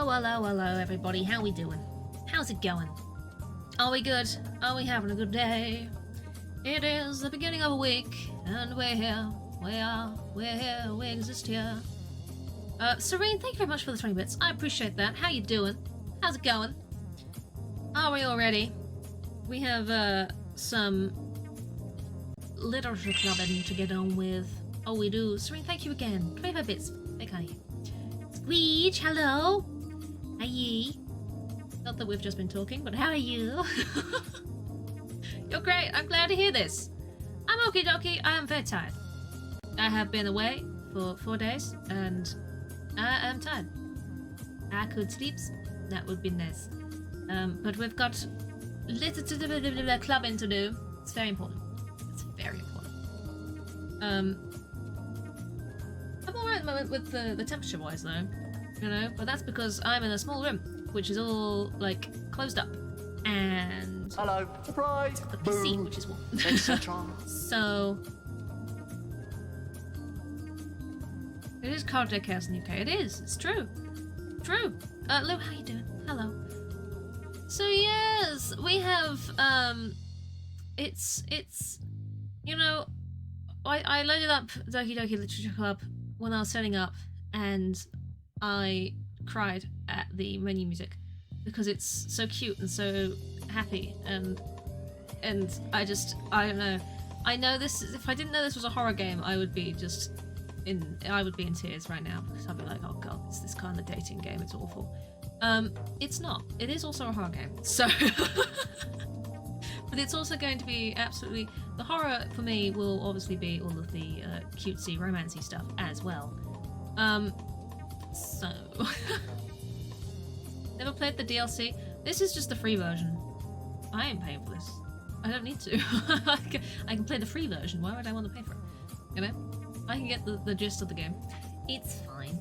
Hello, everybody. How we doing? How's it going? Are we good? Are we having a good day? It is the beginning of a week, and we're here. We're here. We exist here. Serene, thank you very much for the 20 bits. I appreciate that. How you doing? How's it going? Are we all ready? We have, some literature clubbing to get on with. Oh, we do. Serene, thank you again. 25 bits. Thank you. Squeech, hello. How ye? Not that we've just been talking, but how are you? You're great. I'm glad to hear this. I'm okie dokie. I am very tired. I have been away for 4 days, and I am tired. I could sleep. That would be nice. But we've got little clubbing to do. It's very important. It's very important. I'm alright at the moment with the temperature-wise, though. You know, but that's because I'm in a small room, which is all, like, closed up. And... Hello. Surprise! The PC, which is warm. Etc. So... It is cold day chaos in the UK. It is. It's true. True. Lou, how you doing? Hello. So, yes, we have, it's, you know, I loaded up Doki Doki Literature Club when I was setting up, and I cried at the menu music because it's so cute and so happy, and I don't know. I know this. If I didn't know this was a horror game, I would be in tears right now because I'd be like, oh god, it's this kind of dating game. It's awful. It's not. It is also a horror game. So, but it's also going to be absolutely the horror for me will obviously be all of the cutesy, romancy stuff as well. So never played the DLC. This is just the free version. I ain't paying for this. I don't need to. I can play the free version. Why would I want to pay for it? You know, I can get the gist of the game. It's fine.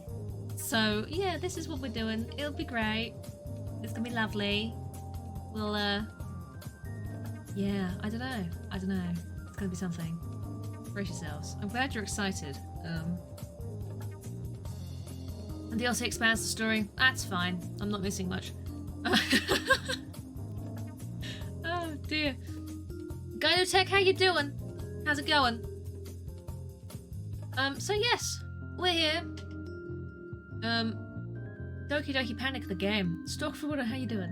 So yeah, this is what we're doing. It'll be great. It's gonna be lovely. We'll yeah, I don't know. It's gonna be something. Brace yourselves. I'm glad you're excited. And DLC expands the story. That's fine. I'm not missing much. Oh dear. Gyno Tech, how you doing? How's it going? So yes, we're here. Doki Doki Panic the game. Stalk for Water, how you doing?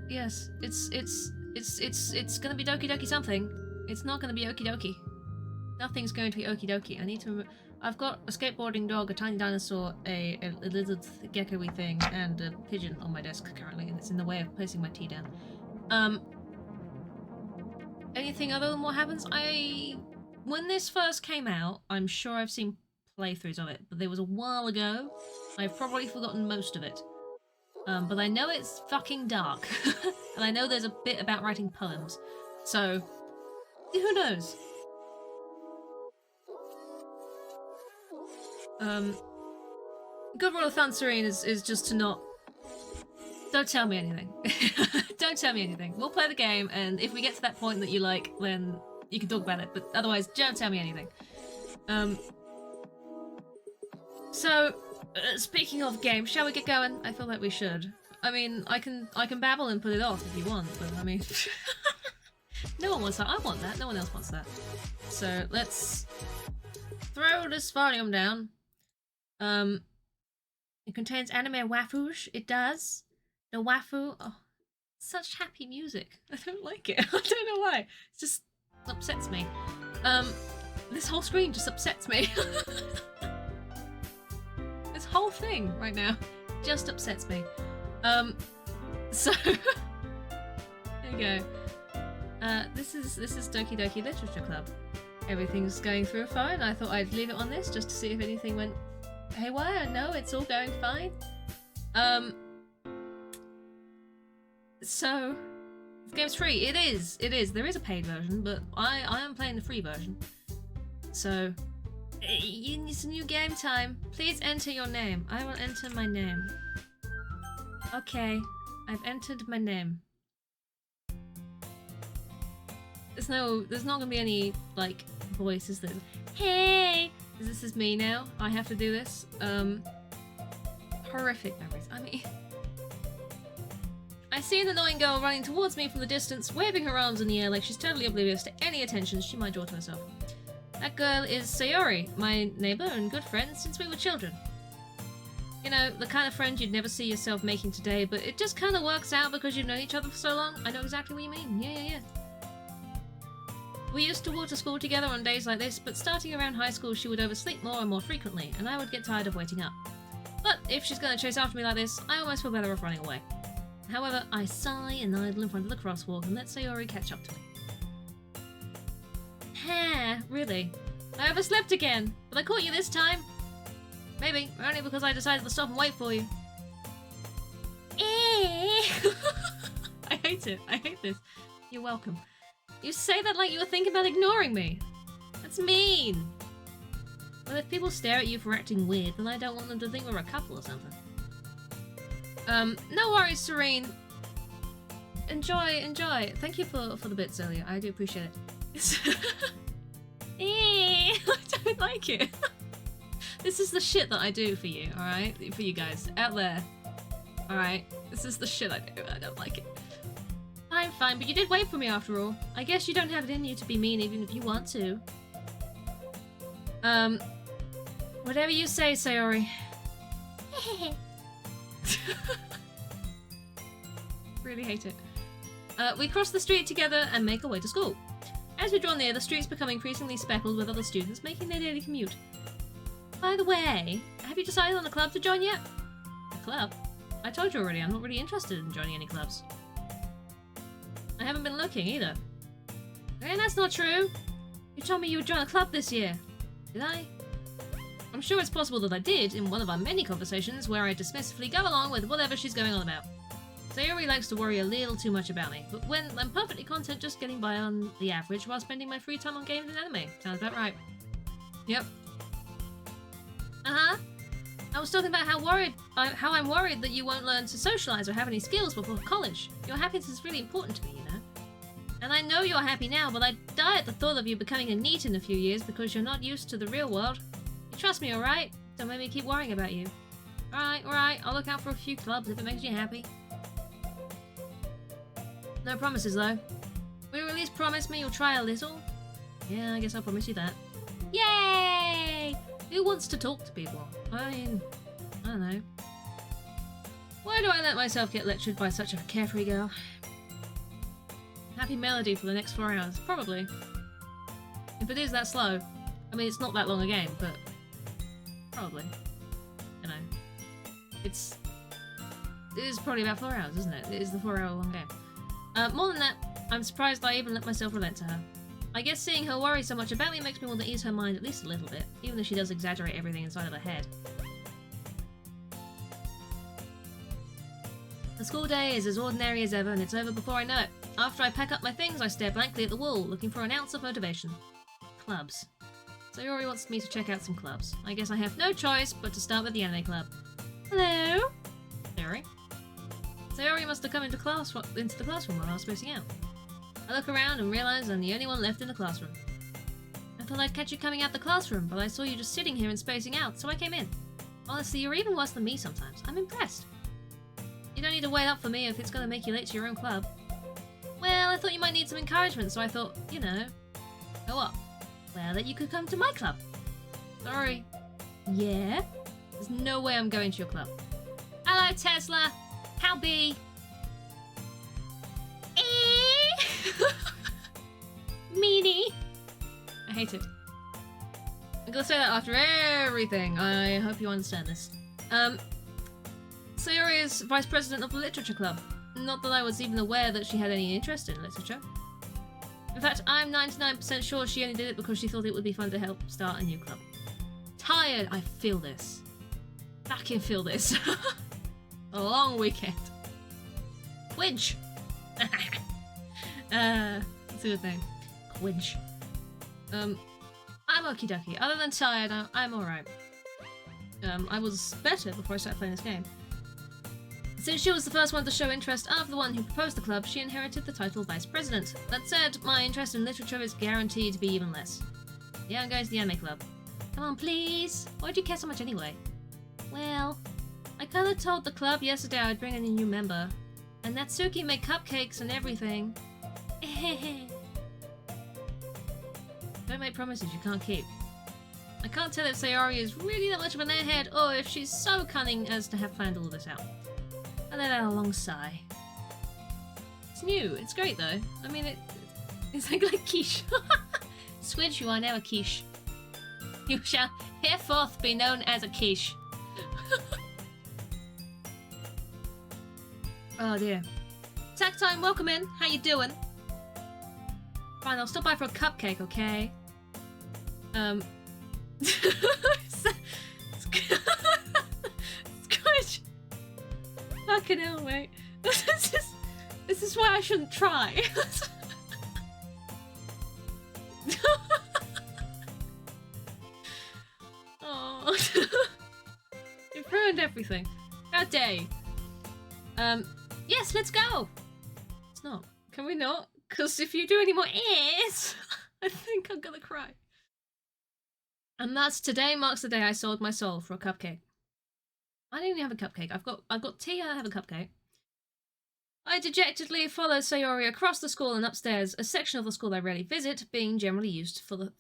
Yes, it's gonna be Doki Doki something. It's not gonna be Okie Doki. Nothing's going to be Okie Doki. I need to. I've got a skateboarding dog, a tiny dinosaur, a lizard gecko-y thing, and a pigeon on my desk currently, and it's in the way of placing my tea down. Anything other than what happens? When this first came out, I'm sure I've seen playthroughs of it, but there was a while ago. I've probably forgotten most of it. But I know it's fucking dark. And I know there's a bit about writing poems. So, who knows? Good rule of thumb, Serene, is just to not... Don't tell me anything. Don't tell me anything. We'll play the game, and if we get to that point that you like, then you can talk about it, but otherwise, don't tell me anything. So, speaking of games, shall we get going? I feel like we should. I mean, I can babble and put it off if you want, but I mean... No one wants that. I want that. No one else wants that. So, let's throw this volume down. It contains anime waifus. It does. The waifu... Oh, such happy music. I don't like it. I don't know why. It just upsets me. This whole screen just upsets me. This whole thing right now just upsets me. So there you go. This is Doki Doki Literature Club. Everything's going through fine. I thought I'd leave it on this just to see if anything went haywire. No, it's all going fine. So the game's free. It is. There is a paid version, but I am playing the free version. So it's a new game time. Please enter your name. I will enter my name. Okay, I've entered my name. There's not gonna be any like voices that hey, this is me now. I have to do this. horrific memories. I mean... I see an annoying girl running towards me from the distance, waving her arms in the air like she's totally oblivious to any attention she might draw to herself. That girl is Sayori, my neighbour and good friend since we were children. You know, the kind of friend you'd never see yourself making today, but it just kind of works out because you've known each other for so long. I know exactly what you mean. Yeah. We used to walk to school together on days like this, but starting around high school she would oversleep more and more frequently, and I would get tired of waiting up. But if she's going to chase after me like this, I almost feel better off running away. However, I sigh and idle in front of the crosswalk and let Sayori catch up to me. Ha! Really? I overslept again, but I caught you this time. Maybe, only because I decided to stop and wait for you. I hate it. I hate this. You're welcome. You say that like you were thinking about ignoring me. That's mean. Well, if people stare at you for acting weird, then I don't want them to think we're a couple or something. No worries, Serene. Enjoy. Thank you for the bits earlier. I do appreciate it. I don't like it. This is the shit that I do for you, alright? For you guys out there. Alright? This is the shit I do. I don't like it. Fine, but you did wait for me after all. I guess you don't have it in you to be mean even if you want to. Whatever you say, Sayori. Really hate it. We cross the street together and make our way to school. As we draw near, the streets become increasingly speckled with other students making their daily commute. By the way, have you decided on a club to join yet? A club? I told you already, I'm not really interested in joining any clubs. I haven't been looking either. And that's not true. You told me you would join a club this year. Did I? I'm sure it's possible that I did in one of our many conversations where I dismissively go along with whatever she's going on about. Sayori likes to worry a little too much about me, but when I'm perfectly content just getting by on the average while spending my free time on games and anime. Sounds about right. Yep. Uh-huh. I was talking about how I'm worried that you won't learn to socialize or have any skills before college. Your happiness is really important to me, you know. And I know you're happy now, but I die at the thought of you becoming a NEET in a few years because you're not used to the real world. You trust me, alright? Don't make me keep worrying about you. Alright, I'll look out for a few clubs if it makes you happy. No promises, though. Will you at least promise me you'll try a little? Yeah, I guess I'll promise you that. Yay! Who wants to talk to people? I mean, I don't know. Why do I let myself get lectured by such a carefree girl? Happy melody for the next 4 hours. Probably. If it is that slow. I mean, it's not that long a game, but... probably. You know. It is probably about 4 hours, isn't it? It is the 4-hour long game. More than that, I'm surprised I even let myself relent to her. I guess seeing her worry so much about me makes me want to ease her mind at least a little bit, even though she does exaggerate everything inside of her head. The school day is as ordinary as ever, and it's over before I know it. After I pack up my things, I stare blankly at the wall, looking for an ounce of motivation. Clubs. Sayori wants me to check out some clubs. I guess I have no choice but to start with the anime club. Hello? Sayori? Sayori must have come into the classroom while I was spacing out. I look around and realize I'm the only one left in the classroom. I thought I'd catch you coming out the classroom, but I saw you just sitting here and spacing out, so I came in. Honestly, you're even worse than me sometimes. I'm impressed. You don't need to wait up for me if it's going to make you late to your own club. Well, I thought you might need some encouragement, so I thought, you know... Oh, what? Well, that you could come to my club. Sorry. Yeah? There's no way I'm going to your club. Hello, Tesla. How be? Meanie. I hate it. I'm gonna say that after everything. I hope you understand this. Sayori is vice president of the literature club. Not that I was even aware that she had any interest in literature. In fact, I'm 99% sure she only did it because she thought it would be fun to help start a new club. Tired, I feel this. Fucking feel this. A long weekend. Quinch! That's a good name. Quinch. I'm okie dokie. Other than tired, I'm alright. I was better before I started playing this game. Since she was the first one to show interest after the one who proposed the club, she inherited the title of Vice President. That said, my interest in literature is guaranteed to be even less. Yeah, I'm going to the anime club. Come on, please! Why do you care so much anyway? Well, I kinda told the club yesterday I'd bring in a new member. And Natsuki made cupcakes and everything. Don't make promises you can't keep. I can't tell if Sayori is really that much of an airhead or if she's so cunning as to have planned all this out. I let out a long sigh. It's new. It's great though. I mean, it's like quiche. Squidge, you are now a quiche. You shall henceforth be known as a quiche. Oh dear. Tack time, welcome in. How you doing? Fine, I'll stop by for a cupcake, okay? Squidge! Fucking hell, mate. This is why I shouldn't try. Oh. You've ruined everything. How dare you? Yes, let's go! It's not. Can we not? Because if you do any more ears, I think I'm gonna cry. And that's today marks the day I sold my soul for a cupcake. I didn't even have a cupcake. I've got tea and I have a cupcake. I dejectedly followed Sayori across the school and upstairs, a section of the school I rarely visit, being generally used for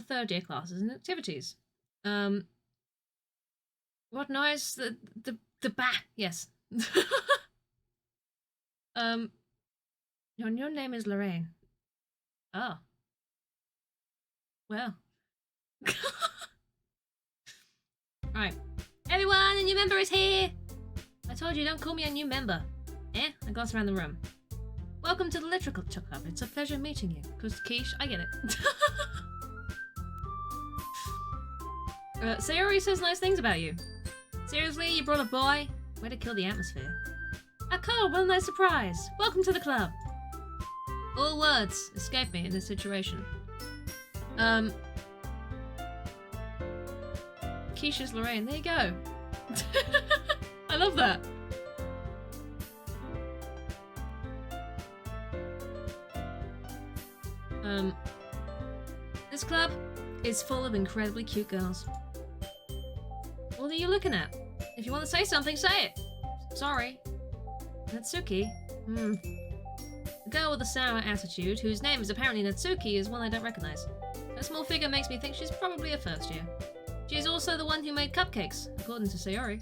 third year classes and activities. What noise? The bat. Yes. Your name is Lorraine. Oh. Well. Right. Everyone, a new member is here! I told you, don't call me a new member. I glanced around the room. Welcome to the Literature Club. It's a pleasure meeting you. Quiche, I get it. Sayori says nice things about you. Seriously, you brought a boy? Way to kill the atmosphere. A cold, well, nice surprise. Welcome to the club. All words escape me in this situation. Keisha's Lorraine. There you go. I love that. This club is full of incredibly cute girls. What are you looking at? If you want to say something, say it. Sorry. Natsuki? The girl with the sour attitude, whose name is apparently Natsuki, is one I don't recognize. Her small figure makes me think she's probably a first year. She is also the one who made cupcakes, according to Sayori.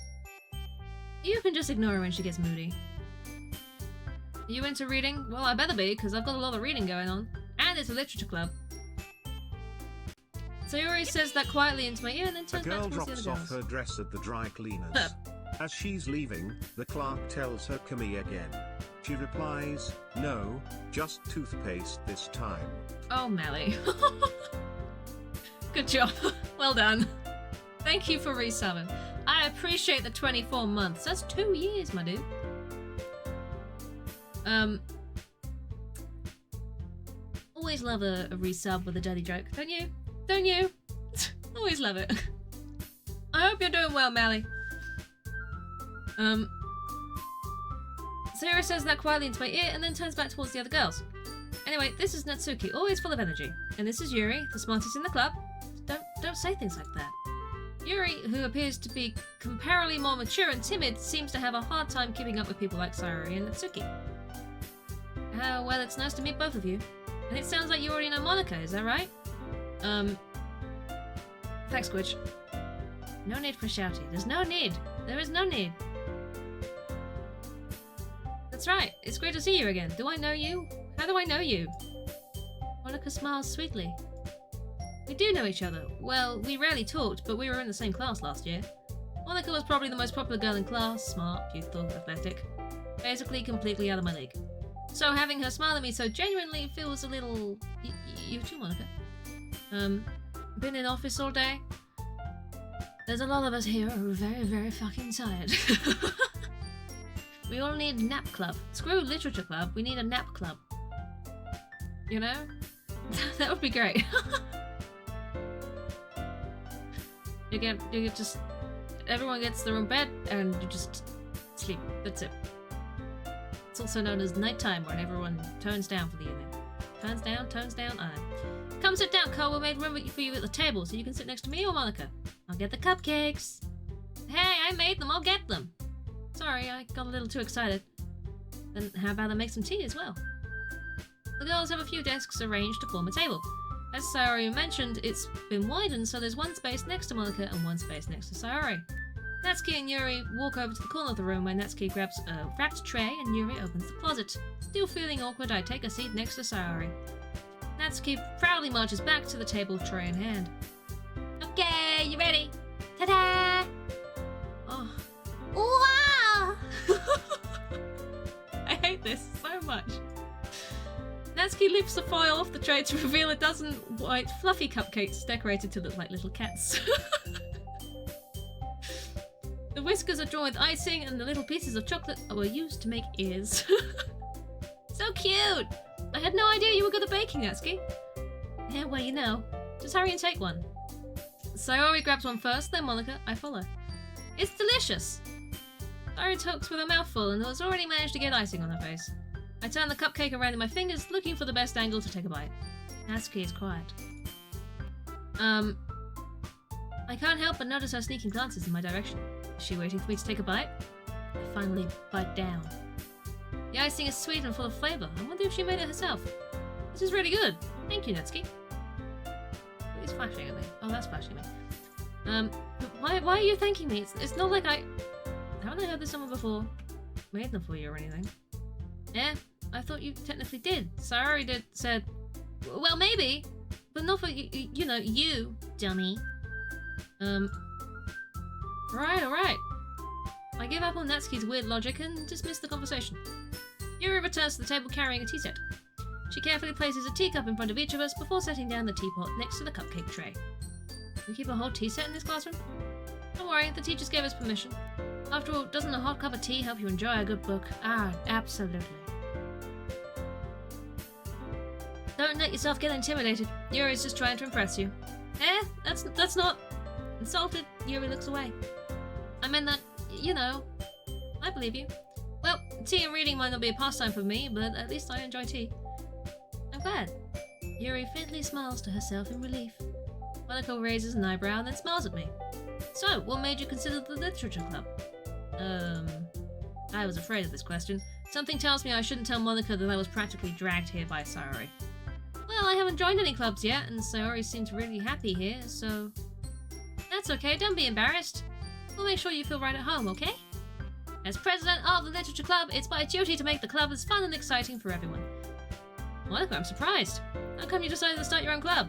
You can just ignore her when she gets moody. Are you into reading? Well, I better be, because I've got a lot of reading going on. And it's a literature club. Sayori says that quietly into my ear and then turns back towards the other girls. A girl drops off her dress at the dry cleaners. As she's leaving, the clerk tells her, "Come here again." She replies, "No, just toothpaste this time." Oh, Melly. Good job. Well done. Thank you for resummon. I appreciate the 24 months. That's 2 years, my dude. Always love a resub with a dirty joke, don't you? Don't you? Always love it. I hope you're doing well, Mally. Sarah says that quietly into my ear and then turns back towards the other girls. Anyway, this is Natsuki, always full of energy. And this is Yuri, the smartest in the club. Don't say things like that. Yuri, who appears to be comparatively more mature and timid, seems to have a hard time keeping up with people like Sayori and Natsuki. Well, it's nice to meet both of you. And it sounds like you already know Monica, is that right? Thanks, Squidge. No need for shouting. There's no need. There is no need. That's right. It's great to see you again. Do I know you? How do I know you? Monica smiles sweetly. We do know each other. Well, we rarely talked, but we were in the same class last year. Monica was probably the most popular girl in class. Smart, youthful, athletic. Basically completely out of my league. So having her smile at me so genuinely feels a little... You too, Monica. Been in office all day. There's a lot of us here who are very, very fucking tired. We all need a nap club. Screw literature club, we need a nap club. You know? That would be great. You just... Everyone gets their own bed and you just sleep. That's it. It's also known as nighttime, when everyone tones down for the evening. Tones down, I don't know. Come sit down, Cole. We made room for you at the table, so you can sit next to me or Monica. I'll get the cupcakes. Hey, I made them, I'll get them. Sorry, I got a little too excited. Then how about I make some tea as well? The girls have a few desks arranged to form a table. As Sayori mentioned, it's been widened, so there's one space next to Monica and one space next to Sayori. Natsuki and Yuri walk over to the corner of the room where Natsuki grabs a wrapped tray and Yuri opens the closet. Still feeling awkward, I take a seat next to Sayori. Natsuki proudly marches back to the table, tray in hand. Okay, you ready? Ta-da! Oh. Wow! I hate this so much. Natsuki lifts the foil off the tray to reveal a dozen white fluffy cupcakes decorated to look like little cats. The whiskers are drawn with icing and the little pieces of chocolate were used to make ears. So cute! I had no idea you were good at baking, Natsuki. Yeah, well, you know. Just hurry and take one. Sayori grabs one first, then Monica, I follow. It's delicious! Sayori talks with a mouthful and has already managed to get icing on her face. I turn the cupcake around in my fingers, looking for the best angle to take a bite. Natsuki is quiet. I can't help but notice her sneaking glances in my direction. Is she waiting for me to take a bite? I finally bite down. The icing is sweet and full of flavour. I wonder if she made it herself. This is really good. Thank you, Natsuki. He's flashing at me. Oh, that's flashing at me. Why are you thanking me? It's not like I... Haven't I heard this someone before? Made them for you or anything? Yeah, I thought you technically did. Sayori said, well, maybe, but not for, you know, you, dummy. Alright. I give up on Natsuki's weird logic and dismiss the conversation. Yuri returns to the table carrying a tea set. She carefully places a teacup in front of each of us before setting down the teapot next to the cupcake tray. We keep a whole tea set in this classroom? Don't worry, the teachers gave us permission. After all, doesn't a hot cup of tea help you enjoy a good book? Ah, absolutely. Don't let yourself get intimidated. Yuri's just trying to impress you. Eh? That's not... Insulted, Yuri looks away. I meant that, you know, I believe you. Well, tea and reading might not be a pastime for me, but at least I enjoy tea. I'm glad. Yuri faintly smiles to herself in relief. Monica raises an eyebrow and then smiles at me. So, what made you consider the literature club? I was afraid of this question. Something tells me I shouldn't tell Monica that I was practically dragged here by Sayori. Well, I haven't joined any clubs yet, and Sayori seems really happy here, so... That's okay, don't be embarrassed. We'll make sure you feel right at home, okay? As president of the literature club, it's my duty to make the club as fun and exciting for everyone. Monica, I'm surprised. How come you decided to start your own club?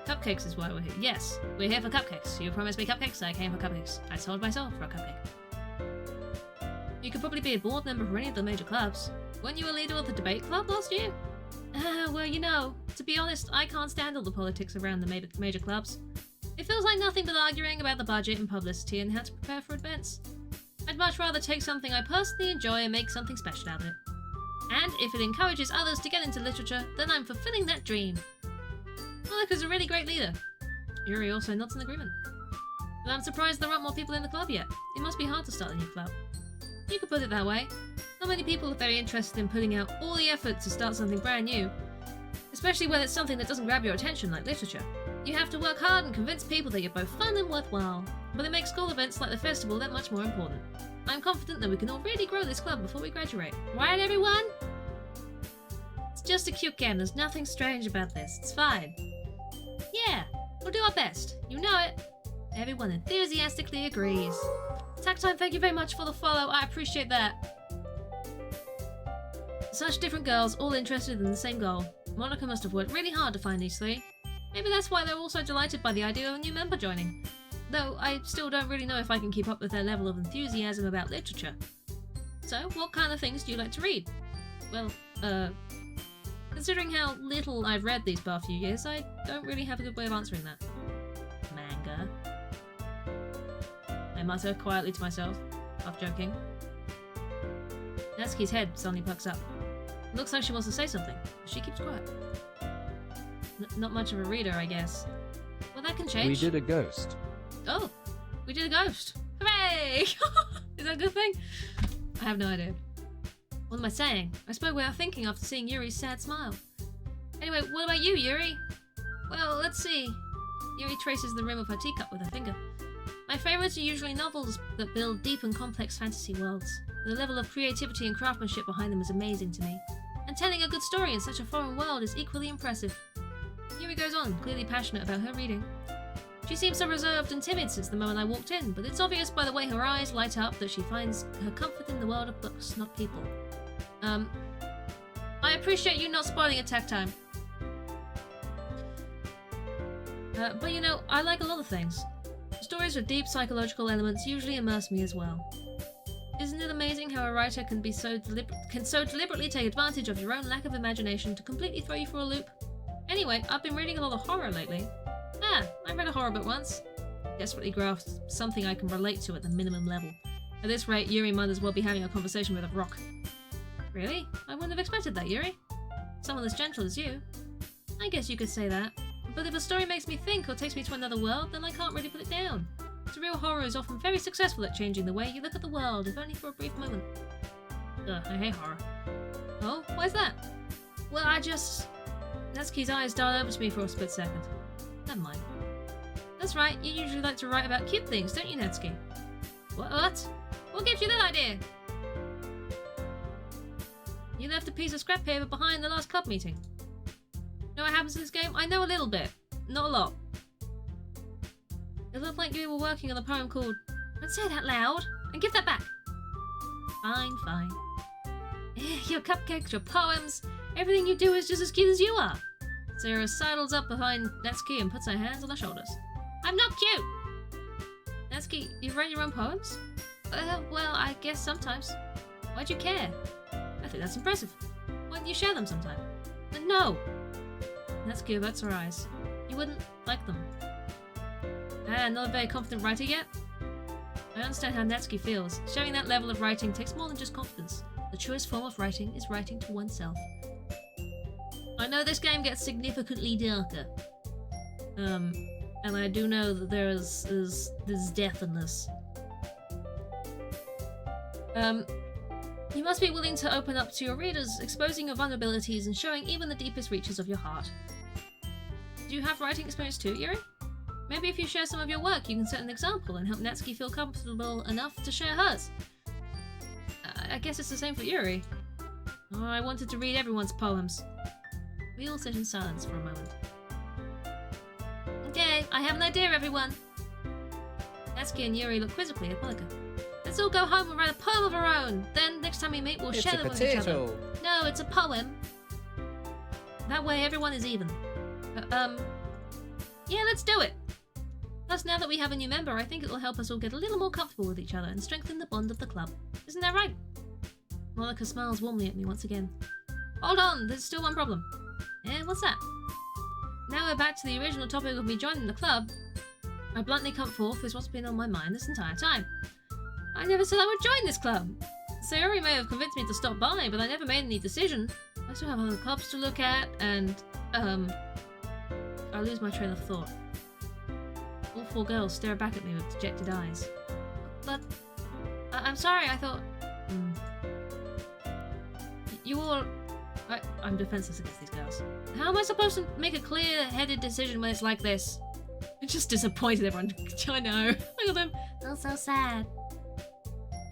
Cupcakes is why we're here. Yes, we're here for cupcakes. You promised me cupcakes, I came for cupcakes. I sold my soul for a cupcake. You could probably be a board member for any of the major clubs. Weren't you a leader of the debate club last year? Well, you know, to be honest, I can't stand all the politics around the major clubs. It feels like nothing but arguing about the budget and publicity and how to prepare for events. I'd much rather take something I personally enjoy and make something special out of it. And if it encourages others to get into literature, then I'm fulfilling that dream. Monica's a really great leader. Yuri also nods in agreement. But I'm surprised there aren't more people in the club yet. It must be hard to start a new club. You could put it that way. Not many people are very interested in putting out all the effort to start something brand new. Especially when it's something that doesn't grab your attention like literature. You have to work hard and convince people that you're both fun and worthwhile. But it makes school events like the festival that much more important. I'm confident that we can all really grow this club before we graduate. Right, everyone? It's just a cute game. There's nothing strange about this. It's fine. Yeah, we'll do our best. You know it. Everyone enthusiastically agrees. Tactime, thank you very much for the follow. I appreciate that. Such different girls, all interested in the same goal. Monica must have worked really hard to find these three. Maybe that's why they're all so delighted by the idea of a new member joining. Though I still don't really know if I can keep up with their level of enthusiasm about literature. So, what kind of things do you like to read? Well, considering how little I've read these past few years, I don't really have a good way of answering that. Manga. I mutter quietly to myself, half joking. Natsuki's head suddenly pucks up. Looks like she wants to say something, but she keeps quiet. Not much of a reader, I guess. Well, that can change. We did a ghost. Oh, we did a ghost. Hooray! Is that a good thing? I have no idea. What am I saying? I spoke without thinking after seeing Yuri's sad smile. Anyway, what about you, Yuri? Well, let's see. Yuri traces the rim of her teacup with her finger. My favourites are usually novels that build deep and complex fantasy worlds. The level of creativity and craftsmanship behind them is amazing to me. And telling a good story in such a foreign world is equally impressive. Yuri goes on, clearly passionate about her reading. She seems so reserved and timid since the moment I walked in, but it's obvious by the way her eyes light up that she finds her comfort in the world of books, not people. I appreciate you not spoiling Attack Time. But you know, I like a lot of things. Stories with deep psychological elements usually immerse me as well. Isn't it amazing how a writer can so deliberately take advantage of your own lack of imagination to completely throw you for a loop? Anyway, I've been reading a lot of horror lately. I read a horror book once. Desperately grasped something I can relate to at the minimum level. At this rate, Yuri might as well be having a conversation with a rock. Really? I wouldn't have expected that, Yuri. Someone as gentle as you. I guess you could say that. But if a story makes me think or takes me to another world, then I can't really put it down. Surreal horror is often very successful at changing the way you look at the world, if only for a brief moment. Ugh, I hate horror. Oh, why's that? Well, Natsuki's eyes darted over to me for a split second. Never mind. That's right, you usually like to write about cute things, don't you, Natsuki? What? What gives you that idea? You left a piece of scrap paper behind the last club meeting. Know what happens in this game? I know a little bit. Not a lot. It looked like you were working on a poem called... Don't say that loud! And give that back! Fine. Your cupcakes, your poems, everything you do is just as cute as you are. Sarah sidles up behind Natsuki and puts her hands on her shoulders. I'm not cute! Natsuki, you've written your own poems? Well, I guess sometimes. Why'd you care? I think that's impressive. Why don't you share them sometime? No! Natsuki averts her eyes. You wouldn't like them. Not a very confident writer yet? I understand how Natsuki feels. Sharing that level of writing takes more than just confidence. The truest form of writing is writing to oneself. I know this game gets significantly darker. And I do know that there's death in this. You must be willing to open up to your readers, exposing your vulnerabilities and showing even the deepest reaches of your heart. Do you have writing experience too, Yuri? Maybe if you share some of your work, you can set an example and help Natsuki feel comfortable enough to share hers. I guess it's the same for Yuri. Oh, I wanted to read everyone's poems. We all sit in silence for a moment. Okay, I have an idea, everyone. Natsuki and Yuri look quizzically at Monika. Let's all go home and write a poem of our own. Then next time we meet, we'll share them with each other. No, it's a poem. That way, everyone is even. Yeah, let's do it. Plus, now that we have a new member, I think it will help us all get a little more comfortable with each other and strengthen the bond of the club. Isn't that right? Monika smiles warmly at me once again. Hold on, there's still one problem. What's that? Now we're back to the original topic of me joining the club. I bluntly come forth with what's been on my mind this entire time. I never said I would join this club. Sayori may have convinced me to stop by, but I never made any decision. I still have other clubs to look at, and, I lose my train of thought. All four girls stare back at me with dejected eyes. But, I'm sorry, I thought... You all... I'm defenseless against these girls. How am I supposed to make a clear-headed decision when it's like this? I'm just disappointed, everyone. I know. Look at them. They're so sad.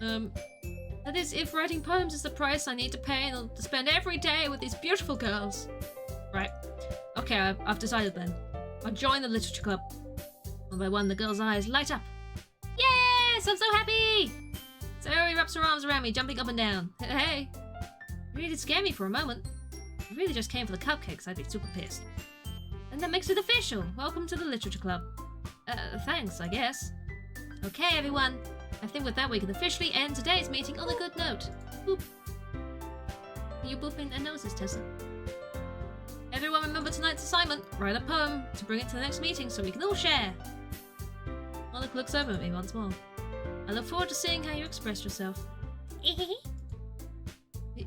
That is, if writing poems is the price I need to pay and to spend every day with these beautiful girls. Right. Okay, I've decided then. I'll join the literature club. One by one, the girls' eyes light up. Yes! I'm so happy! Sayori wraps her arms around me, jumping up and down. Hey! You really did scare me for a moment. If you really just came for the cupcakes, I'd be super pissed. And that makes it official. Welcome to the literature club. Thanks, I guess. Okay, everyone. I think with that we can officially end today's meeting on a good note. Boop. Are you booping their noses, Tessa? Everyone remember tonight's assignment. Write a poem to bring it to the next meeting so we can all share. Monika looks over at me once more. I look forward to seeing how you express yourself.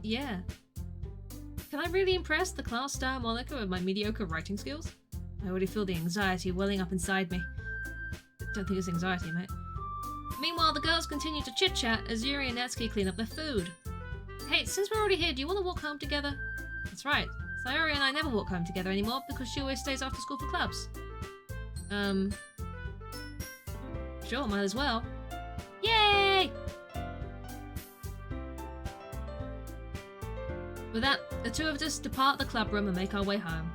Yeah. Can I really impress the class star Monika with my mediocre writing skills? I already feel the anxiety welling up inside me. Don't think it's anxiety, mate. Meanwhile, the girls continue to chit-chat as Yuri and Natsuki clean up their food. Hey, since we're already here, do you want to walk home together? That's right. Sayori and I never walk home together anymore because she always stays after school for clubs. Sure, might as well. Yay! With that, the two of us depart the club room and make our way home.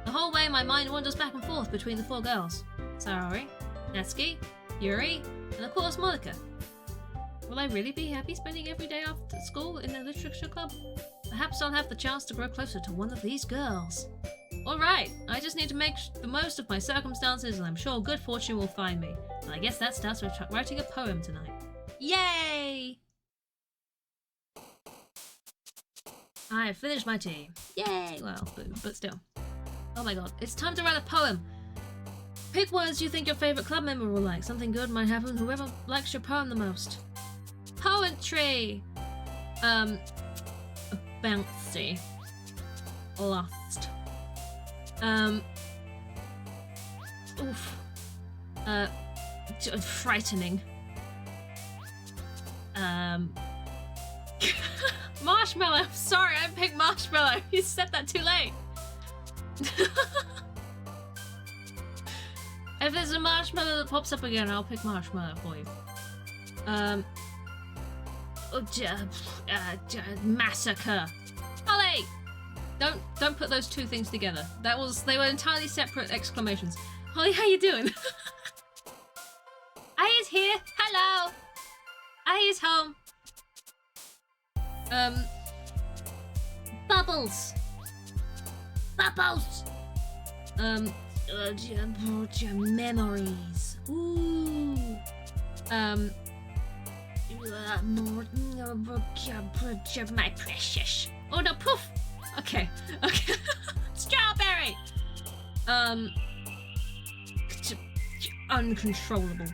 The whole way, my mind wanders back and forth between the four girls. Sayori, Natsuki, Yuri, and of course Monica. Will I really be happy spending every day after school in the literature club? Perhaps I'll have the chance to grow closer to one of these girls. Alright, I just need to make the most of my circumstances and I'm sure good fortune will find me. And I guess that starts with writing a poem tonight. Yay! I finished my tea. Yay! Well, but still. Oh my god, it's time to write a poem! Pick words you think your favourite club member will like. Something good might happen to whoever likes your poem the most. Poetry! Bouncy. Lost. Oof. Frightening. Marshmallow! Sorry, I picked marshmallow. You said that too late. If there's a marshmallow that pops up again, I'll pick marshmallow for you. Massacre. Holly! Don't put those two things together. They were entirely separate exclamations. Holly, how you doing? Aya's here. Hello. Aya's home. Bubbles. Bubbles. Memories. Ooh. My precious. Oh no, poof. Okay. Okay. Strawberry. Uncontrollable.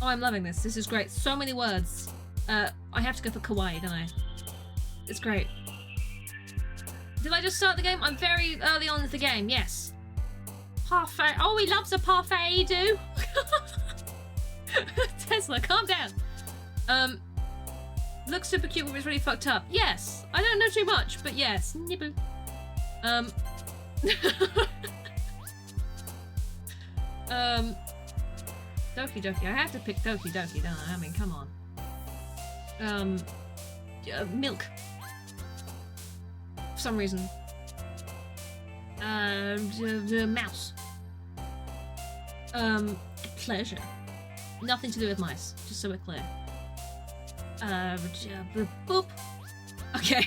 Oh, I'm loving this. This is great. So many words. I have to go for kawaii, don't I? It's great. Did I just start the game? I'm very early on in the game, yes. Parfait. Oh, he loves a parfait, do. Tesla, calm down. Looks super cute, but it's really fucked up. Yes. I don't know too much, but yes. Nibble. Doki Doki. I have to pick Doki Doki, don't I? I mean, come on. Milk. For some reason. Mouse. Pleasure. Nothing to do with mice, just so we're clear. Boop. Okay.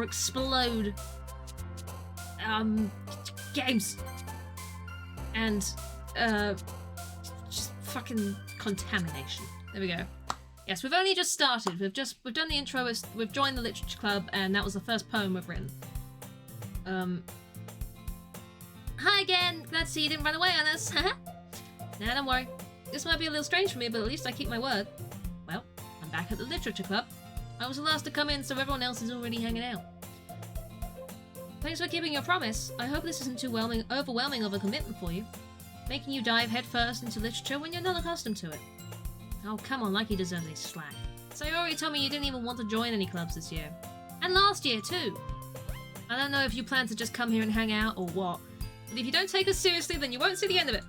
Explode. Games. And, just fucking contamination. There we go. Yes, we've only just started. We've done the intro, we've joined the literature club, and that was the first poem we've written. Hi again! Glad to see you didn't run away on us. Nah, don't worry. This might be a little strange for me, but at least I keep my word. Well, I'm back at the literature club. I was the last to come in, so everyone else is already hanging out. Thanks for keeping your promise. I hope this isn't too overwhelming of a commitment for you. Making you dive headfirst into literature when you're not accustomed to it. Oh, come on, like you deserve any slack. Sayori told me you didn't even want to join any clubs this year. And last year, too. I don't know if you plan to just come here and hang out or what, but if you don't take us seriously, then you won't see the end of it.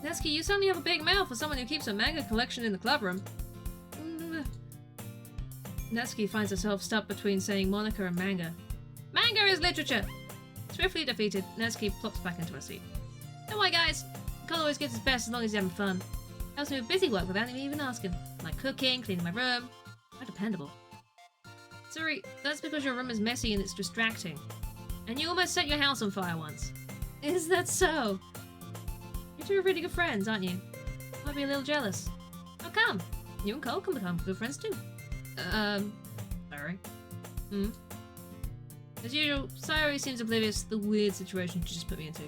Natsuki, you suddenly have a big mouth for someone who keeps a manga collection in the club room. Natsuki finds herself stuck between saying Monica and manga. Manga is literature! Swiftly defeated, Natsuki plops back into her seat. Don't worry, guys. Cole always gives his best as long as he's having fun. Helps me with busy work without me even asking. Like cooking, cleaning my room. Quite dependable. Sorry, that's because your room is messy and it's distracting. And you almost set your house on fire once. Is that so? You two are really good friends, aren't you? Might be a little jealous. How come? You and Cole can become good friends too. Sorry. As usual, Sayori seems oblivious to the weird situation she just put me into.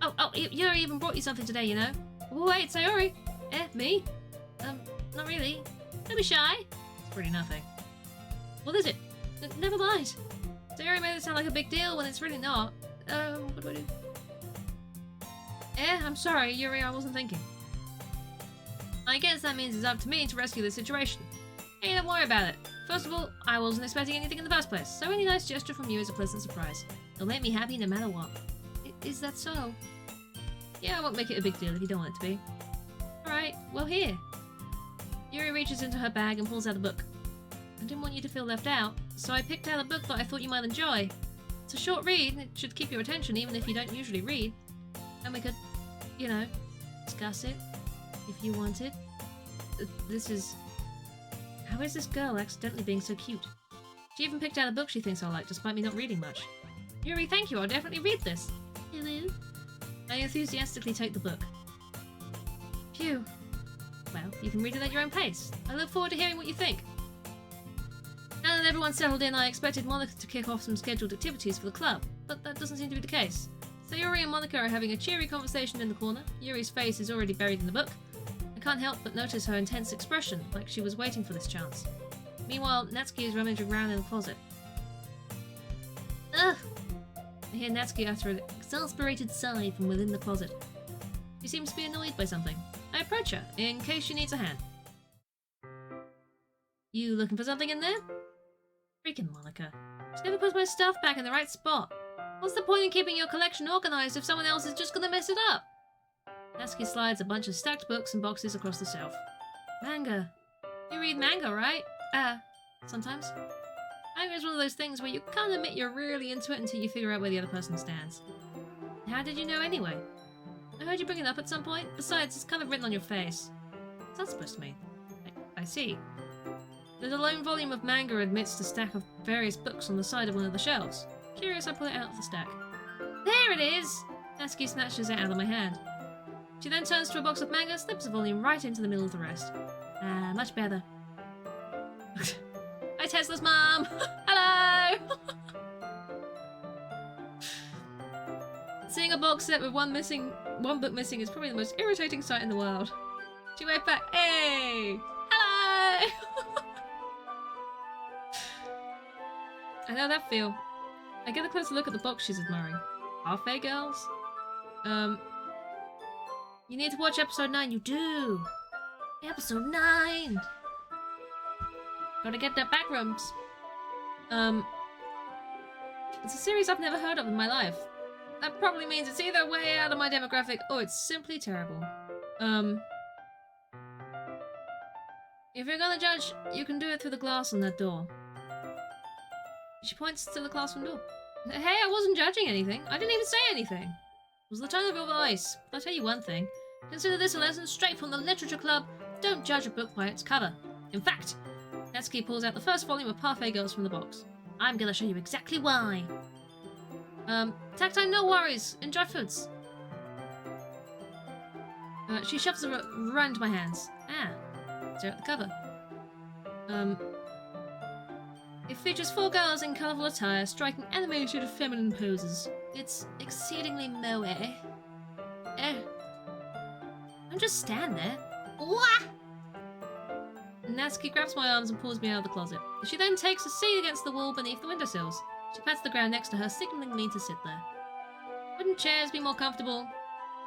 Oh, Yuri even brought you something today, you know? Wait, Sayori? Me? Not really. Don't be shy. It's pretty nothing. What is it? Never mind. Sayori made it sound like a big deal when it's really not. What do I do? I'm sorry, Yuri, I wasn't thinking. I guess that means it's up to me to rescue the situation. Hey, don't worry about it. First of all, I wasn't expecting anything in the first place, so any nice gesture from you is a pleasant surprise. It'll make me happy no matter what. Is that so? Yeah, I won't make it a big deal if you don't want it to be. Alright, well here. Yuri reaches into her bag and pulls out a book. I didn't want you to feel left out, so I picked out a book that I thought you might enjoy. It's a short read, and it should keep your attention even if you don't usually read. And we could, you know, discuss it, if you wanted. This is... How is this girl accidentally being so cute? She even picked out a book she thinks I'll like, despite me not reading much. Yuri, thank you, I'll definitely read this. Hello? I enthusiastically take the book. Phew. Well, you can read it at your own pace. I look forward to hearing what you think. Now that everyone's settled in, I expected Monica to kick off some scheduled activities for the club, but that doesn't seem to be the case. So Yuri and Monica are having a cheery conversation in the corner. Yuri's face is already buried in the book. I can't help but notice her intense expression, like she was waiting for this chance. Meanwhile, Natsuki is rummaging around in the closet. Ugh! I hear Natsuki utter an exasperated sigh from within the closet. She seems to be annoyed by something. I approach her, in case she needs a hand. You looking for something in there? Freaking Monica. She never puts my stuff back in the right spot. What's the point in keeping your collection organized if someone else is just gonna mess it up? Natsuki slides a bunch of stacked books and boxes across the shelf. Manga. You read manga, right? Sometimes. Manga is one of those things where you can't admit you're really into it until you figure out where the other person stands. How did you know anyway? I heard you bring it up at some point. Besides, it's kind of written on your face. What's that supposed to mean? I see. There's a lone volume of manga amidst a stack of various books on the side of one of the shelves. Curious, I pull it out of the stack. There it is! Natsuki snatches it out of my hand. She then turns to a box of manga, slips a volume right into the middle of the rest. Much better. Hi, Tesla's mom! Hello! Seeing a box set with one book missing is probably the most irritating sight in the world. She waved back, hey! Hello! I know that feel. I get a closer look at the box she's admiring. Half-Fae Girls? You need to watch episode 9, you do! Episode 9! Gotta get that backrooms. It's a series I've never heard of in my life. That probably means it's either way out of my demographic or it's simply terrible. If you're gonna judge, you can do it through the glass on that door. She points to the classroom door. Hey, I wasn't judging anything. I didn't even say anything. It was the tone of your voice. I'll tell you one thing. Consider this a lesson straight from the literature club. Don't judge a book by its cover. In fact, Natsuki pulls out the first volume of Half-Fae Girls from the box. I'm gonna show you exactly why. Tactime, no worries. Enjoy foods. She shoves it right into my hands. Stare at the cover. It features 4 girls in colourful attire, striking animated feminine poses. It's exceedingly moe. Don't just stand there. Wah! Natsuki grabs my arms and pulls me out of the closet. She then takes a seat against the wall beneath the windowsills. She pats the ground next to her, signaling me to sit there. Wouldn't chairs be more comfortable?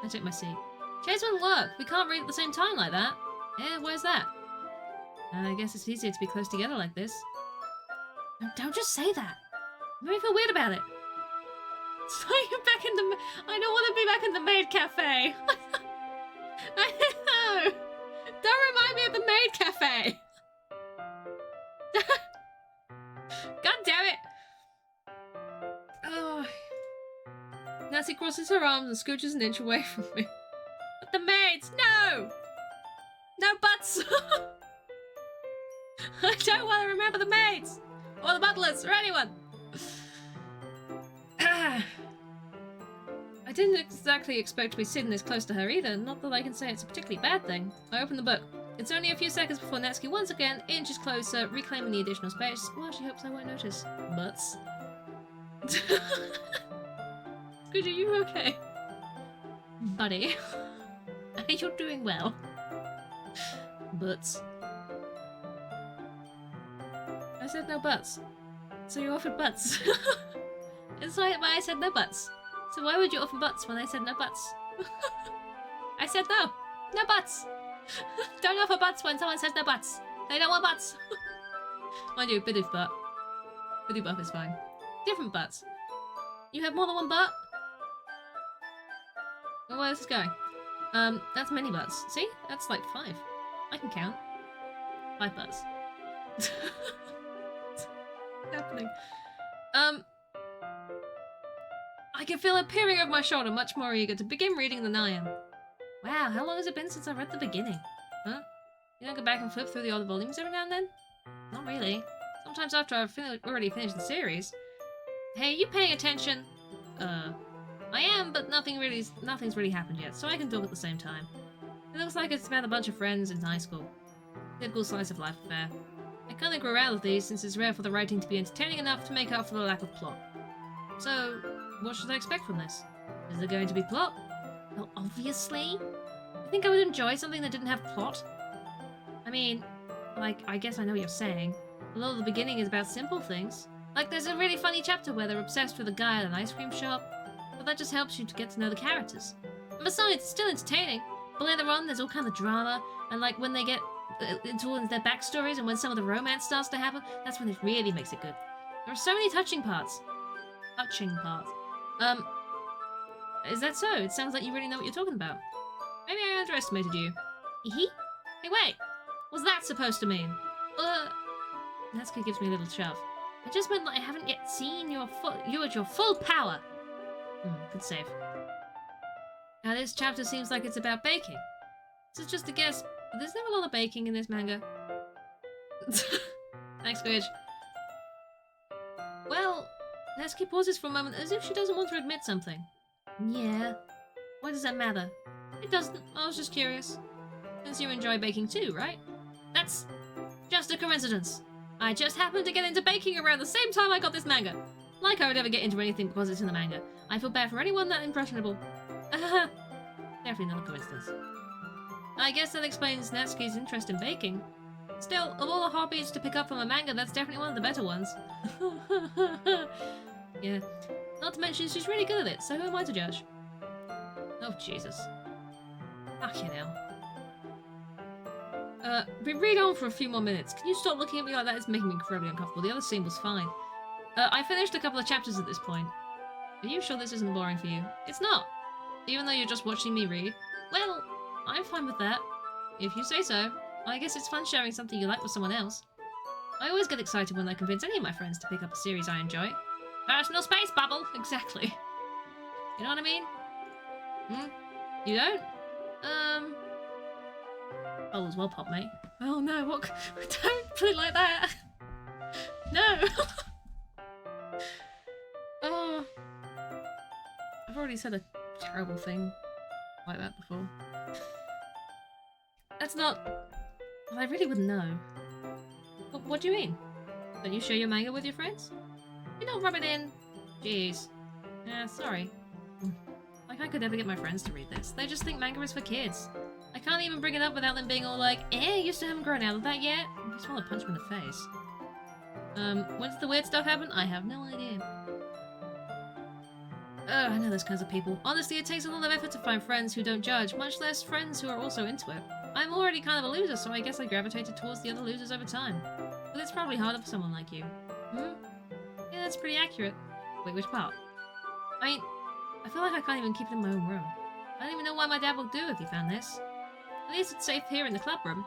I take my seat. Chairs wouldn't work. We can't read at the same time like that. Where's that? I guess it's easier to be close together like this. Don't just say that. You make me feel weird about it. It's like you're back in the... I don't want to be back in the maid cafe. I know. Don't remind me of the maid cafe. God damn it. Oh. Nancy crosses her arms and scooches an inch away from me. But the maids, no! No buts! I don't want to remember the maids! Or the butlers, or anyone! I didn't exactly expect to be sitting this close to her either, not that I can say it's a particularly bad thing. I open the book. It's only a few seconds before Natsuki once again inches closer, reclaiming the additional space. Well, she hopes I won't notice. Butts. Good, are you okay? Buddy. You're doing well. Butts. I said no butts. So you offered butts. That's why I said no butts. So why would you offer butts when I said no butts? I said no. No butts. Don't offer butts when someone says no butts. They don't want butts. Mind you, bidoof butt. Bidoof butt is fine. Different butts. You have more than one butt? where this is going. That's many butts. See? That's like 5. I can count. 5 butts. What's happening? I can feel it peering over my shoulder, much more eager to begin reading than I am. Wow, how long has it been since I read the beginning? Huh? You don't go back and flip through the old volumes every now and then? Not really. Sometimes after I've already finished the series. Hey, you paying attention? I am, but nothing's really happened yet, so I can talk at the same time. It looks like it's about a bunch of friends in high school. Typical slice of life affair. I kinda grew out of these since it's rare for the writing to be entertaining enough to make up for the lack of plot. So, what should I expect from this? Is there going to be plot? Well, obviously. You think I would enjoy something that didn't have plot? I mean, like, I guess I know what you're saying. A lot of the beginning is about simple things. Like, there's a really funny chapter where they're obsessed with a guy at an ice cream shop. But that just helps you to get to know the characters. And besides, it's still entertaining. But later on, there's all kind of drama. And like, when they get into their backstories and when some of the romance starts to happen, that's when it really makes it good. There are so many touching parts. Is that so? It sounds like you really know what you're talking about. Maybe I underestimated you. Hee? Hey, wait! What's that supposed to mean? Natsuki gives me a little shove. I just meant that I haven't yet seen you at your full power. Good save. Now this chapter seems like it's about baking. This is just a guess, but there's never a lot of baking in this manga. Thanks, Squidge. Well, Natsuki pauses for a moment as if she doesn't want to admit something. Yeah. Why does that matter? It doesn't. I was just curious. Since you enjoy baking too, right? That's just a coincidence. I just happened to get into baking around the same time I got this manga. Like I would ever get into anything because it's in the manga. I feel bad for anyone that impressionable. Definitely not a coincidence. I guess that explains Natsuki's interest in baking. Still, of all the hobbies to pick up from a manga, that's definitely one of the better ones. Yeah. Not to mention, she's really good at it, so who am I to judge? Oh, Jesus. Fucking hell. We read on for a few more minutes. Can you stop looking at me like that? It's making me incredibly uncomfortable. The other scene was fine. I finished a couple of chapters at this point. Are you sure this isn't boring for you? It's not. Even though you're just watching me read. Well, I'm fine with that. If you say so. I guess it's fun sharing something you like with someone else. I always get excited when I convince any of my friends to pick up a series I enjoy. Personal space bubble! Exactly. You know what I mean? You don't? Oh, as well, pop, mate. Oh no, what? Don't put it like that! No! Oh. I've already said a terrible thing like that before. That's not... Well, I really wouldn't know. What do you mean? Don't you share your manga with your friends? You don't rub it in. Jeez. Yeah, sorry. Like I could never get my friends to read this. They just think manga is for kids. I can't even bring it up without them being all like, you still haven't grown out of that yet? I just want to punch them in the face. When did the weird stuff happen? I have no idea. I know those kinds of people. Honestly, it takes a lot of effort to find friends who don't judge, much less friends who are also into it. I'm already kind of a loser, so I guess I gravitated towards the other losers over time. But it's probably harder for someone like you. Yeah, that's pretty accurate. Wait, which part? I mean, I feel like I can't even keep it in my own room. I don't even know why my dad would do if he found this. At least it's safe here in the club room.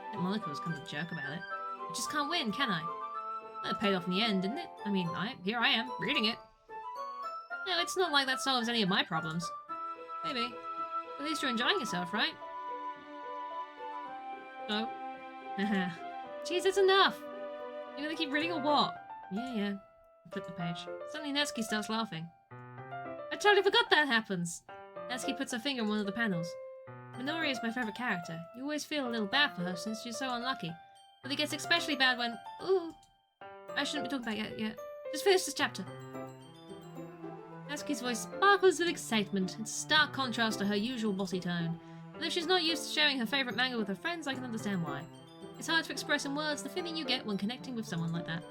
I think Monica was kind of a jerk about it. I just can't win, can I? Well, it paid off in the end, didn't it? I mean, here I am, reading it. No, it's not like that solves any of my problems. Maybe. At least you're enjoying yourself, right? So? Haha. Jeez, that's enough! You're gonna keep reading or what? Yeah. Flip the page. Suddenly Natsuki starts laughing. I totally forgot that happens! Natsuki puts her finger on one of the panels. Minori is my favourite character. You always feel a little bad for her since she's so unlucky. But it gets especially bad when... Ooh! I shouldn't be talking about it yet. Just finish this chapter. Natsuki's voice sparkles with excitement. It's a stark contrast to her usual bossy tone. But if she's not used to sharing her favourite manga with her friends, I can understand why. It's hard to express in words the feeling you get when connecting with someone like that.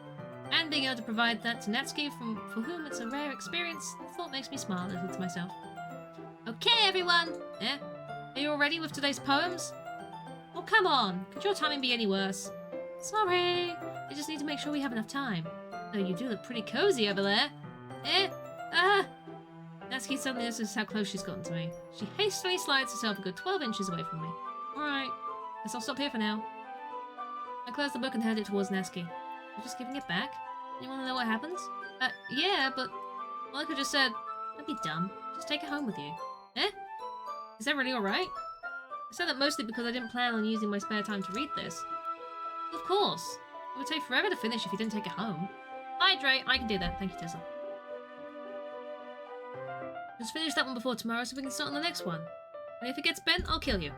And being able to provide that to Natsuki, for whom it's a rare experience, the thought makes me smile a little to myself. Okay, everyone! Are you all ready with today's poems? Oh, come on! Could your timing be any worse? Sorry! I just need to make sure we have enough time. Though you do look pretty cozy over there. Natsuki suddenly notices how close she's gotten to me. She hastily slides herself a good 12 inches away from me. Alright, guess I'll stop here for now. I close the book and hand it towards Natsuki. You're just giving it back? You want to know what happens? Yeah, but Monica just said, don't be dumb. Just take it home with you. Eh? Is that really alright? I said that mostly because I didn't plan on using my spare time to read this. Of course. It would take forever to finish if you didn't take it home. Hydrate, I can do that. Thank you, Tessa. Just finish that one before tomorrow so we can start on the next one. And if it gets bent, I'll kill you.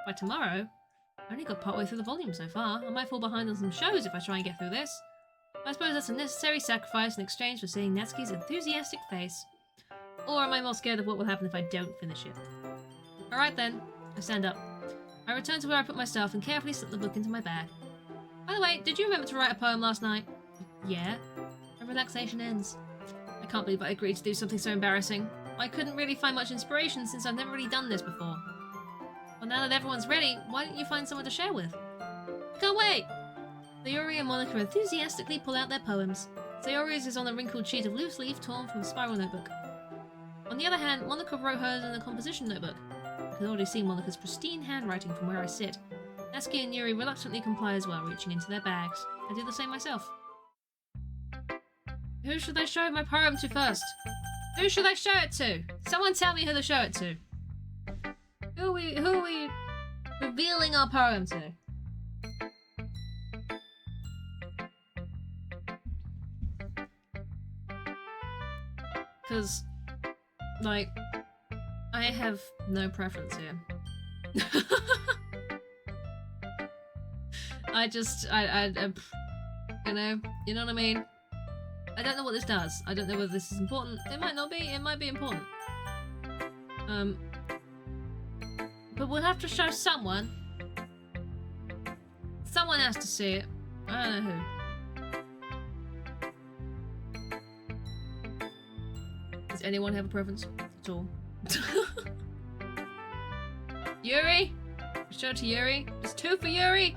By tomorrow? I only got partway through the volume so far. I might fall behind on some shows if I try and get through this. I suppose that's a necessary sacrifice in exchange for seeing Natsuki's enthusiastic face. Or am I more scared of what will happen if I don't finish it? Alright then. I stand up. I return to where I put my stuff and carefully slip the book into my bag. By the way, did you remember to write a poem last night? Yeah. My relaxation ends. I can't believe I agreed to do something so embarrassing. I couldn't really find much inspiration since I've never really done this before. Well, now that everyone's ready, why don't you find someone to share with? Can't wait! Sayori and Monica enthusiastically pull out their poems. Sayori's is on a wrinkled sheet of loose leaf torn from a spiral notebook. On the other hand, Monica wrote hers in a composition notebook. I can already see Monica's pristine handwriting from where I sit. Natsuki and Yuri reluctantly comply as well, reaching into their bags. I do the same myself. Who should I show my poem to first? Who should I show it to? Someone tell me who to show it to. Who are we revealing our poem to? Because, like, I have no preference here. I you know what I mean? I don't know what this does. I don't know whether this is important. It might not be. It might be important. But we'll have to show someone. Someone has to see it. I don't know who. Does anyone have a preference at all? Yuri? Show it to Yuri. There's 2 for Yuri.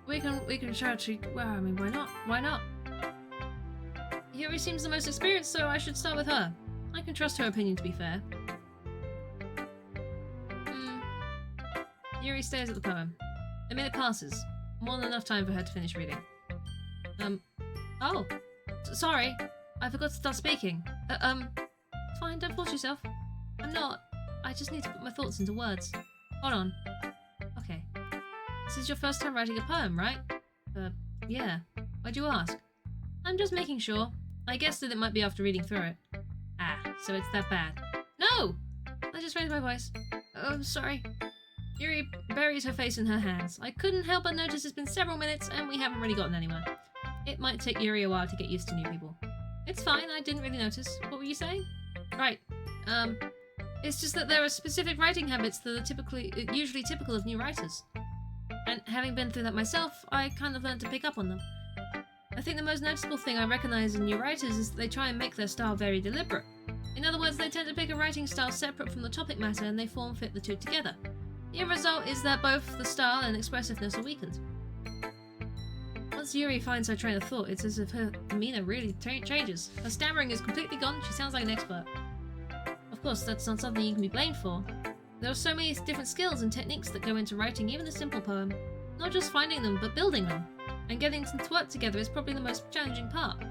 We can show it to. Well, I mean, why not? Why not? Yuri seems the most experienced, so I should start with her. I can trust her opinion to be fair. Yuri stares at the poem. A minute passes. More than enough time for her to finish reading. Oh. Sorry. I forgot to start speaking. Fine, don't force yourself. I'm not. I just need to put my thoughts into words. Hold on. Okay. This is your first time writing a poem, right? Yeah. Why'd you ask? I'm just making sure. I guessed that it might be after reading through it. Ah, so it's that bad. No! I just raised my voice. Oh, I'm sorry. Yuri buries her face in her hands. I couldn't help but notice it's been several minutes and we haven't really gotten anywhere. It might take Yuri a while to get used to new people. It's fine, I didn't really notice. What were you saying? Right. It's just that there are specific writing habits that are usually typical of new writers. And having been through that myself, I kind of learned to pick up on them. I think the most noticeable thing I recognize in new writers is that they try and make their style very deliberate. In other words, they tend to pick a writing style separate from the topic matter and they form-fit the two together. The end result is that both the style and expressiveness are weakened. Once Yuri finds her train of thought, it's as if her demeanor really changes. Her stammering is completely gone, she sounds like an expert. Of course, that's not something you can be blamed for. There are so many different skills and techniques that go into writing even a simple poem. Not just finding them, but building them. And getting them to work together is probably the most challenging part.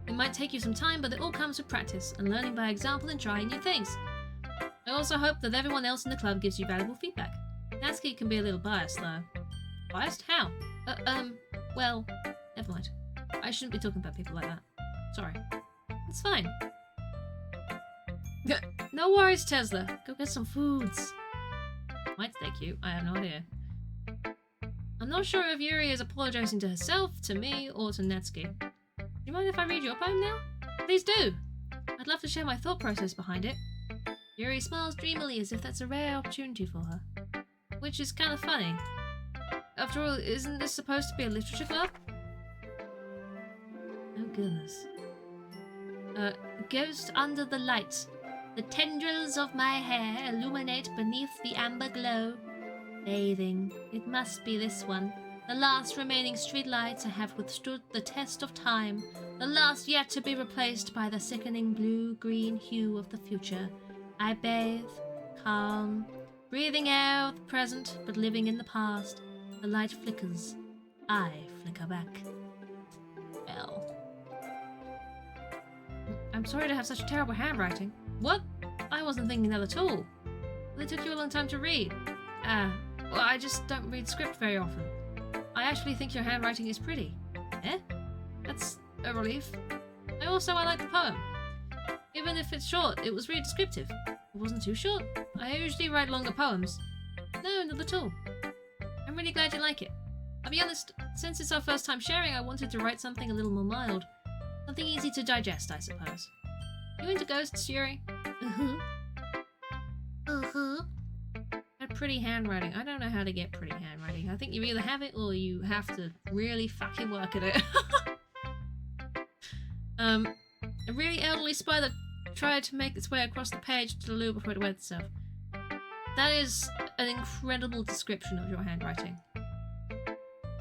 It might take you some time, but it all comes with practice, and learning by example and trying new things. I also hope that everyone else in the club gives you valuable feedback. Natsuki can be a little biased, though. Biased? How? Well, never mind. I shouldn't be talking about people like that. Sorry. It's fine. No worries, Tesla. Go get some foods. Might stay cute. I have no idea. I'm not sure if Yuri is apologizing to herself, to me, or to Natsuki. Do you mind if I read your poem now? Please do! I'd love to share my thought process behind it. Yuri smiles dreamily as if that's a rare opportunity for her. Which is kind of funny. After all, isn't this supposed to be a literature club? Oh goodness. Ghost under the light. The tendrils of my hair illuminate beneath the amber glow. Bathing. It must be this one. The last remaining streetlights have withstood the test of time, the last yet to be replaced by the sickening blue-green hue of the future. I bathe, calm, breathing air of the present, but living in the past. The light flickers. I flicker back. Well. I'm sorry to have such terrible handwriting. What? I wasn't thinking that at all. It took you a long time to read. Well, I just don't read script very often. I actually think your handwriting is pretty. Eh? That's a relief. I like the poem. Even if it's short, it was really descriptive. It wasn't too short. I usually write longer poems. No, not at all. I'm really glad you like it. I'll be honest, since it's our first time sharing, I wanted to write something a little more mild. Something easy to digest, I suppose. You into ghosts, Yuri? Pretty handwriting. I don't know how to get pretty handwriting. I think you either have it or you have to really fucking work at it. A really elderly spider tried to make its way across the page to the loo before it wet itself. That is an incredible description of your handwriting.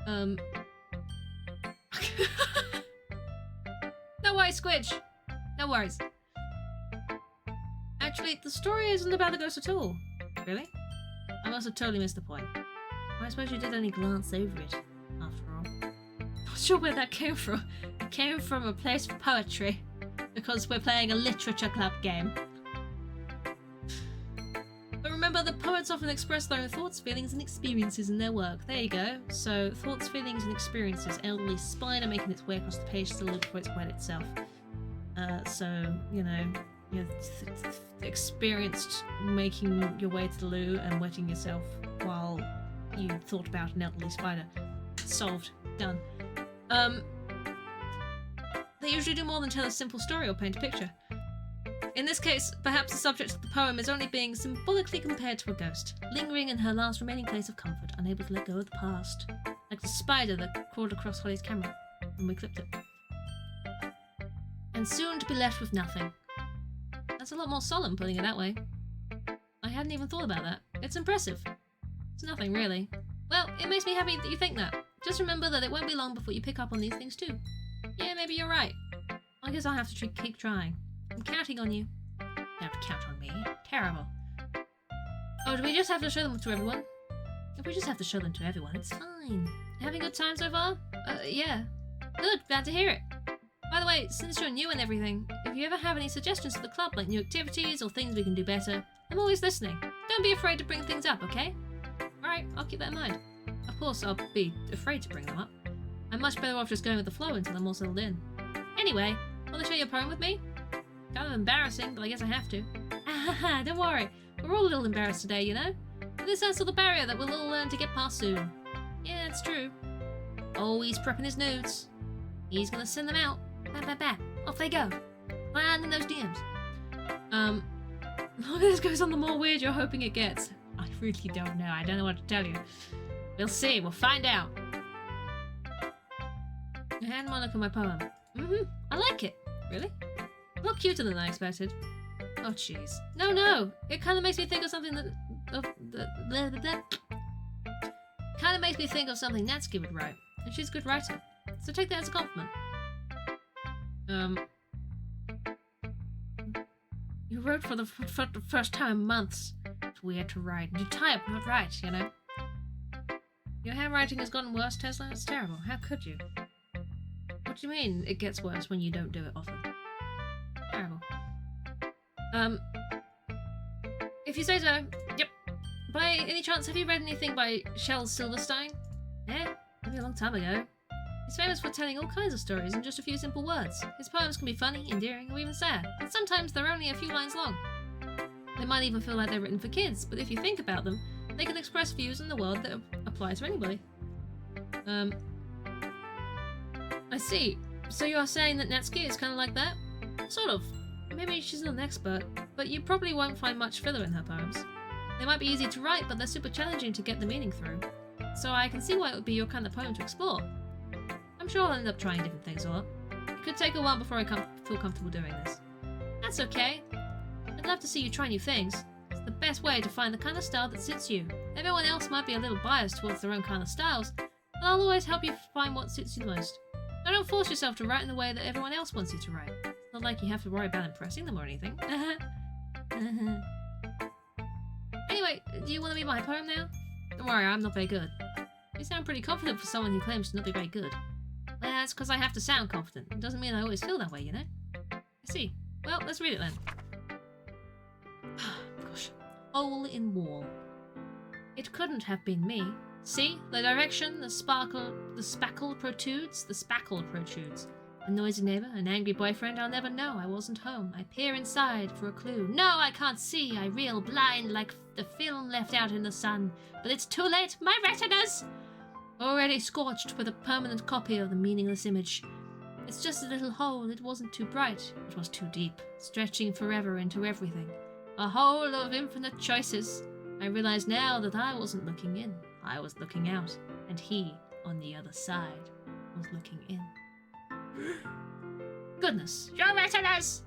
No worries, Squidge. No worries. Actually, the story isn't about the ghost at all. Really? I must have totally missed the point. I suppose you did only glance over it, after all. Not sure where that came from. It came from a place for poetry, because we're playing a literature club game. But remember, the poets often express their own thoughts, feelings, and experiences in their work. There you go. So, thoughts, feelings, and experiences. Elderly spider making its way across the page to look before it's wet itself. So, you know, you're experienced making your way to the loo and wetting yourself while you thought about an elderly spider. Solved. Done. They usually do more than tell a simple story or paint a picture. In this case, perhaps the subject of the poem is only being symbolically compared to a ghost, lingering in her last remaining place of comfort, unable to let go of the past. Like the spider that crawled across Holly's camera when we clipped it. And soon to be left with nothing. That's a lot more solemn, putting it that way. I hadn't even thought about that. It's impressive. It's nothing, really. Well, it makes me happy that you think that. Just remember that it won't be long before you pick up on these things too. Yeah, maybe you're right. I guess I'll have to keep trying. I'm counting on you. You have to count on me. Terrible. Oh, do we just have to show them to everyone? If we just have to show them to everyone, it's fine. Having a good time so far? Yeah. Good, glad to hear it. By the way, since you're new and everything, if you ever have any suggestions for the club, like new activities or things we can do better, I'm always listening. Don't be afraid to bring things up, okay? Alright, I'll keep that in mind. Of course, I'll be afraid to bring them up. I'm much better off just going with the flow until I'm all settled in. Anyway, want to share your poem with me? Kind of embarrassing, but I guess I have to. Don't worry. We're all a little embarrassed today, you know? But this adds to the barrier that we'll all learn to get past soon. Yeah, it's true. Oh, he's prepping his nudes. He's gonna send them out. Bah. Off they go. Land in those DMs. The longer this goes on, the more weird you're hoping it gets. I really don't know. I don't know what to tell you. We'll see. We'll find out. A hand monarch on my poem. I like it. Really? A lot cuter than I expected. Oh, jeez. No. It kind of makes me think of something that... Kind of makes me think of something Natsuki would write. And she's a good writer. So take that as a compliment. You wrote for the first time in months. It's weird to write. You type, not write, you know? Your handwriting has gotten worse, Tesla? It's terrible. How could you? What do you mean it gets worse when you don't do it often? Terrible. If you say so, yep. By any chance, have you read anything by Shel Silverstein? Yeah, maybe a long time ago. He's famous for telling all kinds of stories in just a few simple words. His poems can be funny, endearing, or even sad, and sometimes they're only a few lines long. They might even feel like they're written for kids, but if you think about them, they can express views in the world that apply to anybody. I see. So you're saying that Natsuki is kind of like that? Sort of. Maybe she's not an expert, but you probably won't find much filler in her poems. They might be easy to write, but they're super challenging to get the meaning through. So I can see why it would be your kind of poem to explore. I'm sure I'll end up trying different things a lot. It could take a while before I feel comfortable doing this. That's okay. I'd love to see you try new things. It's the best way to find the kind of style that suits you. Everyone else might be a little biased towards their own kind of styles, but I'll always help you find what suits you the most. So don't force yourself to write in the way that everyone else wants you to write. It's not like you have to worry about impressing them or anything. Anyway, do you want to read my poem now? Don't worry, I'm not very good. You sound pretty confident for someone who claims to not be very good. Well, that's because I have to sound confident. It doesn't mean I always feel that way, you know? I see. Well, let's read it then. Gosh. Hole in wall. It couldn't have been me. See? The direction, the spackle protrudes. A noisy neighbor, an angry boyfriend, I'll never know. I wasn't home. I peer inside for a clue. No, I can't see. I reel blind like the film left out in the sun. But it's too late. My retinas! Already scorched with a permanent copy of the meaningless image. It's just a little hole. It wasn't too bright. It was too deep, stretching forever into everything. A hole of infinite choices. I realize now that I wasn't looking in. I was looking out. And he, on the other side, was looking in. Goodness, your retinas!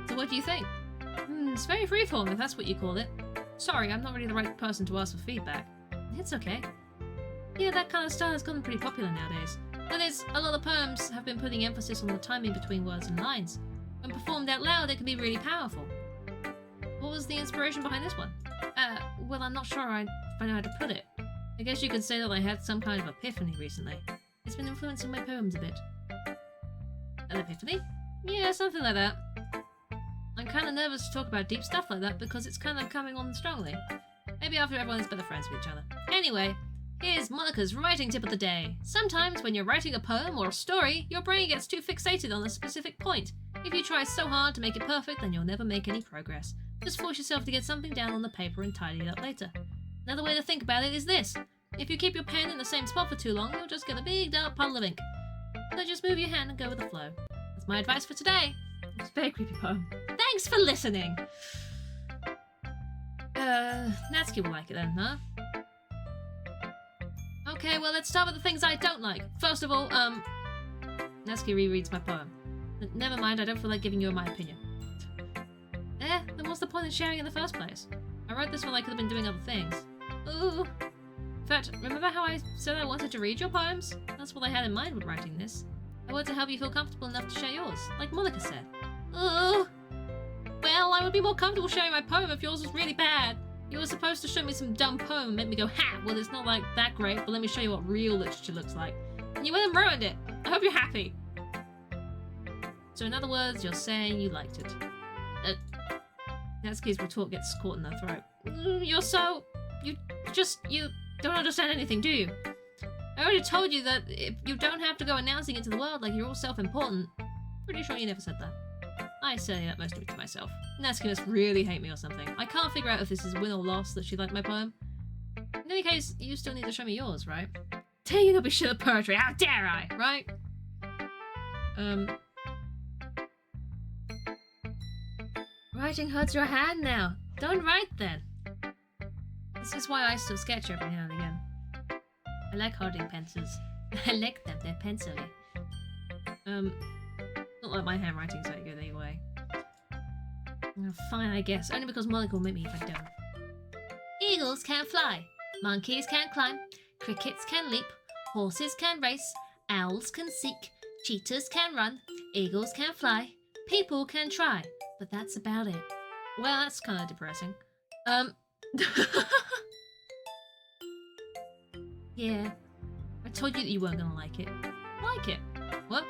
So what do you think? It's very freeform, if that's what you call it. Sorry, I'm not really the right person to ask for feedback. It's okay. Yeah, that kind of style has gotten pretty popular nowadays. That is, a lot of poems have been putting emphasis on the timing between words and lines. When performed out loud, it can be really powerful. What was the inspiration behind this one? Well, I'm not sure if I know how to put it. I guess you could say that I had some kind of epiphany recently. It's been influencing my poems a bit. An epiphany? Yeah, something like that. I'm kind of nervous to talk about deep stuff like that because it's kind of coming on strongly. Maybe after everyone's better friends with each other. Anyway, here's Monica's writing tip of the day. Sometimes when you're writing a poem or a story, your brain gets too fixated on a specific point. If you try so hard to make it perfect, then you'll never make any progress. Just force yourself to get something down on the paper and tidy it up later. Another way to think about it is this. If you keep your pen in the same spot for too long, you'll just get a big dark puddle of ink. So just move your hand and go with the flow. That's my advice for today. It's a very creepy poem. Thanks for listening! Natsuki will like it then, huh? Okay, well let's start with the things I don't like. First of all, Natsuki rereads my poem. Never mind, I don't feel like giving you my opinion. Then what's the point in sharing in the first place? I wrote this when I could have been doing other things. Ooh. In fact, remember how I said I wanted to read your poems? That's what I had in mind when writing this. I wanted to help you feel comfortable enough to share yours, like Monica said. Ooh. Well, I would be more comfortable sharing my poem if yours was really bad. You were supposed to show me some dumb poem and make me go, ha, well it's not like that great, but let me show you what real literature looks like. And you went and ruined it. I hope you're happy. So in other words, you're saying you liked it. Natsuki's retort gets caught in her throat. You don't understand anything, do you? I already told you that you don't have to go announcing it to the world like you're all self-important. Pretty sure you never said that. I say that mostly to myself. Natsuki must really hate me or something. I can't figure out if this is win or loss that she liked my poem. In any case, you still need to show me yours, right? Dare you not be shit at poetry, how dare I, right? Writing hurts your hand now. Don't write then. This is why I still sketch every now and again. I like holding pencils. I like them, they're pencil-y. Not like my handwriting's very good anyway. Fine, I guess. Only because Monica will make me if I don't. Eagles can fly. Monkeys can climb. Crickets can leap. Horses can race. Owls can seek. Cheetahs can run. Eagles can fly. People can try. But that's about it. Well, that's kind of depressing. Yeah. I told you that you weren't gonna like it. Like it? What?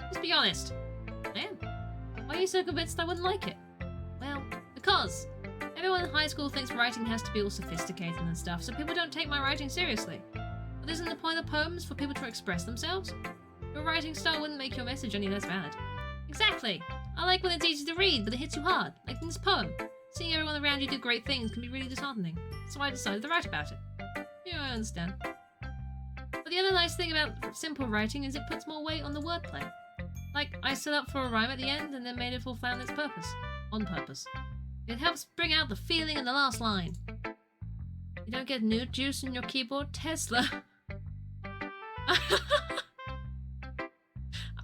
Just be honest. I am. Why are you so convinced I wouldn't like it? Well, because everyone in high school thinks writing has to be all sophisticated and stuff, so people don't take my writing seriously. But isn't the point of poems for people to express themselves? Your writing style wouldn't make your message any less valid. Exactly. I like when it's easy to read, but it hits you hard, like in this poem. Seeing everyone around you do great things can be really disheartening, so I decided to write about it. Yeah, I understand. But the other nice thing about simple writing is it puts more weight on the wordplay. Like, I set up for a rhyme at the end and then made it fall flat on its purpose. On purpose. It helps bring out the feeling in the last line. You don't get new juice in your keyboard, Tesla.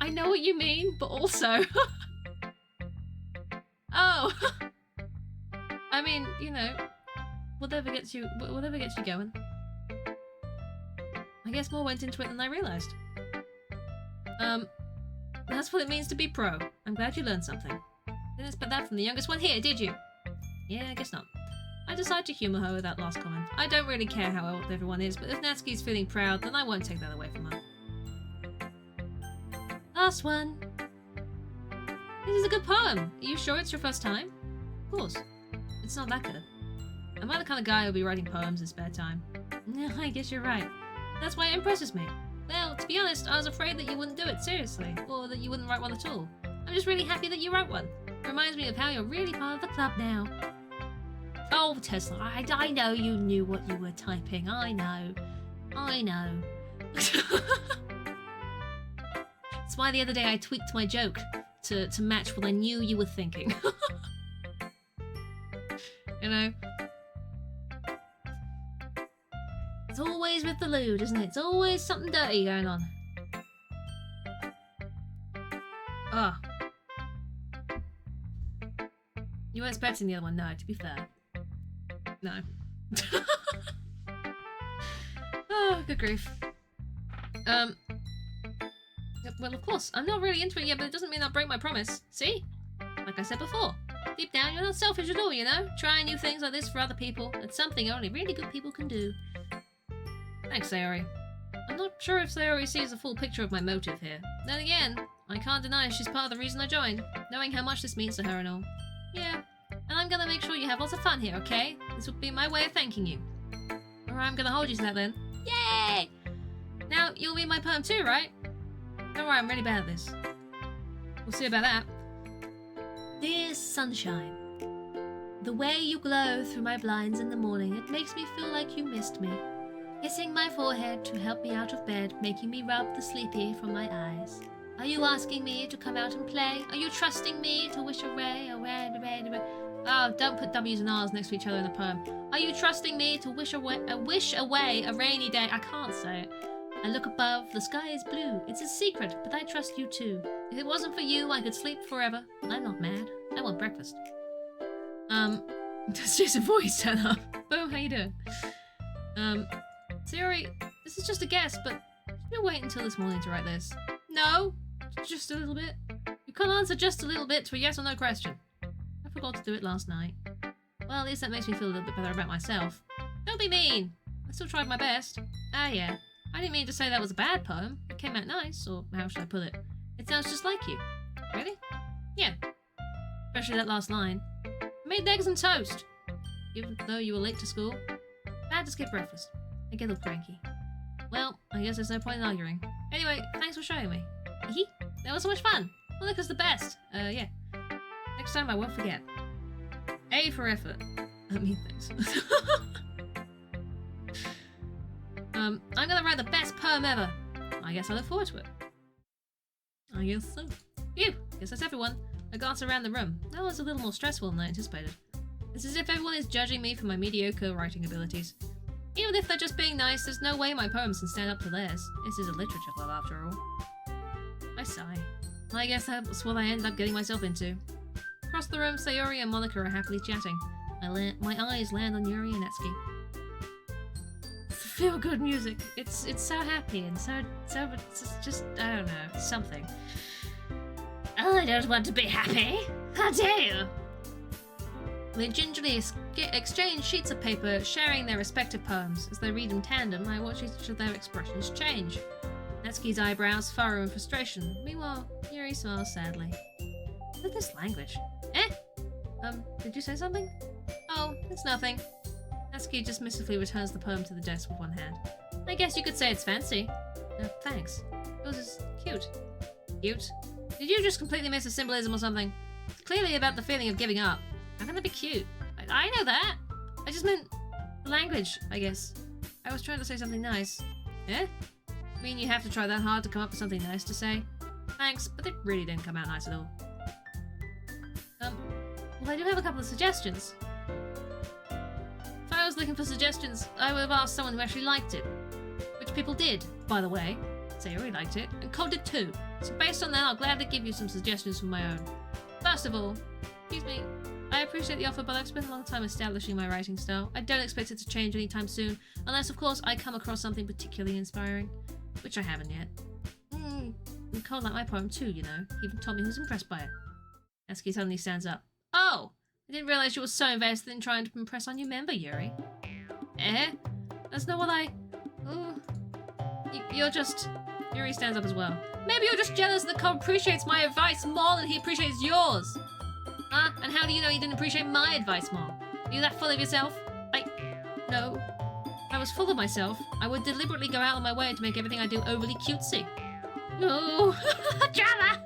I know what you mean, but also... Oh! I mean, you know, whatever gets you going. I guess more went into it than I realised. That's what it means to be pro. I'm glad you learned something. Didn't expect that from the youngest one here, did you? Yeah, I guess not. I decided to humour her with that last comment. I don't really care how old everyone is, but if Natsuki's feeling proud, then I won't take that away from her. Last one. This is a good poem. Are you sure it's your first time? Of course. It's not that good. Am I the kind of guy who'll be writing poems in spare time? Yeah, I guess you're right. That's why it impresses me. Well, to be honest, I was afraid that you wouldn't do it seriously, or that you wouldn't write one at all. I'm just really happy that you wrote one. It reminds me of how you're really part of the club now. Oh, Tesla, I know you knew what you were typing. I know. That's why the other day I tweaked my joke to match what I knew you were thinking. You know? It's always with the lewd, isn't it? It's always something dirty going on. Ah. You weren't expecting the other one, no, to be fair. No. Oh, good grief. Well, of course, I'm not really into it yet, but it doesn't mean I'll break my promise. See? Like I said before, deep down, you're not selfish at all, you know? Trying new things like this for other people. It's something only really good people can do. Thanks, Sayori. I'm not sure if Sayori sees the full picture of my motive here. Then again, I can't deny she's part of the reason I joined, knowing how much this means to her and all. Yeah, and I'm gonna make sure you have lots of fun here, okay? This will be my way of thanking you. Alright, I'm gonna hold you to that then. Yay! Now, you'll read my poem too, right? Don't worry, I'm really bad at this. We'll see about that. Dear sunshine, the way you glow through my blinds in the morning, it makes me feel like you missed me. Kissing my forehead to help me out of bed, making me rub the sleepy from my eyes. Are you asking me to come out and play? Are you trusting me to wish away? Oh, don't put W's and R's next to each other in a poem. Are you trusting me to wish away a rainy day? I can't say it. I look above, the sky is blue. It's a secret, but I trust you too. If it wasn't for you, I could sleep forever. I'm not mad. I want breakfast. Does Jason Voice turn up? Boom, how you doing? Sayori, this is just a guess, but did you wait until this morning to write this? No, just a little bit. You can't answer just a little bit to a yes or no question. I forgot to do it last night. Well, at least that makes me feel a little bit better about myself. Don't be mean. I still tried my best. Ah, yeah. I didn't mean to say that was a bad poem. It came out nice, or how should I put it? It sounds just like you. Really? Yeah. Especially that last line. I made eggs and toast. Even though you were late to school. I had to skip breakfast. I get a little cranky. Well, I guess there's no point in arguing. Anyway, thanks for showing me. Hee, that was so much fun. Monica's the best. Yeah. Next time I won't forget. A for effort. I mean, thanks. I'm gonna write the best poem ever. I guess I look forward to it. I guess so. Phew, guess that's everyone. I glance around the room. That was a little more stressful than I anticipated. It's as if everyone is judging me for my mediocre writing abilities. Even if they're just being nice, there's no way my poems can stand up to theirs. This is a literature club after all. I sigh. I guess that's what I ended up getting myself into. Across the room, Sayori and Monica are happily chatting. My eyes land on Yuri and Natsuki. Feel-good music. It's so happy and so it's just, I don't know, it's something. I don't want to be happy. How dare you? They gingerly exchange sheets of paper, sharing their respective poems. As they read in tandem, I watch each of their expressions change. Natsuki's eyebrows furrow in frustration. Meanwhile, Yuri smiles sadly. Look at this language. Did you say something? Oh, it's nothing. Natsuki dismissively returns the poem to the desk with one hand. I guess you could say it's fancy. Thanks. Yours is cute. Cute? Did you just completely miss the symbolism or something? It's clearly about the feeling of giving up. How can that be cute? I know that! I just meant the language, I guess. I was trying to say something nice. Eh? I mean you have to try that hard to come up with something nice to say? Thanks, but it really didn't come out nice at all. Well, I do have a couple of suggestions. If I was looking for suggestions, I would have asked someone who actually liked it. Which people did, by the way. Sayori liked it, and Cole did too. So based on that, I'll gladly give you some suggestions of my own. First of all, excuse me, I I appreciate the offer, but I've spent a long time establishing my writing style. I don't expect it to change anytime soon, unless, of course, I come across something particularly inspiring. Which I haven't yet. Nicole liked my poem too, you know. He even told me he was impressed by it. Natsuki suddenly stands up. Oh! I didn't realize you were so invested in trying to impress our new member, Yuri. Eh? That's not what I... You're just... Yuri stands up as well. Maybe you're just jealous that Cole appreciates my advice more than he appreciates yours. Huh? And how do you know he didn't appreciate my advice more? Are you that full of yourself? No. If I was full of myself, I would deliberately go out of my way to make everything I do overly cutesy. No. Drama!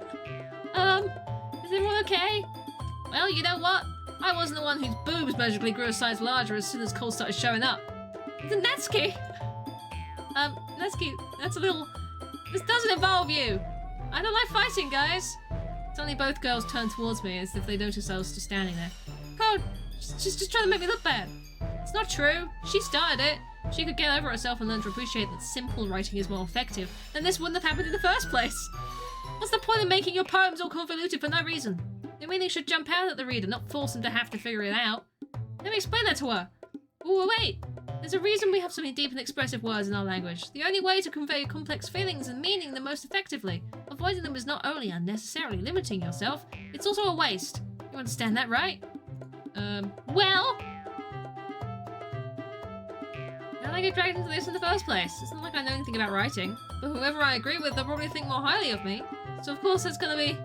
Is everyone okay? Well, you know what? I wasn't the one whose boobs magically grew a size larger as soon as Cole started showing up. Natsuki! Natsuki, that's a little... This doesn't involve you! I don't like fighting, guys! Suddenly both girls turn towards me as if they noticed I was just standing there. Cole, she's just trying to make me look bad. It's not true. She started it. She could get over herself and learn to appreciate that simple writing is more effective, then this wouldn't have happened in the first place. What's the point of making your poems all convoluted for no reason? The meaning should jump out at the reader, not force them to have to figure it out. Let me explain that to her. Oh, wait. There's a reason we have so many deep and expressive words in our language. The only way to convey complex feelings and meaning the most effectively. Avoiding them is not only unnecessarily limiting yourself, it's also a waste. You understand that, right? Well... How did I get dragged into this in the first place? It's not like I know anything about writing, but whoever I agree with, they'll probably think more highly of me. So of course it's gonna be...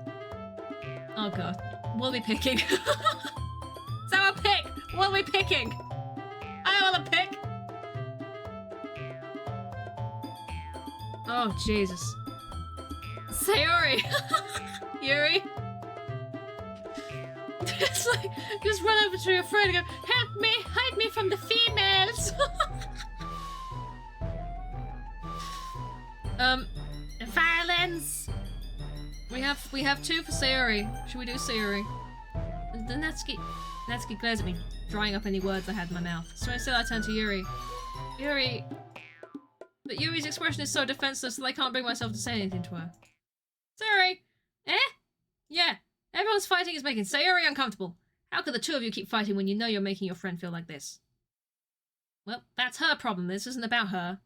Oh god. What are we picking? Someone pick! What are we picking? I don't want to pick! Oh, Jesus. Sayori! Yuri! It's like, just run over to your friend and go, help me! Hide me from the females! Violence! We have two for Sayori. Should we do Sayori? The Natsuki glares at me, drying up any words I had in my mouth. So instead I turn to Yuri. Yuri... But Yuri's expression is so defenseless that I can't bring myself to say anything to her. Sayori! Eh? Yeah. Everyone's fighting is making Sayori uncomfortable. How could the two of you keep fighting when you know you're making your friend feel like this? Well, that's her problem. This isn't about her.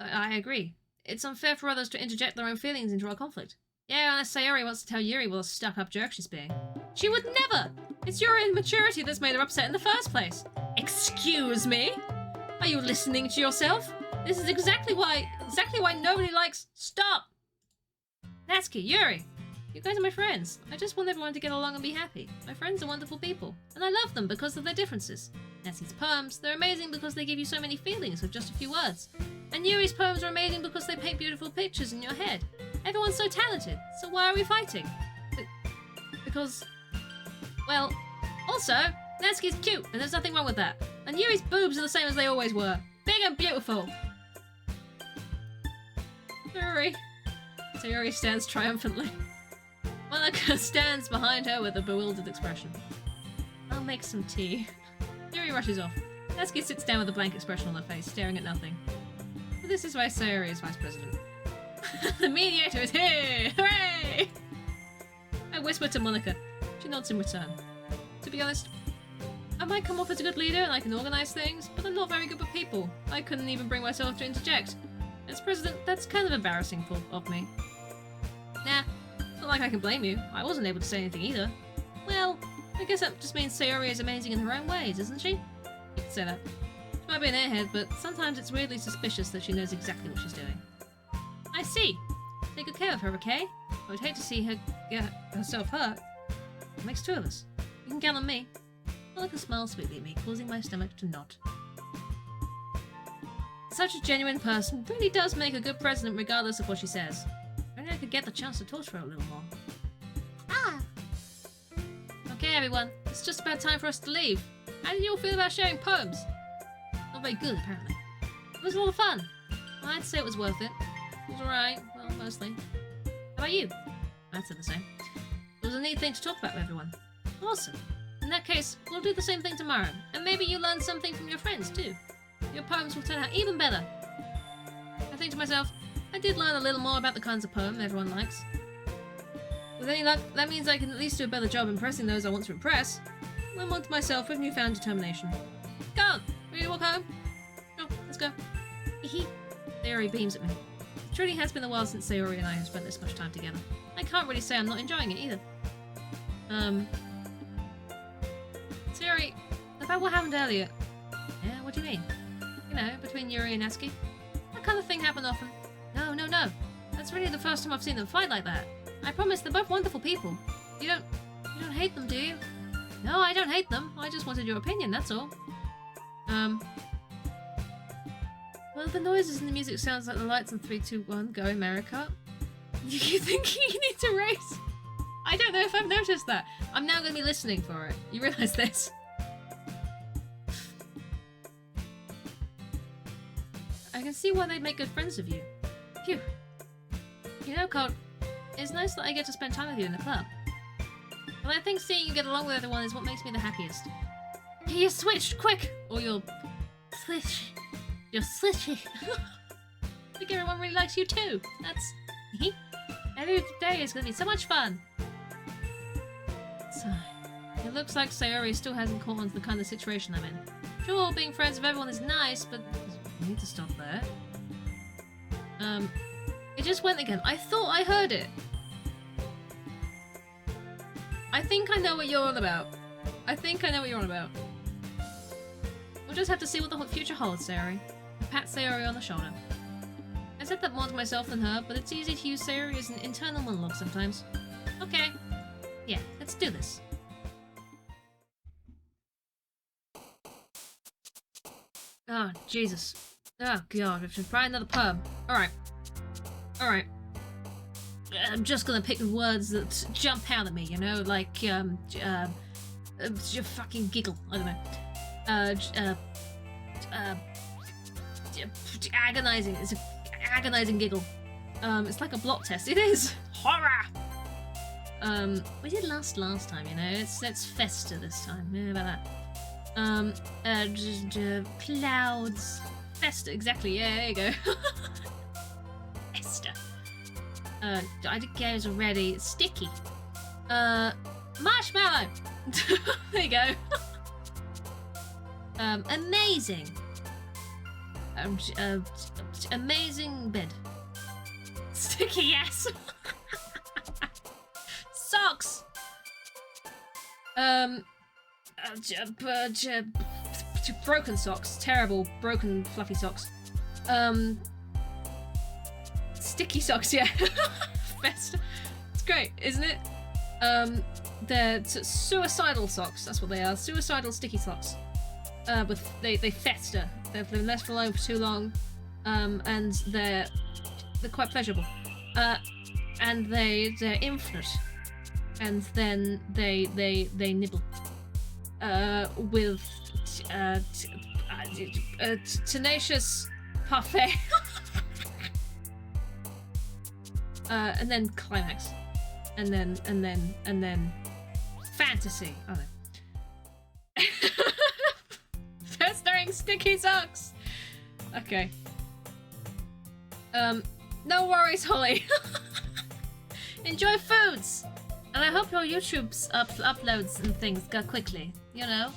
I agree. It's unfair for others to interject their own feelings into our conflict. Yeah, unless Sayori wants to tell Yuri what a stuck-up jerk she's being. She would never! It's your immaturity that's made her upset in the first place. Excuse me? Are you listening to yourself? This is exactly why nobody likes... Stop! Natsuki, Yuri, you guys are my friends. I just want everyone to get along and be happy. My friends are wonderful people, and I love them because of their differences. Natsuki's poems, they're amazing because they give you so many feelings with just a few words. And Yuri's poems are amazing because they paint beautiful pictures in your head. Everyone's so talented, so why are we fighting? Because... Well, also, Natsuki's cute, and there's nothing wrong with that. And Yuri's boobs are the same as they always were. Big and beautiful. Yuri. So Yuri stands triumphantly. Monica stands behind her with a bewildered expression. I'll make some tea. Yuri rushes off. Natsuki sits down with a blank expression on her face, staring at nothing. But this is why Sayori is vice president. The mediator is here! Hooray! I whisper to Monica. She nods in return. To be honest, I might come off as a good leader and I can organize things, but I'm not very good with people. I couldn't even bring myself to interject. As president, that's kind of embarrassing of me. Nah, not like I can blame you. I wasn't able to say anything either. Well, I guess that just means Sayori is amazing in her own ways, isn't she? You could say that. She might be an airhead, but sometimes it's weirdly suspicious that she knows exactly what she's doing. I see. Take good care of her, okay? I would hate to see her get herself hurt. It makes two of us. You can count on me. Monica smiles sweetly at me, causing my stomach to knot. Such a genuine person really does make a good president regardless of what she says. Maybe I could get the chance to talk to her a little more. Ah! Okay everyone, it's just about time for us to leave. How did you all feel about sharing poems? Not very good, apparently. It was a lot of fun. Well, I'd say it was worth it. It was alright, well, mostly. How about you? I'd say the same. It was a neat thing to talk about with everyone. Awesome. In that case, we'll do the same thing tomorrow, and maybe you learn something from your friends too. Your poems will turn out even better. I think to myself, I did learn a little more about the kinds of poem everyone likes. With any luck, that means I can at least do a better job impressing those I want to impress. I'm on to myself with newfound determination. Go on! Ready to walk home? Oh, let's go. Hee Sayori beams at me. It truly has been a while since Sayori and I have spent this much time together. I can't really say I'm not enjoying it either. Sayori, about what happened earlier. Yeah, what do you mean? You know, between Yuri and Natsuki? That kind of thing happened often. No. That's really the first time I've seen them fight like that. I promise they're both wonderful people. You don't hate them, do you? No, I don't hate them. I just wanted your opinion, that's all. Well, the noises and the music sounds like the lights in 3, 2, 1, go America. You think you need to race? I don't know if I've noticed that. I'm now going to be listening for it. You realise this? I can see why they'd make good friends of you. Phew. You know, Colt, it's nice that I get to spend time with you in the club. But I think seeing you get along with everyone is what makes me the happiest. You switched, quick! Or you'll switch. You're switchy. I think everyone really likes you too. That's... Every day is going to be so much fun. So, it looks like Sayori still hasn't caught on to the kind of situation I'm in. Sure, being friends with everyone is nice, but we need to stop there. It just went again. I thought I heard it. I think I know what you're on about. We'll just have to see what the future holds, Sayori. I pat Sayori on the shoulder. I said that more to myself than her, but it's easy to use Sayori as an internal monologue sometimes. Okay. Yeah, let's do this. Oh, Jesus. Oh, God, I should try another perm. Alright. I'm just gonna pick the words that jump out at me, you know, like, fucking giggle. I don't know. Agonizing. It's an agonizing giggle. It's like a block test. It is! Horror! We did last time, you know. Let's fester this time. Yeah, about that. Clouds. Fester, exactly. Yeah, there you go. Fester. I did games already. Sticky. Marshmallow! There you go. Amazing. Amazing bed. Sticky, yes. Socks. Broken socks. Terrible broken fluffy socks. Sticky socks, yeah. Best. It's great, isn't it? They're suicidal socks. That's what they are. Suicidal sticky socks. But they fester. They've been left alone for too long, and they're quite pleasurable. And they're infinite, and then they nibble. With tenacious parfait. And then climax, and then fantasy. Oh no. Festering sticky socks. Okay. No worries, Holly. Enjoy foods, and I hope your YouTube's uploads and things go quickly. You know.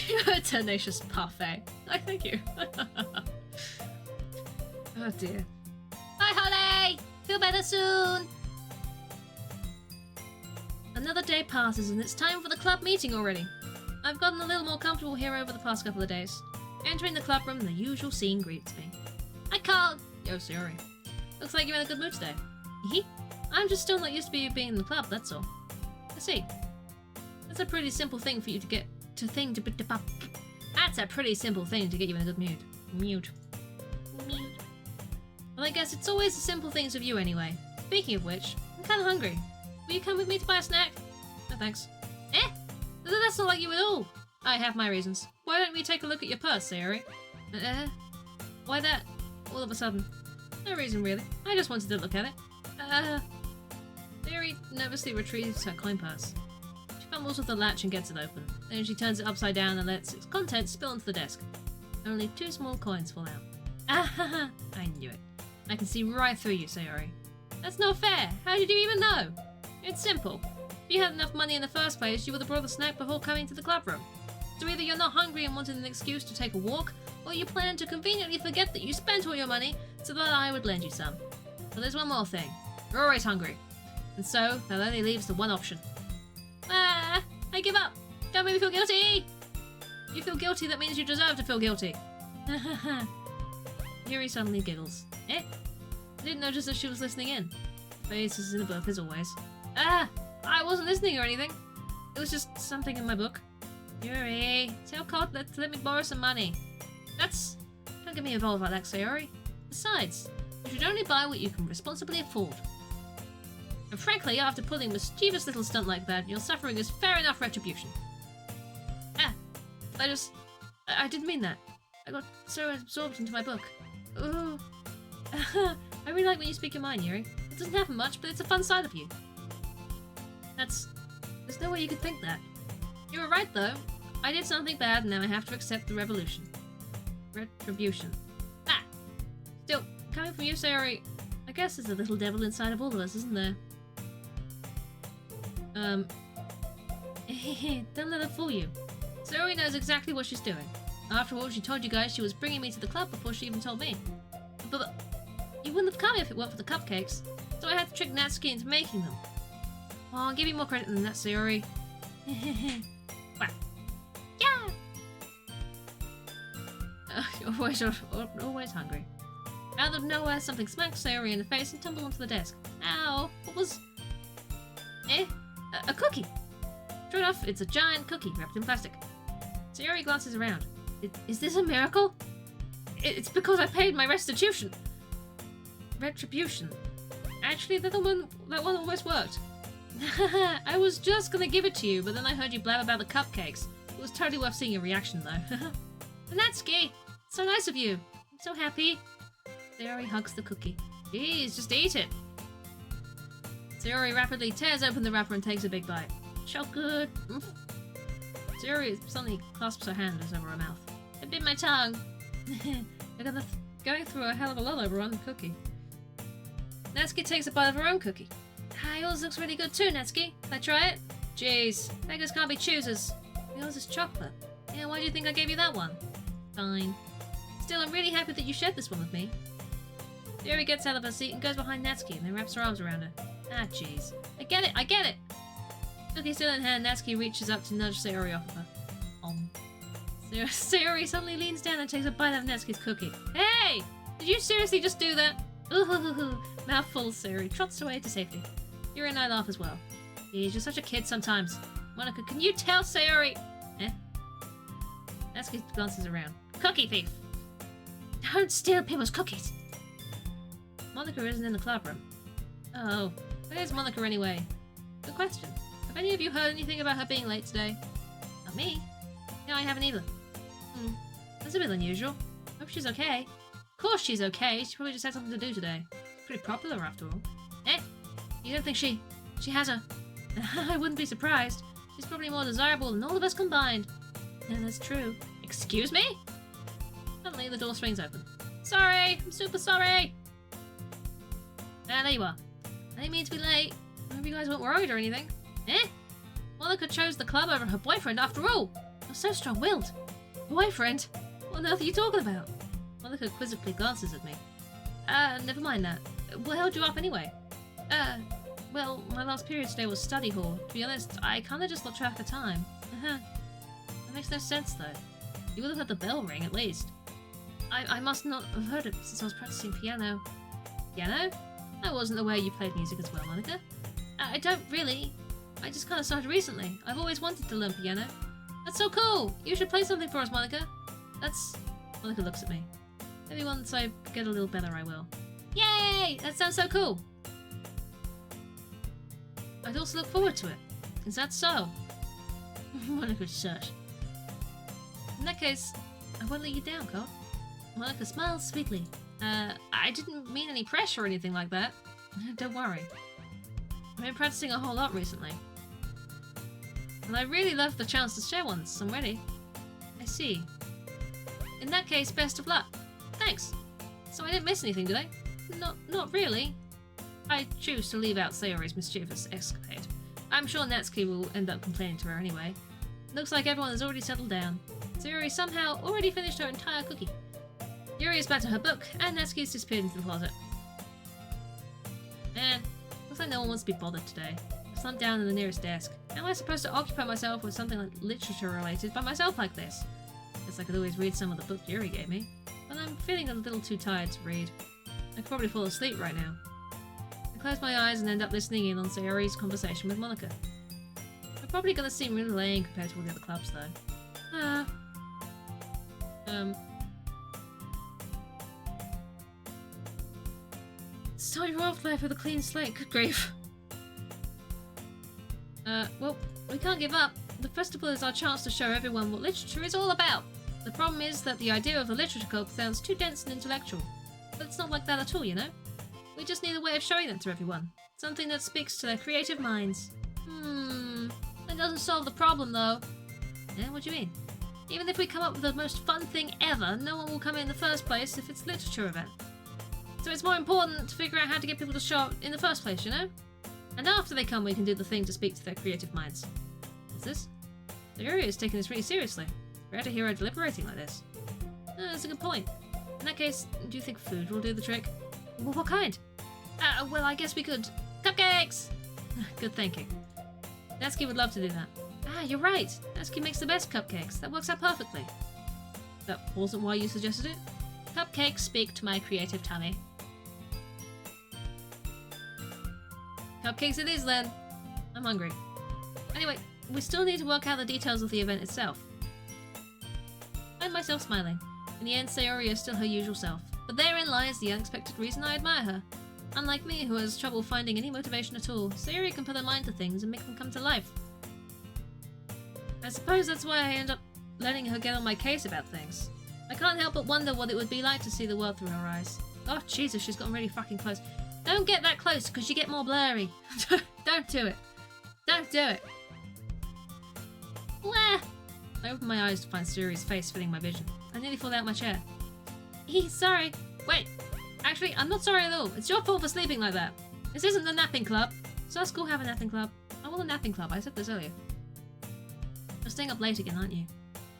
You're a tenacious parfait. Oh, thank you. Oh dear. Hi, Holly! Feel better soon! Another day passes and it's time for the club meeting already. I've gotten a little more comfortable here over the past couple of days. Entering the club room, the usual scene greets me. I can't... Oh, sorry. Looks like you're in a good mood today. I'm just still not used to being in the club, that's all. I see. That's a pretty simple thing for you to get... That's a pretty simple thing to get you in a good mood. Mute. Well, I guess it's always the simple things with you anyway. Speaking of which, I'm kinda hungry. Will you come with me to buy a snack? No thanks. Eh? That's not like you at all. I have my reasons. Why don't we take a look at your purse, Sayori? Why that? All of a sudden. No reason really. I just wanted to look at it. Sayori nervously retrieves her coin purse. She fumbles with the latch and gets it open. Then she turns it upside down and lets its contents spill onto the desk. Only 2 small coins fall out. Ah, I knew it. I can see right through you, Sayori. That's not fair. How did you even know? It's simple. If you had enough money in the first place, you would have brought the snack before coming to the club room. So either you're not hungry and wanted an excuse to take a walk, or you plan to conveniently forget that you spent all your money so that I would lend you some. But there's one more thing. You're always hungry. And so, that only leaves the one option. Ah! I give up! Don't make me feel guilty! You feel guilty, that means you deserve to feel guilty. Yuri suddenly giggles. Eh? I didn't notice that she was listening in. Face is in the book, as always. Ah! I wasn't listening or anything. It was just something in my book. Yuri, tell Colt to let me borrow some money. Don't get me involved like that, Sayori. Besides, you should only buy what you can responsibly afford. And frankly, after pulling a mischievous little stunt like that, your suffering is fair enough retribution. Ah! I didn't mean that. I got so absorbed into my book. Ooh. I really like when you speak your mind, Yuri. It doesn't happen much, but it's a fun side of you. There's no way you could think that. You were right, though. I did something bad, and now I have to accept the retribution. Ah! Still, coming from you, Sayori, I guess there's a little devil inside of all of us, isn't there? Don't let her fool you. Sayori knows exactly what she's doing. After all, she told you guys she was bringing me to the club before she even told me. But you wouldn't have come if it weren't for the cupcakes, so I had to trick Natsuki into making them. Oh, I'll give you more credit than that, Sayori. Wow. Yeah! You're always hungry. Out of nowhere, something smacks Sayori in the face and tumbles onto the desk. Ow! What was... A cookie! Sure enough, it's a giant cookie wrapped in plastic. Sayori glances around. Is this a miracle? It's because I paid my restitution. Retribution. Actually, that one almost worked. I was just gonna give it to you, but then I heard you blab about the cupcakes. It was totally worth seeing your reaction, though. Natsuki! So nice of you. I'm so happy. Sayori hugs the cookie. Jeez, just eat it. Sayori rapidly tears open the wrapper and takes a big bite. So good. Sayori suddenly clasps her hand over her mouth. I bit my tongue. I'm going through a hell of a lot over one cookie. Natsuki takes a bite of her own cookie. Ah, yours looks really good too, Natsuki. Can I try it? Jeez, beggars can't be choosers. Yours is chocolate. Yeah, why do you think I gave you that one? Fine. Still, I'm really happy that you shared this one with me. Sayori gets out of her seat and goes behind Natsuki and then wraps her arms around her. Ah, jeez. I get it! Cookie still in hand, Natsuki reaches up to nudge Sayori off of her. Sayori suddenly leans down and takes a bite of Natsuki's cookie. Hey! Did you seriously just do that? Ooh, mouthful, Sayori trots away to safety. Yuri and I laugh as well. Jeez, you're such a kid sometimes. Monica, can you tell Sayori? Natsuki glances around. Cookie thief! Don't steal people's cookies! Monica isn't in the club room. Oh, where's Monica anyway? Good question. Have any of you heard anything about her being late today? Not me. No, I haven't either. That's a bit unusual. Hope she's okay. Of course she's okay. She probably just had something to do today. Pretty popular after all. You don't think she has a... I wouldn't be surprised. She's probably more desirable than all of us combined. Yeah, that's true. Excuse me? Suddenly the door swings open. Sorry! I'm super sorry! There you are. I didn't mean to be late. I hope you guys weren't worried or anything. Monica chose the club over her boyfriend after all. You're so strong-willed. Boyfriend? What on earth are you talking about? Monica quizzically glances at me. Never mind that. What held you up anyway? Well, my last period today was study hall. To be honest, I kinda just lost track of time. That makes no sense, though. You would have heard the bell ring, at least. I must not have heard it since I was practicing piano. Piano? I wasn't aware you played music as well, Monica. I don't really. I just kinda started recently. I've always wanted to learn piano. That's so cool! You should play something for us, Monica. Monica looks at me. Maybe once I get a little better, I will. Yay! That sounds so cool! I'd also look forward to it. Is that so? Monica shush. In that case, I won't let you down, Cole. Monica smiles sweetly. I didn't mean any pressure or anything like that. Don't worry. I've been practicing a whole lot recently. And I really love the chance to share one, so I'm ready. I see. In that case, best of luck. Thanks. So I didn't miss anything, did I? Not really. I choose to leave out Sayori's mischievous escapade. I'm sure Natsuki will end up complaining to her anyway. Looks like everyone has already settled down. Sayori somehow already finished her entire cookie. Yuri is back to her book, and Natsuki's disappeared into the closet. Man, looks like no one wants to be bothered today. I slumped down in the nearest desk. How am I supposed to occupy myself with something like literature related by myself like this? Guess I could always read some of the book Yuri gave me, but I'm feeling a little too tired to read. I could probably fall asleep right now. I close my eyes and end up listening in on Sayori's conversation with Monica. I'm probably gonna seem really lame compared to all the other clubs though. Start your off life with a clean slate, good grief. Well, we can't give up. The festival is our chance to show everyone what literature is all about. The problem is that the idea of the literature club sounds too dense and intellectual. But it's not like that at all, you know? We just need a way of showing that to everyone. Something that speaks to their creative minds. That doesn't solve the problem though. Yeah, what do you mean? Even if we come up with the most fun thing ever, no one will come in the first place if it's a literature event. So it's more important to figure out how to get people to show up in the first place, you know? And after they come, we can do the thing to speak to their creative minds. What's this? Sayori is taking this really seriously. Rare to hear her deliberating like this. That's a good point. In that case, do you think food will do the trick? Well, what kind? Well, I guess we could... Cupcakes! Good thinking. Natsuki would love to do that. You're right. Natsuki makes the best cupcakes. That works out perfectly. That wasn't why you suggested it? Cupcakes speak to my creative tummy. Cupcakes it is then. I'm hungry. Anyway, we still need to work out the details of the event itself. I find myself smiling. In the end, Sayori is still her usual self. But therein lies the unexpected reason I admire her. Unlike me, who has trouble finding any motivation at all, Sayori can put her mind to things and make them come to life. I suppose that's why I end up letting her get on my case about things. I can't help but wonder what it would be like to see the world through her eyes. Oh, Jesus, she's gotten really fucking close. Don't get that close, because you get more blurry. Don't do it. Don't do it. Wah! I opened my eyes to find Sayori's face filling my vision. I nearly fell out my chair. Sorry. Wait. Actually, I'm not sorry at all. It's your fault for sleeping like that. This isn't the napping club. Does our school have a napping club? I want a napping club. I said this earlier. You're staying up late again, aren't you?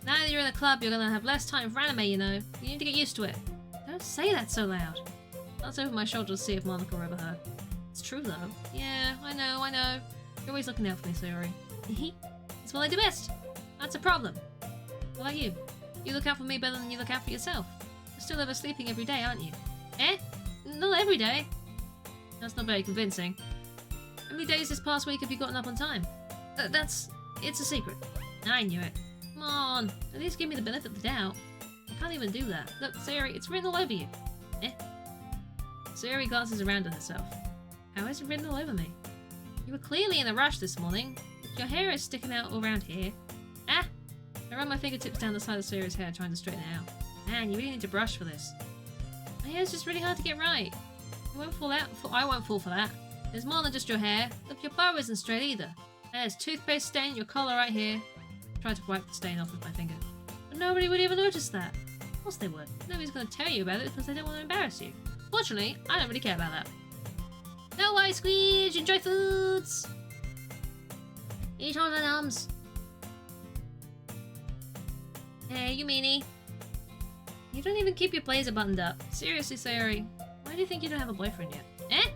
Now that you're in a club, you're gonna have less time for anime, you know. You need to get used to it. Don't say that so loud. I glanced over my shoulder to see if Monica overheard. It's true, though. Yeah, I know. You're always looking out for me, Sayori. It's what I do best. That's a problem. What about you? You look out for me better than you look out for yourself. You're still oversleeping every day, aren't you? Eh? Not every day. That's not very convincing. How many days this past week have you gotten up on time? It's a secret. I knew it. Come on, at least give me the benefit of the doubt. I can't even do that. Look, Sayori, it's written all over you. Sayori glances around at herself. How is it written all over me? You were clearly in a rush this morning. Your hair is sticking out all around here. I run my fingertips down the side of Sayori's hair, trying to straighten it out. Man, you really need to brush for this. My hair's just really hard to get right. I won't fall for that. There's more than just your hair. Look, your bow isn't straight either. There's toothpaste stain, your collar right here. Tried to wipe the stain off with my finger. But nobody would ever notice that. Of course they would. Nobody's going to tell you about it because they don't want to embarrass you. Fortunately, I don't really care about that. No ice squeeze! Enjoy foods! Eat all the nums. Hey, you meanie. You don't even keep your blazer buttoned up. Seriously, Sayori. Why do you think you don't have a boyfriend yet?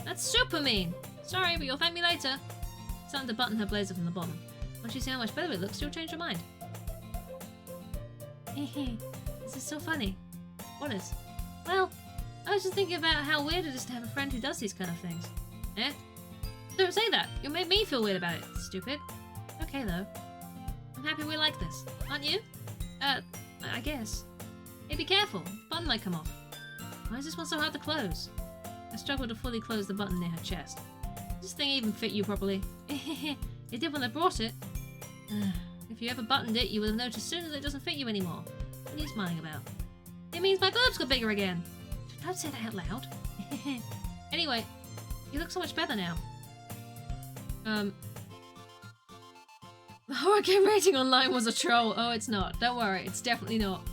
That's super mean! Sorry, but you'll thank me later. Starting to button her blazer from the bottom. Once you see how much better it looks, you'll change your mind. This is so funny. What is? Well, I was just thinking about how weird it is to have a friend who does these kind of things. Don't say that. You'll make me feel weird about it, stupid. Okay, though. I'm happy we like this. Aren't you? I guess. Hey, be careful. The button might come off. Why is this one so hard to close? I struggled to fully close the button near her chest. Does this thing even fit you properly? It did when I brought it. If you ever buttoned it, you would have noticed soon that it doesn't fit you anymore. What are you smiling about? It means my boobs got bigger again. Don't say that out loud. Anyway, you look so much better now. The horror game rating online was a troll. Oh, it's not. Don't worry, it's definitely not.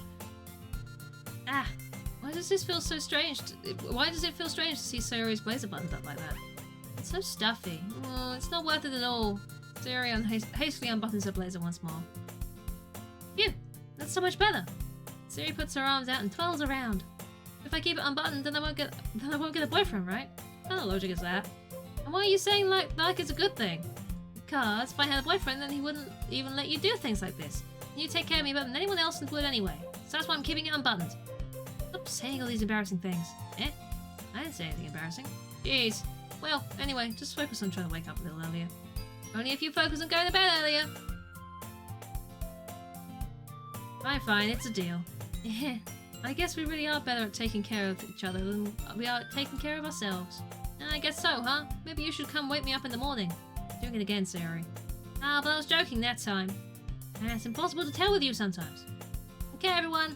Why does this feel so strange? Why does it feel strange to see Sayori's blazer buttoned up like that? It's so stuffy. Oh, it's not worth it at all. Sayori hastily unbuttons her blazer once more. Phew! That's so much better. Sayori puts her arms out and twirls around. If I keep it unbuttoned, then I won't get a boyfriend, right? What kind of logic is that? And why are you saying like it's a good thing? Because if I had a boyfriend, then he wouldn't even let you do things like this. You take care of me better than anyone else would anyway. So that's why I'm keeping it unbuttoned. Stop saying all these embarrassing things. Eh? I didn't say anything embarrassing. Jeez. Well, anyway, just focus on trying to wake up a little earlier. Only if you focus on going to bed earlier. Fine, it's a deal. I guess we really are better at taking care of each other than we are at taking care of ourselves. I guess so, huh? Maybe you should come wake me up in the morning. Doing it again, Sayori. Ah, but I was joking that time. It's impossible to tell with you sometimes. Okay, everyone.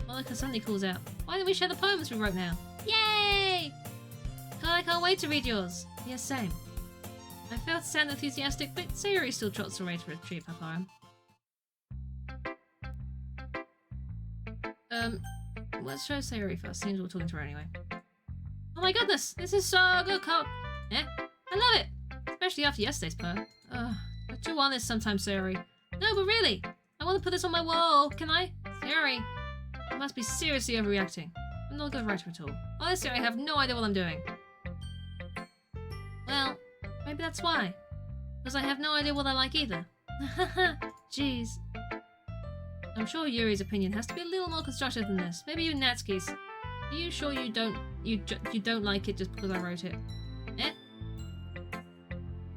Monica suddenly calls out. Why don't we share the poems we wrote now? Yay! God, I can't wait to read yours. Yes, same. I felt sad and enthusiastic, but Sayori still trots away to retrieve her poem. Let's show Sayori first. Seems we're talking to her anyway. Oh my goodness, this is so good, Cole. I love it. Especially after yesterday's poem. You're too honest sometimes, Sayori. No, but really, I want to put this on my wall. Can I? Sayori, I must be seriously overreacting. I'm not a good writer at all. Honestly, I have no idea what I'm doing. Well, maybe that's why. Because I have no idea what I like either. Jeez. I'm sure Yuri's opinion has to be a little more constructive than this. Maybe even Natsuki's. Are you sure you don't like it just because I wrote it?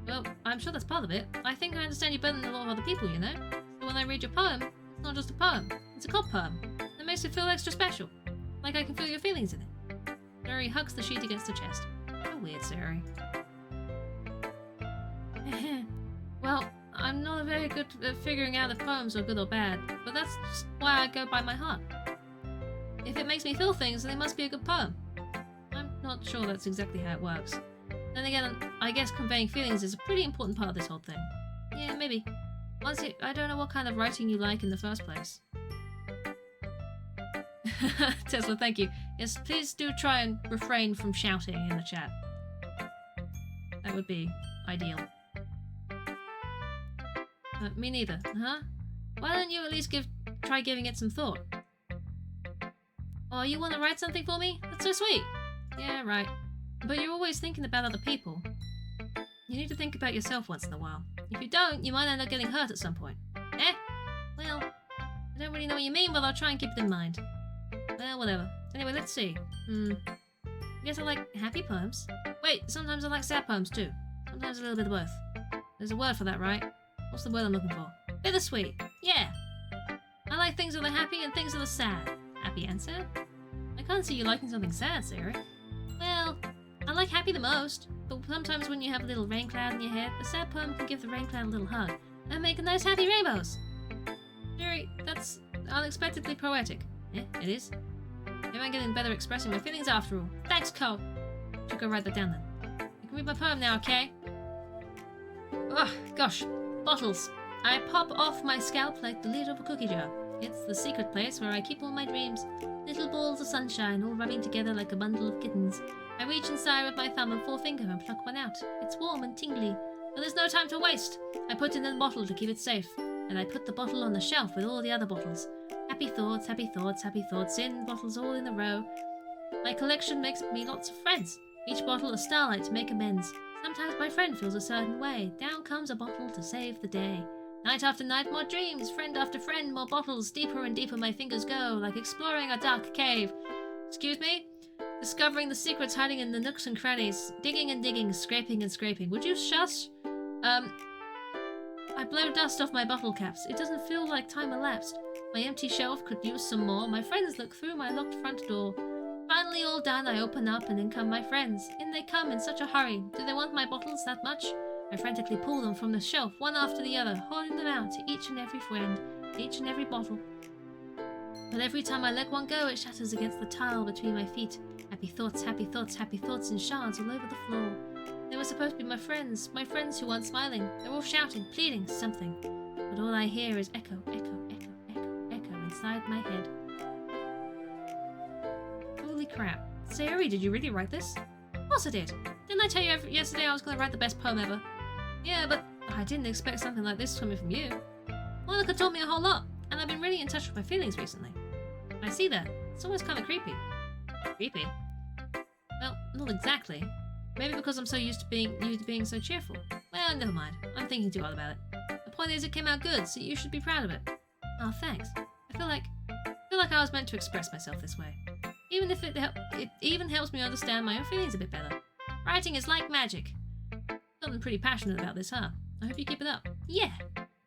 Well, I'm sure that's part of it. I think I understand you better than a lot of other people, you know? So when I read your poem, it's not just a poem. It's a cop poem. That makes it feel extra special. Like I can feel your feelings in it. Sayori hugs the sheet against her chest. How weird, Sayori. Well, I'm not very good at figuring out if poems are good or bad, but that's just why I go by my heart. If it makes me feel things, then it must be a good poem. I'm not sure that's exactly how it works. Then again, I guess conveying feelings is a pretty important part of this whole thing. Yeah, maybe. Honestly, I don't know what kind of writing you like in the first place. Tesla, thank you. Yes, please do try and refrain from shouting in the chat. That would be ideal. Me neither, huh? Why don't you at least try giving it some thought? Oh, you want to write something for me? That's so sweet! Yeah, right. But you're always thinking about other people. You need to think about yourself once in a while. If you don't, you might end up getting hurt at some point. Well, I don't really know what you mean, but I'll try and keep it in mind. Well, whatever. Anyway, let's see. I guess I like happy poems. Wait, sometimes I like sad poems too. Sometimes a little bit of both. There's a word for that, right? What's the word I'm looking for? Bittersweet. Yeah. I like things that are happy and things that are sad. Happy and sad? I can't see you liking something sad, Sarah. Well, I like happy the most, but sometimes when you have a little rain cloud in your head, a sad poem can give the rain cloud a little hug and make a nice happy rainbows. Jerry, that's unexpectedly poetic. It is. Maybe I'm getting better at expressing my feelings after all. Thanks, Cole. Should go write that down then. You can read my poem now, okay? Oh, gosh. Bottles. I pop off my scalp like the lid of a cookie jar. It's the secret place where I keep all my dreams. Little balls of sunshine all rubbing together like a bundle of kittens. I reach inside with my thumb and forefinger and pluck one out. It's warm and tingly, but there's no time to waste. I put it in the bottle to keep it safe, and I put the bottle on the shelf with all the other bottles. Happy thoughts, happy thoughts, happy thoughts in bottles all in a row. My collection makes me lots of friends. Each bottle a starlight to make amends. Sometimes my friend feels a certain way. Down comes a bottle to save the day. Night after night, more dreams. Friend after friend, more bottles. Deeper and deeper my fingers go, like exploring a dark cave. Excuse me? Discovering the secrets hiding in the nooks and crannies. Digging and digging, scraping and scraping. Would you shush? I blow dust off my bottle caps. It doesn't feel like time elapsed. My empty shelf could use some more. My friends look through my locked front door. Finally all done, I open up and in come my friends. In they come in such a hurry. Do they want my bottles that much? I frantically pull them from the shelf, one after the other, holding them out to each and every friend, each and every bottle. But every time I let one go, it shatters against the tile between my feet. Happy thoughts, happy thoughts, happy thoughts in shards all over the floor. They were supposed to be my friends who aren't smiling. They're all shouting, pleading, something. But all I hear is echo, echo, echo, echo, echo inside my head. Holy crap. Sayori, did you really write this? Of course I did. Didn't I tell you yesterday I was going to write the best poem ever? Yeah, but I didn't expect something like this coming from you. Monica taught me a whole lot, and I've been really in touch with my feelings recently. I see that. It's almost kind of creepy. Creepy? Well, not exactly. Maybe because I'm so used to being so cheerful. Well, never mind. I'm thinking too hard about it. The point is, it came out good, so you should be proud of it. Oh, thanks. I feel like I was meant to express myself this way. Even if it even helps me understand my own feelings a bit better. Writing is like magic. Something pretty passionate about this, huh? I hope you keep it up. Yeah,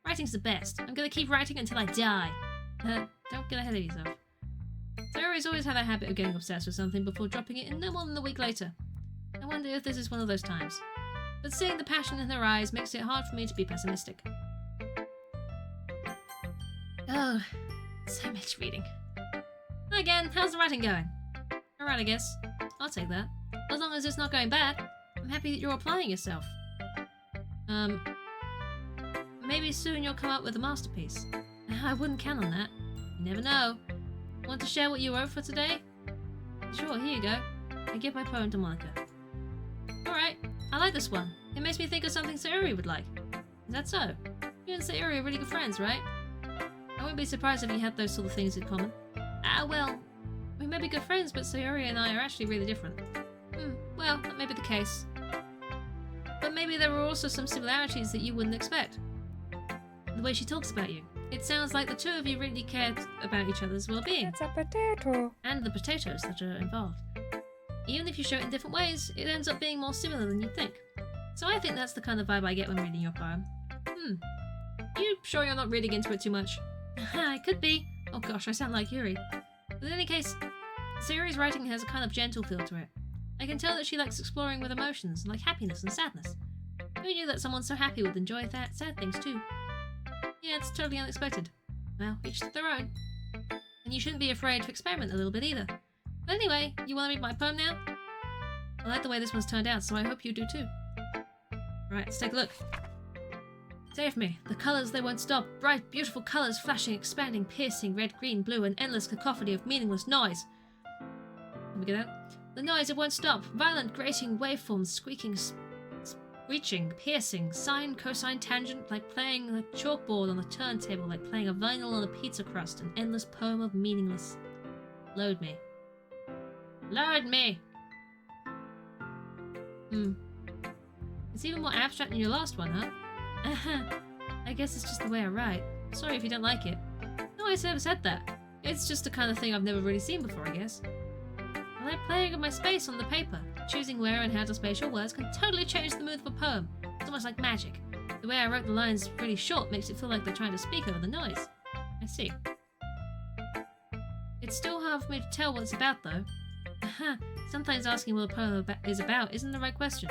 writing's the best. I'm gonna keep writing until I die. Don't get ahead of yourself. Sayori's always had a habit of getting obsessed with something before dropping it in no more than a week later. I wonder if this is one of those times. But seeing the passion in her eyes makes it hard for me to be pessimistic. Oh, so much reading. Again, how's the writing going? Alright, I guess. I'll take that. As long as it's not going bad, I'm happy that you're applying yourself. Maybe soon you'll come up with a masterpiece. I wouldn't count on that. You never know. Want to share what you wrote for today? Sure, here you go. I give my poem to Monica. Alright, I like this one. It makes me think of something Sayori would like. Is that so? You and Sayori are really good friends, right? I wouldn't be surprised if you had those sort of things in common. Well, we may be good friends, but Sayori and I are actually really different. Well, that may be the case. But maybe there are also some similarities that you wouldn't expect. The way she talks about you. It sounds like the two of you really cared about each other's well-being. It's a potato. And the potatoes that are involved. Even if you show it in different ways, it ends up being more similar than you think. So I think that's the kind of vibe I get when reading your poem. You sure you're not reading into it too much? It could be. Oh gosh, I sound like Yuri. But in any case, Sayori's writing has a kind of gentle feel to it. I can tell that she likes exploring with emotions, like happiness and sadness. Who knew that someone so happy would enjoy sad things too? Yeah, it's totally unexpected. Well, each to their own. And you shouldn't be afraid to experiment a little bit either. But anyway, you want to read my poem now? I like the way this one's turned out, so I hope you do too. Right, let's take a look. Save me. The colours, they won't stop. Bright, beautiful colours, flashing, expanding, piercing, red, green, blue, an endless cacophony of meaningless noise. Let me get out. The noise, it won't stop. Violent, grating waveforms, squeaking, screeching, piercing, sine, cosine, tangent, like playing a chalkboard on a turntable, like playing a vinyl on a pizza crust, an endless poem of meaningless. Load me. Load me! It's even more abstract than your last one, huh? I guess it's just the way I write. Sorry if you don't like it. No, I never said that. It's just the kind of thing I've never really seen before, I guess. I like playing with my space on the paper. Choosing where and how to space your words can totally change the mood of a poem. It's almost like magic. The way I wrote the lines really short makes it feel like they're trying to speak over the noise. I see. It's still hard for me to tell what it's about, though. Sometimes asking what a poem is about isn't the right question.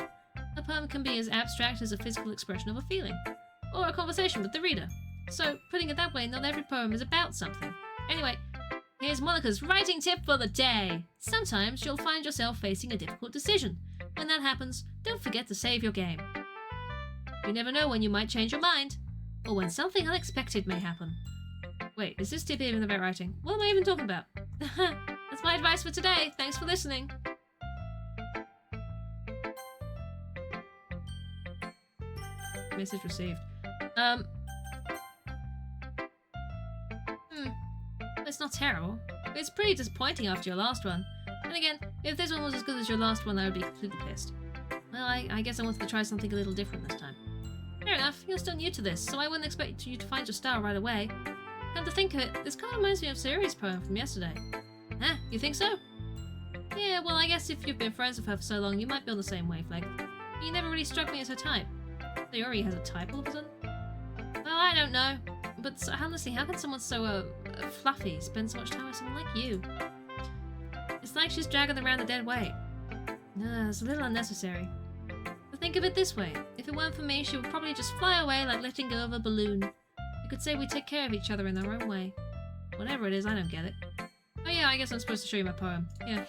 A poem can be as abstract as a physical expression of a feeling, or a conversation with the reader. So, putting it that way, not every poem is about something. Anyway, here's Monica's writing tip for the day. Sometimes you'll find yourself facing a difficult decision. When that happens, don't forget to save your game. You never know when you might change your mind, or when something unexpected may happen. Wait, is this tip even about writing? What am I even talking about? That's my advice for today. Thanks for listening. Message received. It's not terrible. It's pretty disappointing after your last one. And again, if this one was as good as your last one, I would be completely pissed. Well, I guess I wanted to try something a little different this time. Fair enough, you're still new to this, so I wouldn't expect you to find your style right away. Come to think of it, this kind of reminds me of Sayori's poem from yesterday. Huh? You think so? Yeah, well, I guess if you've been friends with her for so long, you might be on the same wavelength. But you never really struck me as her type. Sayori has a type all of a sudden? Well, I don't know. But honestly, how can someone so, fluffy spend so much time with someone like you? It's like she's dragging around a dead weight. It's a little unnecessary. But think of it this way. If it weren't for me, she would probably just fly away like letting go of a balloon. You could say we take care of each other in our own way. Whatever it is, I don't get it. Oh yeah, I guess I'm supposed to show you my poem. Yeah.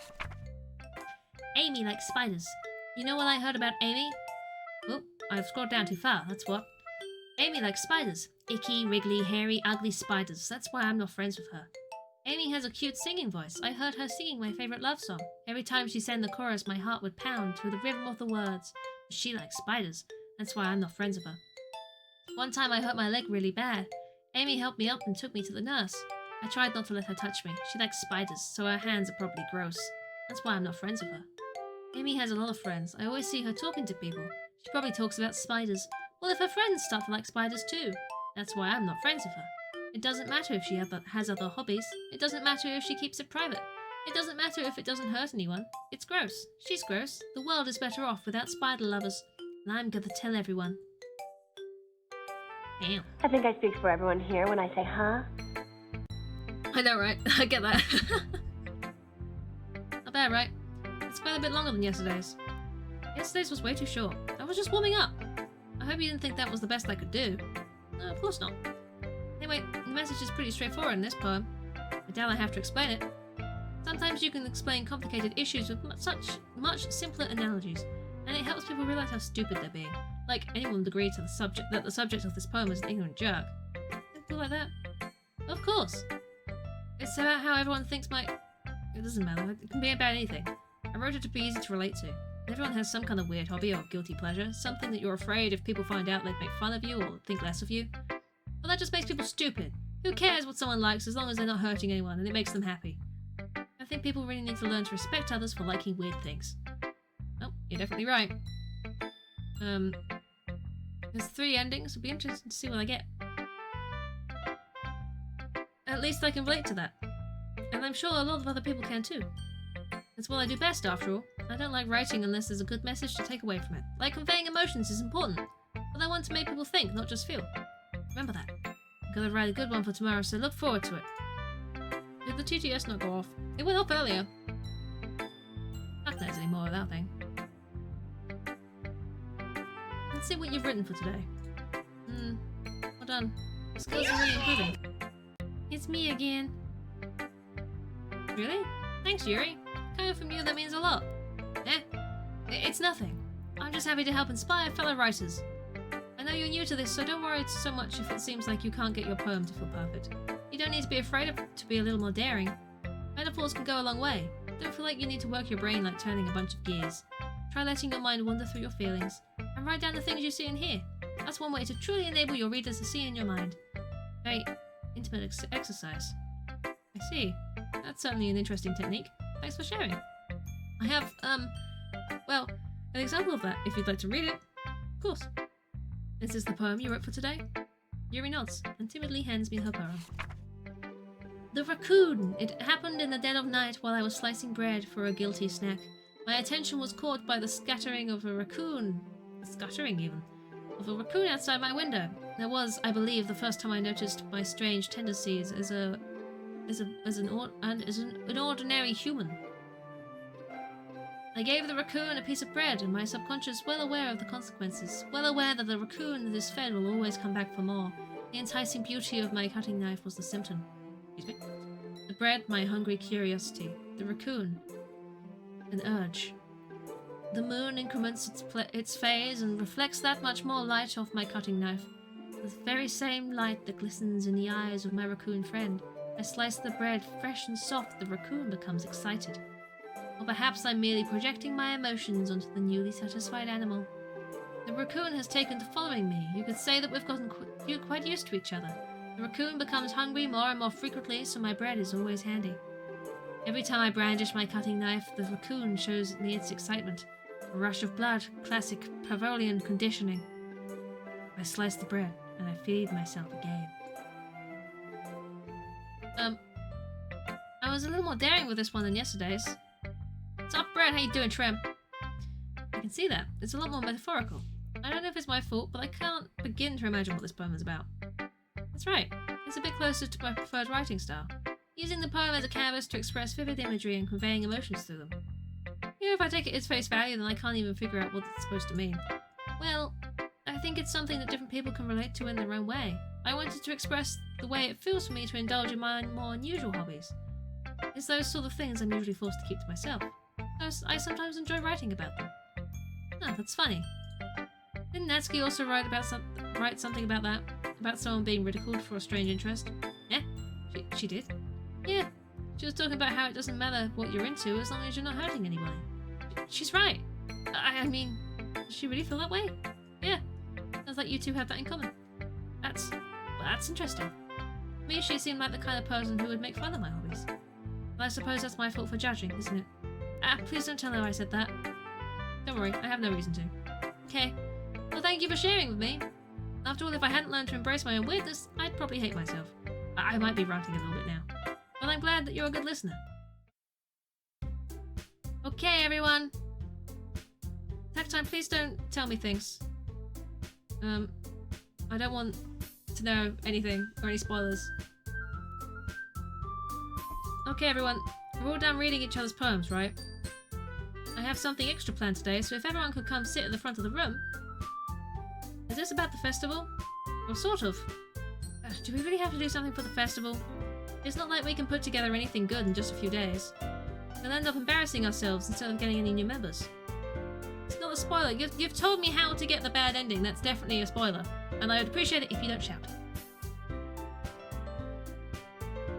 Amy likes spiders. You know what I heard about Amy? Oh, I've scrolled down too far, that's what. Amy likes spiders. Icky, wriggly, hairy, ugly spiders. That's why I'm not friends with her. Amy has a cute singing voice. I heard her singing my favorite love song. Every time she sang the chorus, my heart would pound to the rhythm of the words. But she likes spiders. That's why I'm not friends with her. One time I hurt my leg really bad. Amy helped me up and took me to the nurse. I tried not to let her touch me. She likes spiders, so her hands are probably gross. That's why I'm not friends with her. Amy has a lot of friends. I always see her talking to people. She probably talks about spiders. Well, if her friends start to like spiders too. That's why I'm not friends with her. It doesn't matter if she has other hobbies. It doesn't matter if she keeps it private. It doesn't matter if it doesn't hurt anyone. It's gross. She's gross. The world is better off without spider lovers. And I'm gonna tell everyone. Damn. I think I speak for everyone here when I say, huh? I know, right? I get that. Not bad, right? It's quite a bit longer than yesterday's. Yesterday's was way too short. I was just warming up. I hope you didn't think that was the best I could do. No, of course not. Anyway, the message is pretty straightforward in this poem. I doubt I have to explain it. Sometimes you can explain complicated issues with such much simpler analogies, and it helps people realize how stupid they're being. Like, anyone would agree to that the subject of this poem is an ignorant jerk. Don't feel like that? Of course. It's about how everyone thinks It doesn't matter. It can be about anything. I wrote it to be easy to relate to. Everyone has some kind of weird hobby or guilty pleasure, something that you're afraid if people find out they'd make fun of you or think less of you. Well, that just makes people stupid. Who cares what someone likes as long as they're not hurting anyone and it makes them happy? I think people really need to learn to respect others for liking weird things. Oh, you're definitely right. There's 3 endings. It'll be interesting to see what I get. At least I can relate to that. And I'm sure a lot of other people can too. It's what I do best, after all. I don't like writing unless there's a good message to take away from it. Like, conveying emotions is important, but I want to make people think, not just feel. Remember that. I'm gonna write a good one for tomorrow, so look forward to it. Did the TTS not go off? It went off earlier. Fuck knows anymore of that thing. Let's see what you've written for today. Well done. Skills are really improving. It's me again. Really? Thanks, Yuri. Coming from you, that means a lot. It's nothing. I'm just happy to help inspire fellow writers. I know you're new to this, so don't worry so much if it seems like you can't get your poem to feel perfect. You don't need to be afraid to be a little more daring. Metaphors can go a long way. Don't feel like you need to work your brain like turning a bunch of gears. Try letting your mind wander through your feelings, and write down the things you see and hear. That's one way to truly enable your readers to see in your mind. Very intimate exercise. I see. That's certainly an interesting technique. Thanks for sharing. I have, well, an example of that, if you'd like to read it. Of course. Is this the poem you wrote for today? Yuri nods, and timidly hands me her poem. The raccoon! It happened in the dead of night while I was slicing bread for a guilty snack. My attention was caught by the scattering of a raccoon. Scattering, even. Of a raccoon outside my window. That was, I believe, the first time I noticed my strange tendencies as an ordinary human. I gave the raccoon a piece of bread, and my subconscious, well aware of the consequences, well aware that the raccoon that is fed will always come back for more. The enticing beauty of my cutting knife was the symptom. Excuse me? The bread, my hungry curiosity. The raccoon, an urge. The moon increments its phase and reflects that much more light off my cutting knife. The very same light that glistens in the eyes of my raccoon friend. I slice the bread fresh and soft, the raccoon becomes excited. Or perhaps I'm merely projecting my emotions onto the newly satisfied animal. The raccoon has taken to following me. You could say that we've gotten quite used to each other. The raccoon becomes hungry more and more frequently, so my bread is always handy. Every time I brandish my cutting knife, the raccoon shows me its excitement. A rush of blood, classic Pavlovian conditioning. I slice the bread, and I feed myself again. I was a little more daring with this one than yesterday's. Soft bread, how you doing, Trem? I can see that. It's a lot more metaphorical. I don't know if it's my fault, but I can't begin to imagine what this poem is about. That's right. It's a bit closer to my preferred writing style. Using the poem as a canvas to express vivid imagery and conveying emotions through them. You know, if I take it as face value, then I can't even figure out what it's supposed to mean. Well, I think it's something that different people can relate to in their own way. I wanted to express the way it feels for me to indulge in my more unusual hobbies. It's those sort of things I'm usually forced to keep to myself. I sometimes enjoy writing about them. Oh, that's funny. Didn't Natsuki also write something about that? About someone being ridiculed for a strange interest? Yeah, she did. Yeah, she was talking about how it doesn't matter what you're into as long as you're not hurting anybody. She's right. I mean, does she really feel that way? Yeah, sounds like you two have that in common. That's interesting. To me, she seemed like the kind of person who would make fun of my hobbies. But I suppose that's my fault for judging, isn't it? Please don't tell her I said that. Don't worry, I have no reason to. Okay. Well, thank you for sharing with me. After all, if I hadn't learned to embrace my own weirdness, I'd probably hate myself. I might be ranting a little bit now. But I'm glad that you're a good listener. Okay, everyone. Next time, please don't tell me things. I don't want to know anything or any spoilers. Okay, everyone. We're all done reading each other's poems, right? I have something extra planned today, so if everyone could come sit at the front of the room. Is this about the festival? Well, sort of. Do we really have to do something for the festival? It's not like we can put together anything good in just a few days. We'll end up embarrassing ourselves instead of getting any new members. It's not a spoiler. You've told me how to get the bad ending. That's definitely a spoiler. And I would appreciate it if you don't shout.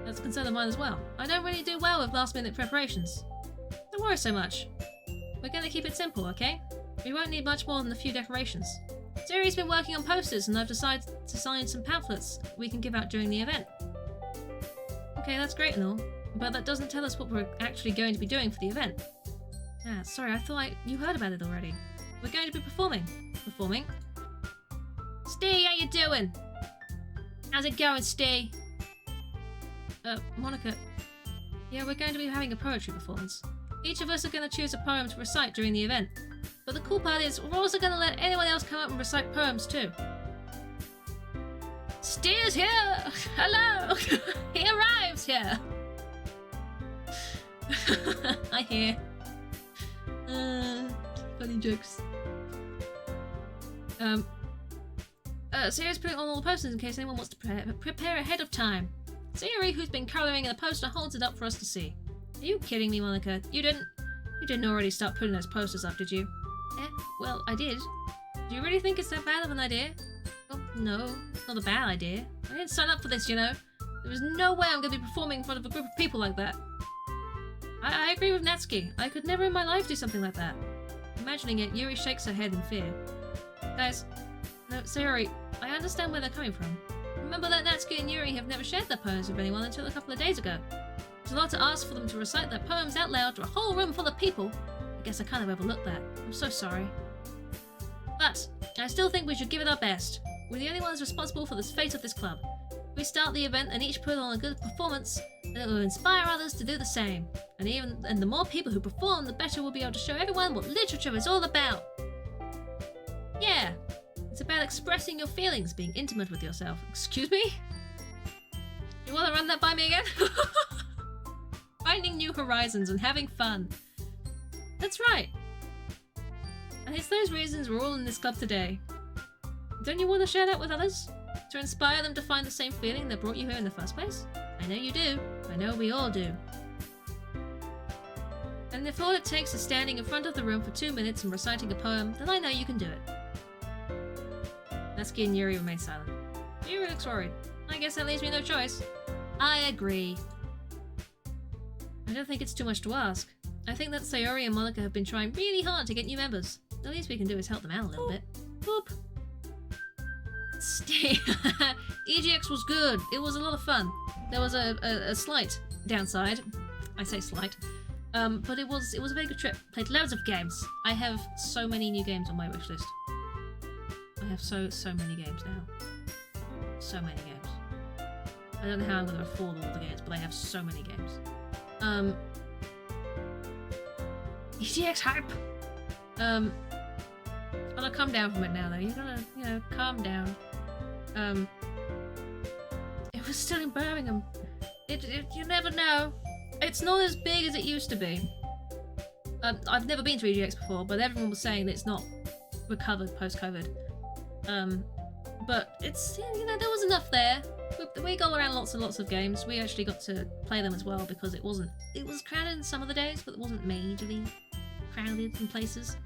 That's a concern of mine as well. I don't really do well with last-minute preparations. Don't worry so much. We're going to keep it simple, okay? We won't need much more than a few decorations. Siri's been working on posters and I've decided to sign some pamphlets we can give out during the event. Okay, that's great and all, but that doesn't tell us what we're actually going to be doing for the event. Sorry, I thought you heard about it already. We're going to be performing. Performing? Steve, how you doing? How's it going, Steve? Monica. Yeah, we're going to be having a poetry performance. Each of us are going to choose a poem to recite during the event. But the cool part is, we're also going to let anyone else come up and recite poems too. Steve's here! Hello! He arrives here! I hear. Funny jokes. Siri's putting on all the posters in case anyone wants to prepare ahead of time. Siri, who's been colouring in the poster, holds it up for us to see. Are you kidding me, Monica? You didn't already start putting those posters up, did you? Well, I did. Do you really think it's that bad of an idea? Oh, no, it's not a bad idea. I didn't sign up for this, you know. There was no way I'm going to be performing in front of a group of people like that. I agree with Natsuki. I could never in my life do something like that. Imagining it, Yuri shakes her head in fear. Guys, no, Sayori, I understand where they're coming from. Remember that Natsuki and Yuri have never shared their poems with anyone until a couple of days ago. It's a lot to ask for them to recite their poems out loud to a whole room full of people. I guess I kind of overlooked that. I'm so sorry. But I still think we should give it our best. We're the only ones responsible for the fate of this club. We start the event and each put on a good performance, and it will inspire others to do the same. And the more people who perform, the better we'll be able to show everyone what literature is all about. Yeah, it's about expressing your feelings, being intimate with yourself. Excuse me? You want to run that by me again? Finding new horizons and having fun. That's right. And it's those reasons we're all in this club today. Don't you want to share that with others? To inspire them to find the same feeling that brought you here in the first place? I know you do. I know we all do. And if all it takes is standing in front of the room for 2 minutes and reciting a poem, then I know you can do it. Natsuki and Yuri remain silent. Yuri looks worried. I guess that leaves me no choice. I agree. I don't think it's too much to ask. I think that Sayori and Monica have been trying really hard to get new members. The least we can do is help them out a little bit. Boop. EGX was good. It was a lot of fun. There was a slight downside. I say slight. But it was a very good trip. Played loads of games. I have so many new games on my wish list. I have so many games now. So many games. I don't know how I'm going to afford all the games, but I have so many games. EGX hype! Gotta calm down from it now though. You gotta, calm down. It was still in Birmingham. You never know. It's not as big as it used to be. I've never been to EGX before, but everyone was saying that it's not recovered post-COVID. But it's, there was enough there. We got around lots and lots of games. We actually got to play them as well because it was crowded in some of the days, but it wasn't majorly crowded in places.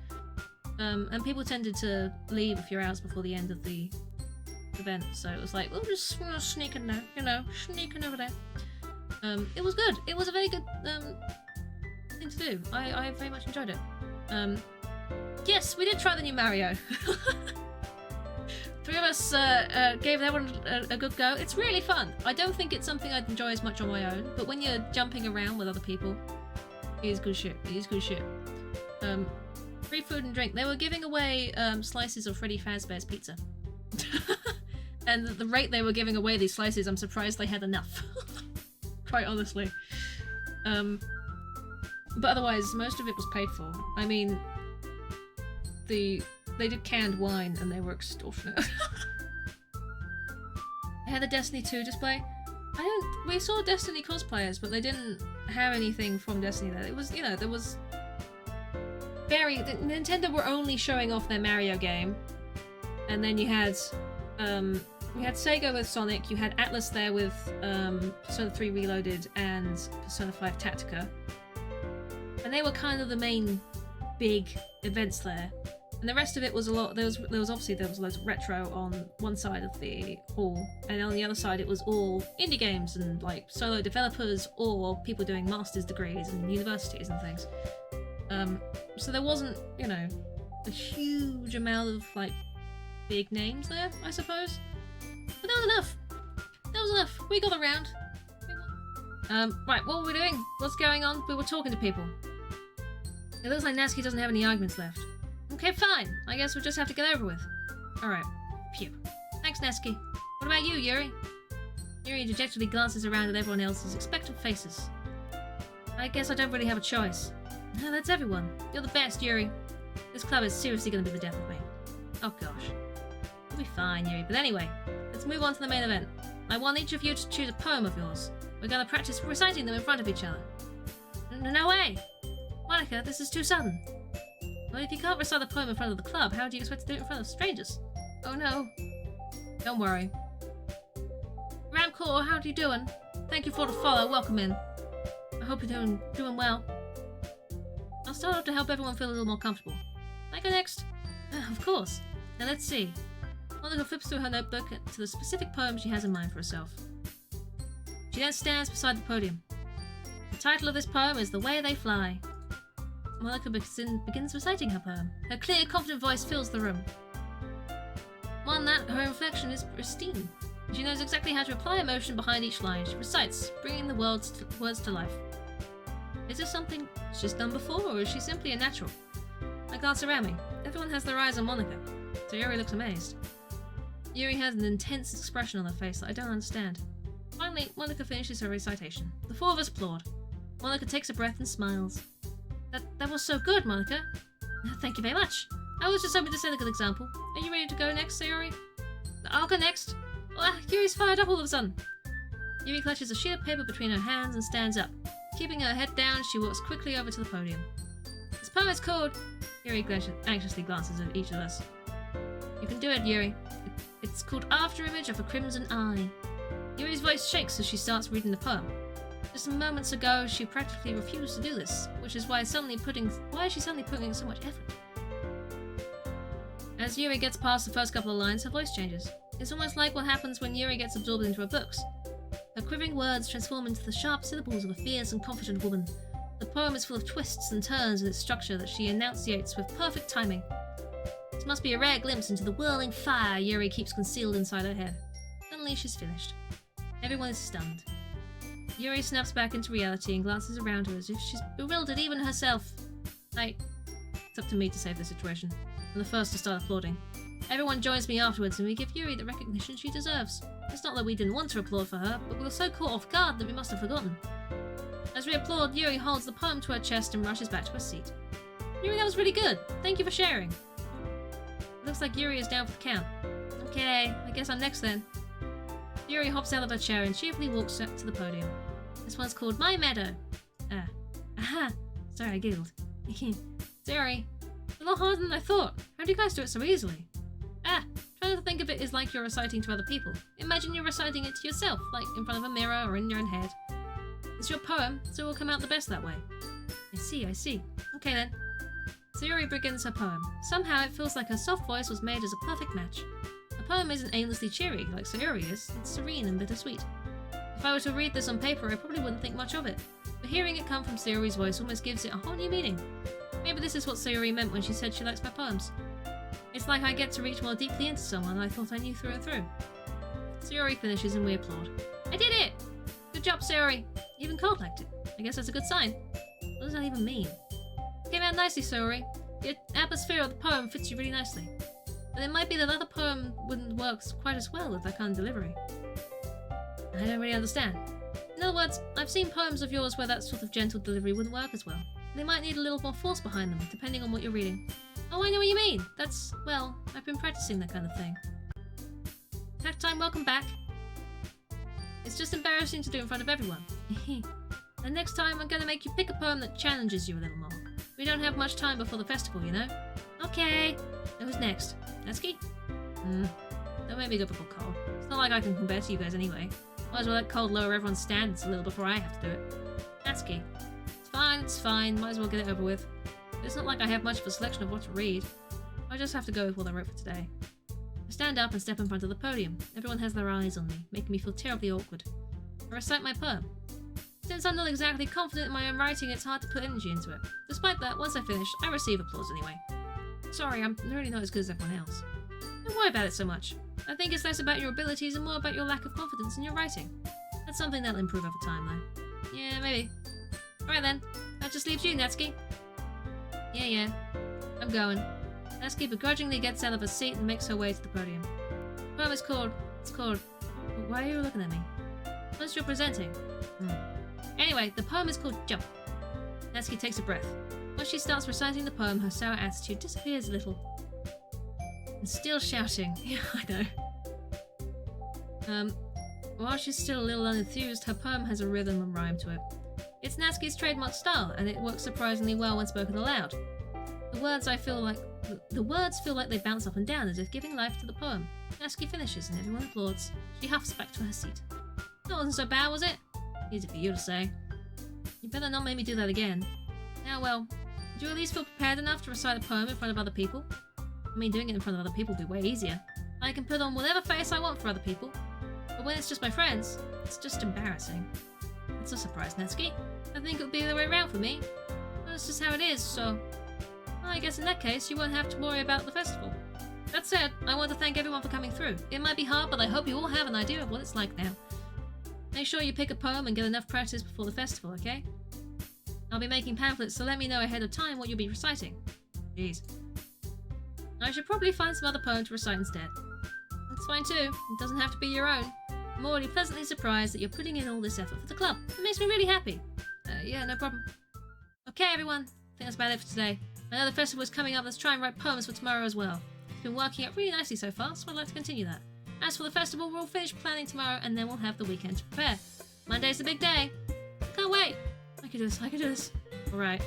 And people tended to leave a few hours before the end of the event, so it was like, we'll just sneak in there, sneaking over there. It was good. It was a very good thing to do. I very much enjoyed it. Yes, we did try the new Mario. 3 of us gave that one a good go. It's really fun. I don't think it's something I'd enjoy as much on my own, but when you're jumping around with other people, it is good shit. It is good shit. Free food and drink. They were giving away slices of Freddy Fazbear's pizza. And at the rate they were giving away these slices, I'm surprised they had enough. Quite honestly. But otherwise, most of it was paid for. I mean, they did canned wine and they were extortionate. They had the Destiny 2 display. We saw Destiny cosplayers, but they didn't have anything from Destiny there. It was, you know, there was Nintendo were only showing off their Mario game. And then you had Sega with Sonic, you had Atlas there with Persona 3 Reloaded and Persona 5 Tactica. And they were kind of the main big events there. And the rest of it was a lot. There was loads of retro on one side of the hall, and on the other side it was all indie games and like solo developers or people doing master's degrees and universities and things. So there wasn't, you know, a huge amount of like big names there, I suppose. But that was enough. That was enough. We got around. Right, what were we doing? What's going on? We were talking to people. It looks like Natsuki doesn't have any arguments left. Okay, fine. I guess we'll just have to get over with. Alright. Phew. Thanks, Natsuki. What about you, Yuri? Yuri dejectedly glances around at everyone else's expectant faces. I guess I don't really have a choice. No, that's everyone. You're the best, Yuri. This club is seriously going to be the death of me. Oh gosh. You'll be fine, Yuri. But anyway, let's move on to the main event. I want each of you to choose a poem of yours. We're going to practice reciting them in front of each other. No way! Monica, this is too sudden. Well, if you can't recite a poem in front of the club, how do you expect to do it in front of strangers? Oh no. Don't worry. Ramcore, how are you doing? Thank you for the follow. Welcome in. I hope you're doing well. I'll start off to help everyone feel a little more comfortable. Can I go next? Of course. Now let's see. Monica flips through her notebook to the specific poem she has in mind for herself. She then stands beside the podium. The title of this poem is The Way They Fly. Monica begins reciting her poem. Her clear, confident voice fills the room. More than that, her inflection is pristine. She knows exactly how to apply emotion behind each line. She recites, bringing the words to life. Is this something she's done before, or is she simply a natural? I glance around me. Everyone has their eyes on Monica. So Yuri looks amazed. Yuri has an intense expression on her face that I don't understand. Finally, Monica finishes her recitation. The 4 of us applaud. Monica takes a breath and smiles. That was so good, Monica. Thank you very much. I was just hoping to set a good example. Are you ready to go next, Sayori? I'll go next. Yuri's fired up all of a sudden. Yuri clutches a sheet of paper between her hands and stands up. Keeping her head down, she walks quickly over to the podium. This poem is called... Yuri anxiously glances at each of us. You can do it, Yuri. It's called Afterimage of a Crimson Eye. Yuri's voice shakes as she starts reading the poem. Just moments ago, she practically refused to do this, which is why is she suddenly putting so much effort? As Yuri gets past the first couple of lines, her voice changes. It's almost like what happens when Yuri gets absorbed into her books. Her quivering words transform into the sharp syllables of a fierce and confident woman. The poem is full of twists and turns in its structure that she enunciates with perfect timing. This must be a rare glimpse into the whirling fire Yuri keeps concealed inside her head. Suddenly she's finished. Everyone is stunned. Yuri snaps back into reality and glances around her as if she's bewildered even herself. It's up to me to save the situation. I'm the first to start applauding. Everyone joins me afterwards and we give Yuri the recognition she deserves. It's not that we didn't want to applaud for her, but we were so caught off guard that we must have forgotten. As we applaud, Yuri holds the poem to her chest and rushes back to her seat. Yuri, that was really good. Thank you for sharing. It looks like Yuri is down for the count. Okay, I guess I'm next then. Yuri hops out of her chair and cheerfully walks up to the podium. This one's called My Meadow. Aha! Sorry, I giggled. Sorry. It's a lot harder than I thought. How do you guys do it so easily? Trying to think of it is like you're reciting to other people. Imagine you're reciting it to yourself, like in front of a mirror or in your own head. It's your poem, so it will come out the best that way. I see. Okay then. Sayori begins her poem. Somehow it feels like her soft voice was made as a perfect match. The poem isn't aimlessly cheery like Sayori is, it's serene and bittersweet. If I were to read this on paper, I probably wouldn't think much of it. But hearing it come from Sayori's voice almost gives it a whole new meaning. Maybe this is what Sayori meant when she said she likes my poems. It's like I get to reach more deeply into someone I thought I knew through and through. Sayori finishes and we applaud. I did it! Good job, Sayori. Even Cold liked it. I guess that's a good sign. What does that even mean? It came out nicely, Sayori. The atmosphere of the poem fits you really nicely. But it might be that other poem wouldn't work quite as well with that kind of delivery. I don't really understand. In other words, I've seen poems of yours where that sort of gentle delivery wouldn't work as well. They might need a little more force behind them, depending on what you're reading. Oh, I know what you mean! That's, well, I've been practicing that kind of thing. Hack time, welcome back. It's just embarrassing to do in front of everyone. And next time I'm gonna make you pick a poem that challenges you a little more. We don't have much time before the festival, you know? Okay. Who's next? Natsuki? Don't make me go before Cole. It's not like I can compare to you guys anyway. Might as well let Cole lower everyone's standards a little before I have to do it. Natsuki. It's fine. Might as well get it over with. It's not like I have much of a selection of what to read. I just have to go with what I wrote for today. I stand up and step in front of the podium. Everyone has their eyes on me, making me feel terribly awkward. I recite my poem. Since I'm not exactly confident in my own writing, it's hard to put energy into it. Despite that, once I finish, I receive applause anyway. Sorry, I'm really not as good as everyone else. Don't worry about it so much. I think it's less about your abilities and more about your lack of confidence in your writing. That's something that'll improve over time, though. Yeah, maybe. Alright then, that just leaves you, Natsuki. Yeah, I'm going. Natsuki begrudgingly gets out of her seat and makes her way to the podium. The poem is called... Why are you looking at me? Unless you're presenting. Anyway, the poem is called Jump. Natsuki takes a breath. Once she starts reciting the poem, her sour attitude disappears a little. And still shouting. Yeah, I know. While she's still a little unenthused, her poem has a rhythm and rhyme to it. It's Natsuki's trademark style, and it works surprisingly well when spoken aloud. The words feel like they bounce up and down as if giving life to the poem. Natsuki finishes and everyone applauds. She huffs back to her seat. That wasn't so bad, was it? Easy for you to say. You better not make me do that again. Now, well, do you at least feel prepared enough to recite a poem in front of other people? I mean, doing it in front of other people would be way easier. I can put on whatever face I want for other people. But when it's just my friends, it's just embarrassing. It's a surprise, Natsuki. I think it would be the other way around for me. But it's just how it is, so... Well, I guess in that case, you won't have to worry about the festival. That said, I want to thank everyone for coming through. It might be hard, but I hope you all have an idea of what it's like now. Make sure you pick a poem and get enough practice before the festival, okay? I'll be making pamphlets, so let me know ahead of time what you'll be reciting. Jeez. I should probably find some other poem to recite instead. That's fine too. It doesn't have to be your own. I'm already pleasantly surprised that you're putting in all this effort for the club. It makes me really happy. Yeah, no problem. Okay, everyone. I think that's about it for today. I know the festival is coming up. Let's try and write poems for tomorrow as well. It's been working out really nicely so far, so I'd like to continue that. As for the festival, we'll finish planning tomorrow and then we'll have the weekend to prepare. Monday's the big day. Can't wait. I can do this. Alright.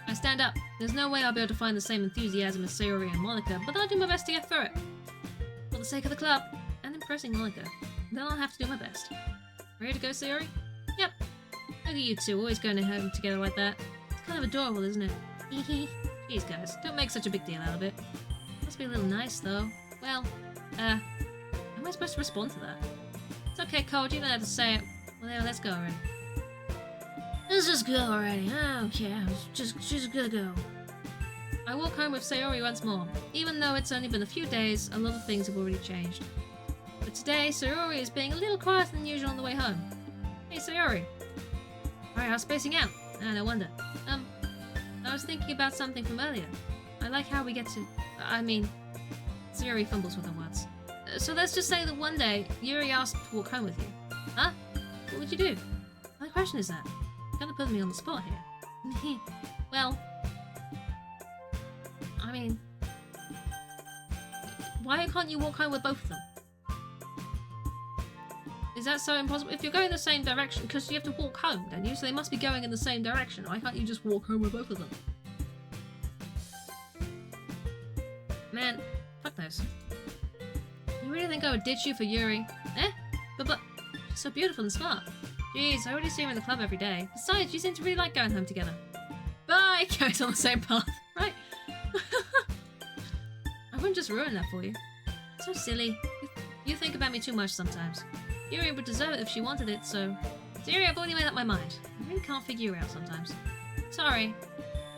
I stand up. There's no way I'll be able to find the same enthusiasm as Sayori and Monica, but I'll do my best to get through it. For the sake of the club, and impressing Monica. Then I'll have to do my best. Ready to go, Sayori? Yep. Look at you two, always going home together like that. It's kind of adorable, isn't it? Jeez, guys, don't make such a big deal out of it. Must be a little nice, though. Well, how am I supposed to respond to that? It's okay, Cold, you don't have to say it. Well, yeah, let's go already. Let's just go already. I don't care. Just gonna go. I walk home with Sayori once more. Even though it's only been a few days, a lot of things have already changed. But today, Sayori is being a little quieter than usual on the way home. Hey, Sayori. Alright, I was spacing out. Ah, no wonder. I was thinking about something from earlier. I like how we get to... Sayori fumbles with her words. So let's just say that one day, Yuri asked to walk home with you. Huh? What would you do? What kind of question is that? You're kinda putting me on the spot here. Well... I mean... Why can't you walk home with both of them? Is that so impossible? If you're going the same direction, because you have to walk home, don't you? So they must be going in the same direction. Why can't you just walk home with both of them? Man, fuck those. You really think I would ditch you for Yuri? Eh? But, she's so beautiful and smart. Jeez, I already see her in the club every day. Besides, you seem to really like going home together. Bye! Guys on the same path, right? I wouldn't just ruin that for you. So silly. You think about me too much sometimes. Yuri would deserve it if she wanted it, so... Sayori, I've already made up my mind. I really can't figure you out sometimes. Sorry.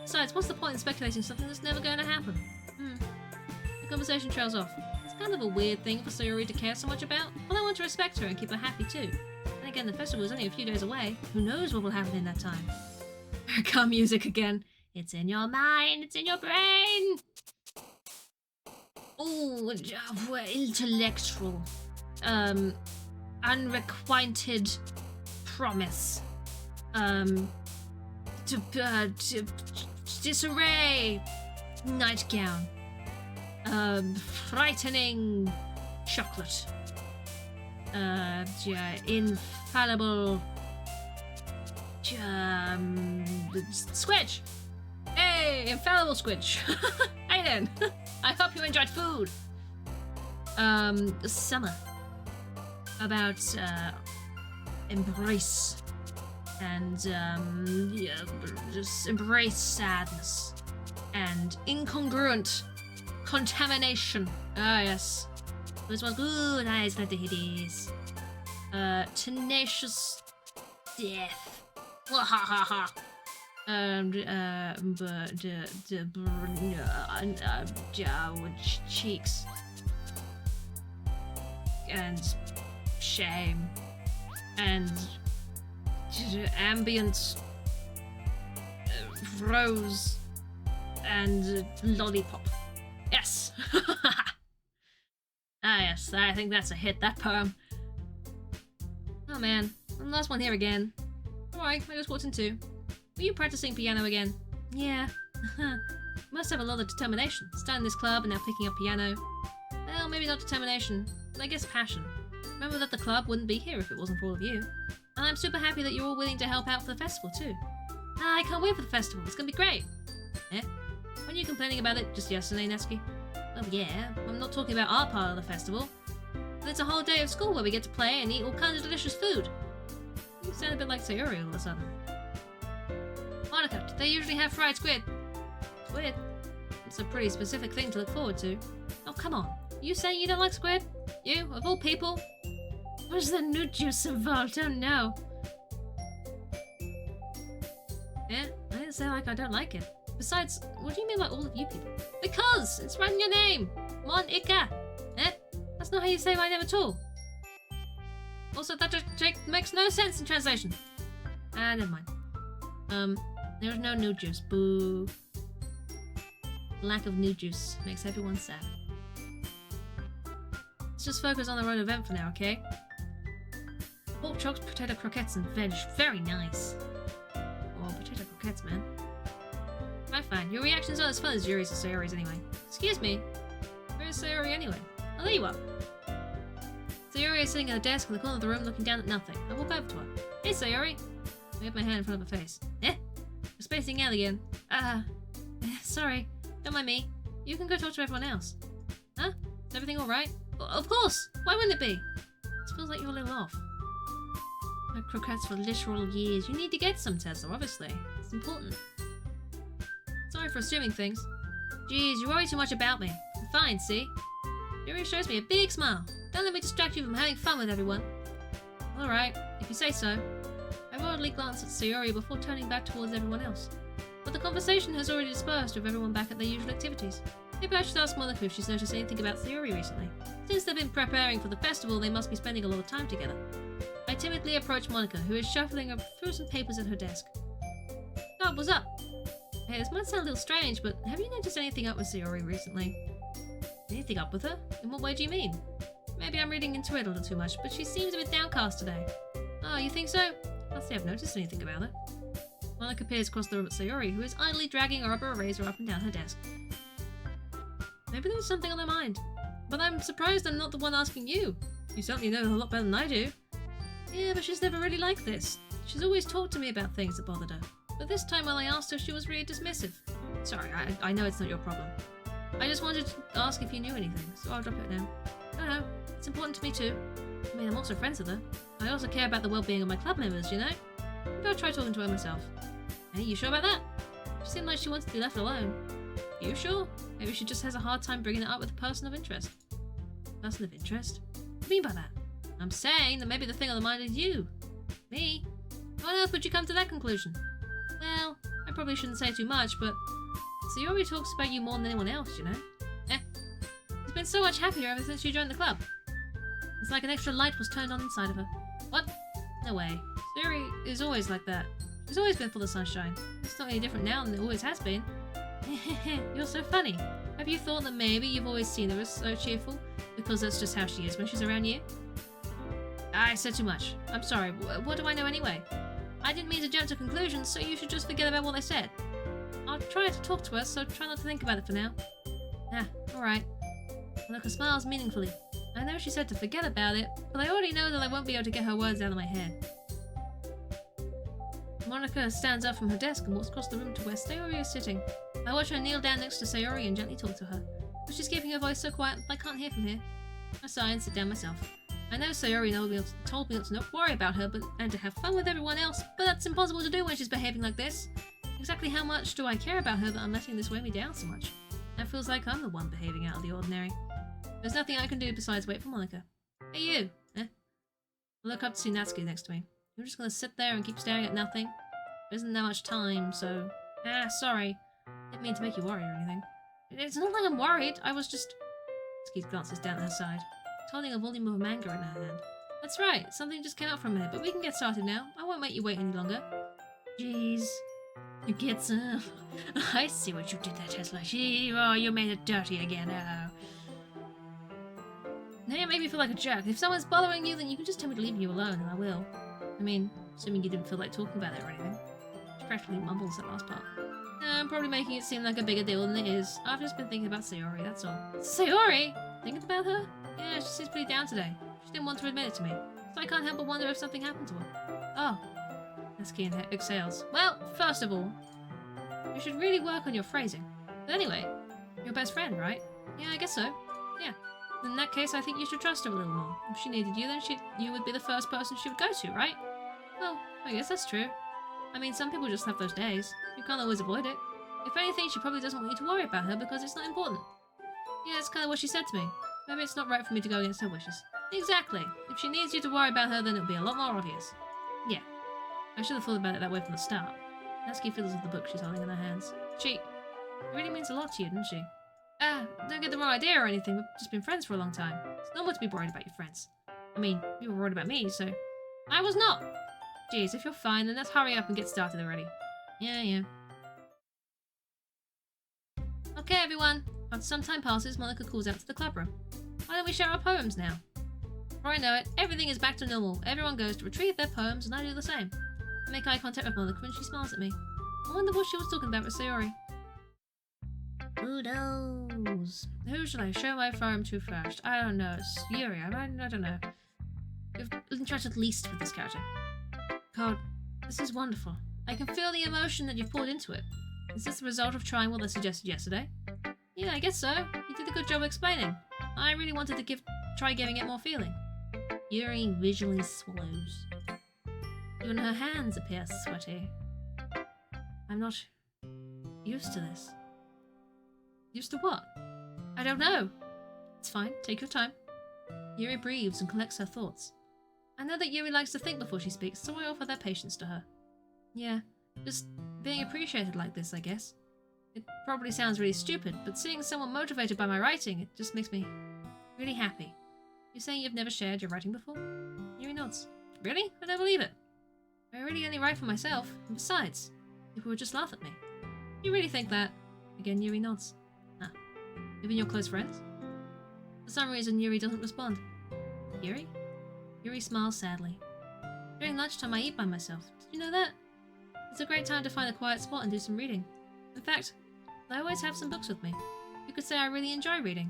Besides, what's the point in speculating something that's never going to happen? The conversation trails off. It's kind of a weird thing for Sayori to care so much about, but I want to respect her and keep her happy too. And again, the festival is only a few days away. Who knows what will happen in that time? Car music again. It's in your mind, it's in your brain! Oh, intellectual. Unrequited promise. Disarray. Nightgown. Frightening chocolate. Infallible. Squidge! Hey, infallible Squidge! Hey then! I hope you enjoyed food! Summer. About, embrace. And, just embrace sadness. And incongruent contamination. Ah, yes. This was good. Nice, glad to hear this. Tenacious death. Wahahaha. Cheeks. And shame. And ambient rose and lollipop. Yes! Ah yes, I think that's a hit, that poem. Oh man, last one here again. Alright, I just walked in too. Were you practicing piano again? Yeah. Must have a lot of determination. Starting this club and now picking up piano. Well, maybe not determination, but I guess passion. Remember that the club wouldn't be here if it wasn't for all of you. And I'm super happy that you're all willing to help out for the festival too. I can't wait for the festival, it's gonna be great. Eh? Weren't you complaining about it just yesterday, Natsuki? Oh yeah, I'm not talking about our part of the festival. But it's a whole day of school where we get to play and eat all kinds of delicious food. You sound a bit like Sayori all of a sudden. Monica, do they usually have fried squid? Squid? It's a pretty specific thing to look forward to. Oh, come on. You saying you don't like squid? You, of all people? Where's the new juice involved? Oh no. Yeah, I didn't say like I don't like it. Besides, what do you mean by all of you people? Because it's right in your name! Monica! Eh? That's not how you say my name at all. Also, that just makes no sense in translation. Never mind. There's no new juice. Boo. Lack of new juice makes everyone sad. Let's just focus on the road event for now, okay? Pork chops, potato croquettes, and veg. Very nice. Oh, potato croquettes, man. Fine. Your reactions aren't as fun as Yuri's or Sayori's anyway. Excuse me. Where is Sayori anyway? Oh, there you are. Sayori is sitting at a desk in the corner of the room looking down at nothing. I walk over to her. Hey, Sayori. I wave my hand in front of her face. Eh? You're spacing out again. Sorry. Don't mind me. You can go talk to everyone else. Huh? Is everything alright? Of course! Why wouldn't it be? It feels like you're a little off. I've had croquettes for literal years. You need to get some, Tesla, obviously. It's important. Sorry for assuming things. Jeez, you worry too much about me. I'm fine, see? Yuri shows me a big smile. Don't let me distract you from having fun with everyone. Alright, if you say so. I worldly glanced at Sayori before turning back towards everyone else. But the conversation has already dispersed with everyone back at their usual activities. Maybe I should ask Monica if she's noticed anything about Sayori recently. Since they've been preparing for the festival, they must be spending a lot of time together. I timidly approach Monica, who is shuffling through some papers at her desk. Oh, what's up? Hey, this might sound a little strange, but have you noticed anything up with Sayori recently? Anything up with her? In what way do you mean? Maybe I'm reading into it a little too much, but she seems a bit downcast today. Oh, you think so? Can't say I've noticed anything about her. Monica peers across the room at Sayori, who is idly dragging a rubber eraser up and down her desk. Maybe there's something on her mind. But I'm surprised I'm not the one asking you. You certainly know her a lot better than I do. Yeah, but she's never really like this. She's always talked to me about things that bothered her. But this time when I asked her, she was really dismissive. Sorry, I know it's not your problem. I just wanted to ask if you knew anything, so I'll drop it now. No, it's important to me too. I mean, I'm also friends with her. I also care about the well-being of my club members, you know? Maybe I'll try talking to her myself. Hey, you sure about that? She seemed like she wants to be left alone. You sure? Maybe she just has a hard time bringing it up with a person of interest. Person of interest? What do you mean by that? I'm saying that maybe the thing on the mind is you. Me? How on earth would you come to that conclusion? Well, I probably shouldn't say too much, but Sayori talks about you more than anyone else, you know? She's been so much happier ever since you joined the club. It's like an extra light was turned on inside of her. What? No way. Sayori is always like that. She's always been full of sunshine. It's not any different now than it always has been. You're so funny. Have you thought that maybe you've always seen her as so cheerful? Because that's just how she is when she's around you? I said too much. I'm sorry. What do I know anyway? I didn't mean to jump to conclusions, so you should just forget about what I said. I'll try to talk to her, so try not to think about it for now. Alright. Monica smiles meaningfully. I know she said to forget about it, but I already know that I won't be able to get her words out of my head. Monica stands up from her desk and walks across the room to where Sayori is sitting. I watch her kneel down next to Sayori and gently talk to her, but she's keeping her voice so quiet that I can't hear from here. I sigh and sit down myself. I know Sayori told me not to not worry about her and to have fun with everyone else, but that's impossible to do when she's behaving like this. Exactly how much do I care about her that I'm letting this weigh me down so much? It feels like I'm the one behaving out of the ordinary. There's nothing I can do besides wait for Monica. Hey you! I look up to see Natsuki next to me. You're just gonna sit there and keep staring at nothing? There isn't that much time, so... sorry. Didn't mean to make you worry or anything. It's not like I'm worried, I was just... Natsuki glances down at her side, holding a volume of manga in her hand. That's right, something just came out for a minute, but we can get started now. I won't make you wait any longer. Jeez. You get some... I see what you did there, Tesla. Oh, you made it dirty again. Oh. Now you make me feel like a jerk. If someone's bothering you, then you can just tell me to leave you alone, and I will. I mean, assuming you didn't feel like talking about it or anything. She practically mumbles that last part. I'm probably making it seem like a bigger deal than it is. I've just been thinking about Sayori, that's all. Sayori? Thinking about her? Yeah, she seems pretty down today. She didn't want to admit it to me, so I can't help but wonder if something happened to her. Oh. Natsuki exhales. Well, first of all, you should really work on your phrasing. But anyway, your best friend, right? Yeah, I guess so. Yeah. In that case, I think you should trust her a little more. If she needed you, then you would be the first person she would go to, right? Well, I guess that's true. I mean, some people just have those days. You can't always avoid it. If anything, she probably doesn't want you to worry about her because it's not important. Yeah, that's kind of what she said to me. Maybe it's not right for me to go against her wishes. Exactly. If she needs you to worry about her, then it'll be a lot more obvious. Yeah. I should have thought about it that way from the start. Natsuki fiddles with the book she's holding in her hands. She really means a lot to you, doesn't she? Don't get the wrong idea or anything. We've just been friends for a long time. It's normal to be worried about your friends. I mean, you were worried about me, so... I was not! Jeez, if you're fine, then let's hurry up and get started already. Yeah. Okay, everyone. After some time passes, Monica calls out to the club room. Why don't we share our poems now? Before I know it, everything is back to normal. Everyone goes to retrieve their poems, and I do the same. I make eye contact with Monica and she smiles at me. I wonder what she was talking about with Sayori. Who knows? Who should I show my poem to first? I don't know. It's Yuri. I don't know. You've interacted least with this character. God, this is wonderful. I can feel the emotion that you've poured into it. Is this the result of trying what I suggested yesterday? Yeah, I guess so. You did a good job explaining. I really wanted to try giving it more feeling. Yuri visually swallows. Even her hands appear sweaty. I'm not used to this. Used to what? I don't know. It's fine. Take your time. Yuri breathes and collects her thoughts. I know that Yuri likes to think before she speaks, so I offer that patience to her. Yeah, just being appreciated like this, I guess. It probably sounds really stupid, but seeing someone motivated by my writing, it just makes me really happy. You're saying you've never shared your writing before? Yuri nods. Really? I don't believe it. I really only write for myself, and besides, people would just laugh at me. You really think that? Again, Yuri nods. Even your close friends? For some reason, Yuri doesn't respond. Yuri? Yuri smiles sadly. During lunchtime, I eat by myself. Did you know that? It's a great time to find a quiet spot and do some reading. In fact, I always have some books with me. You could say I really enjoy reading.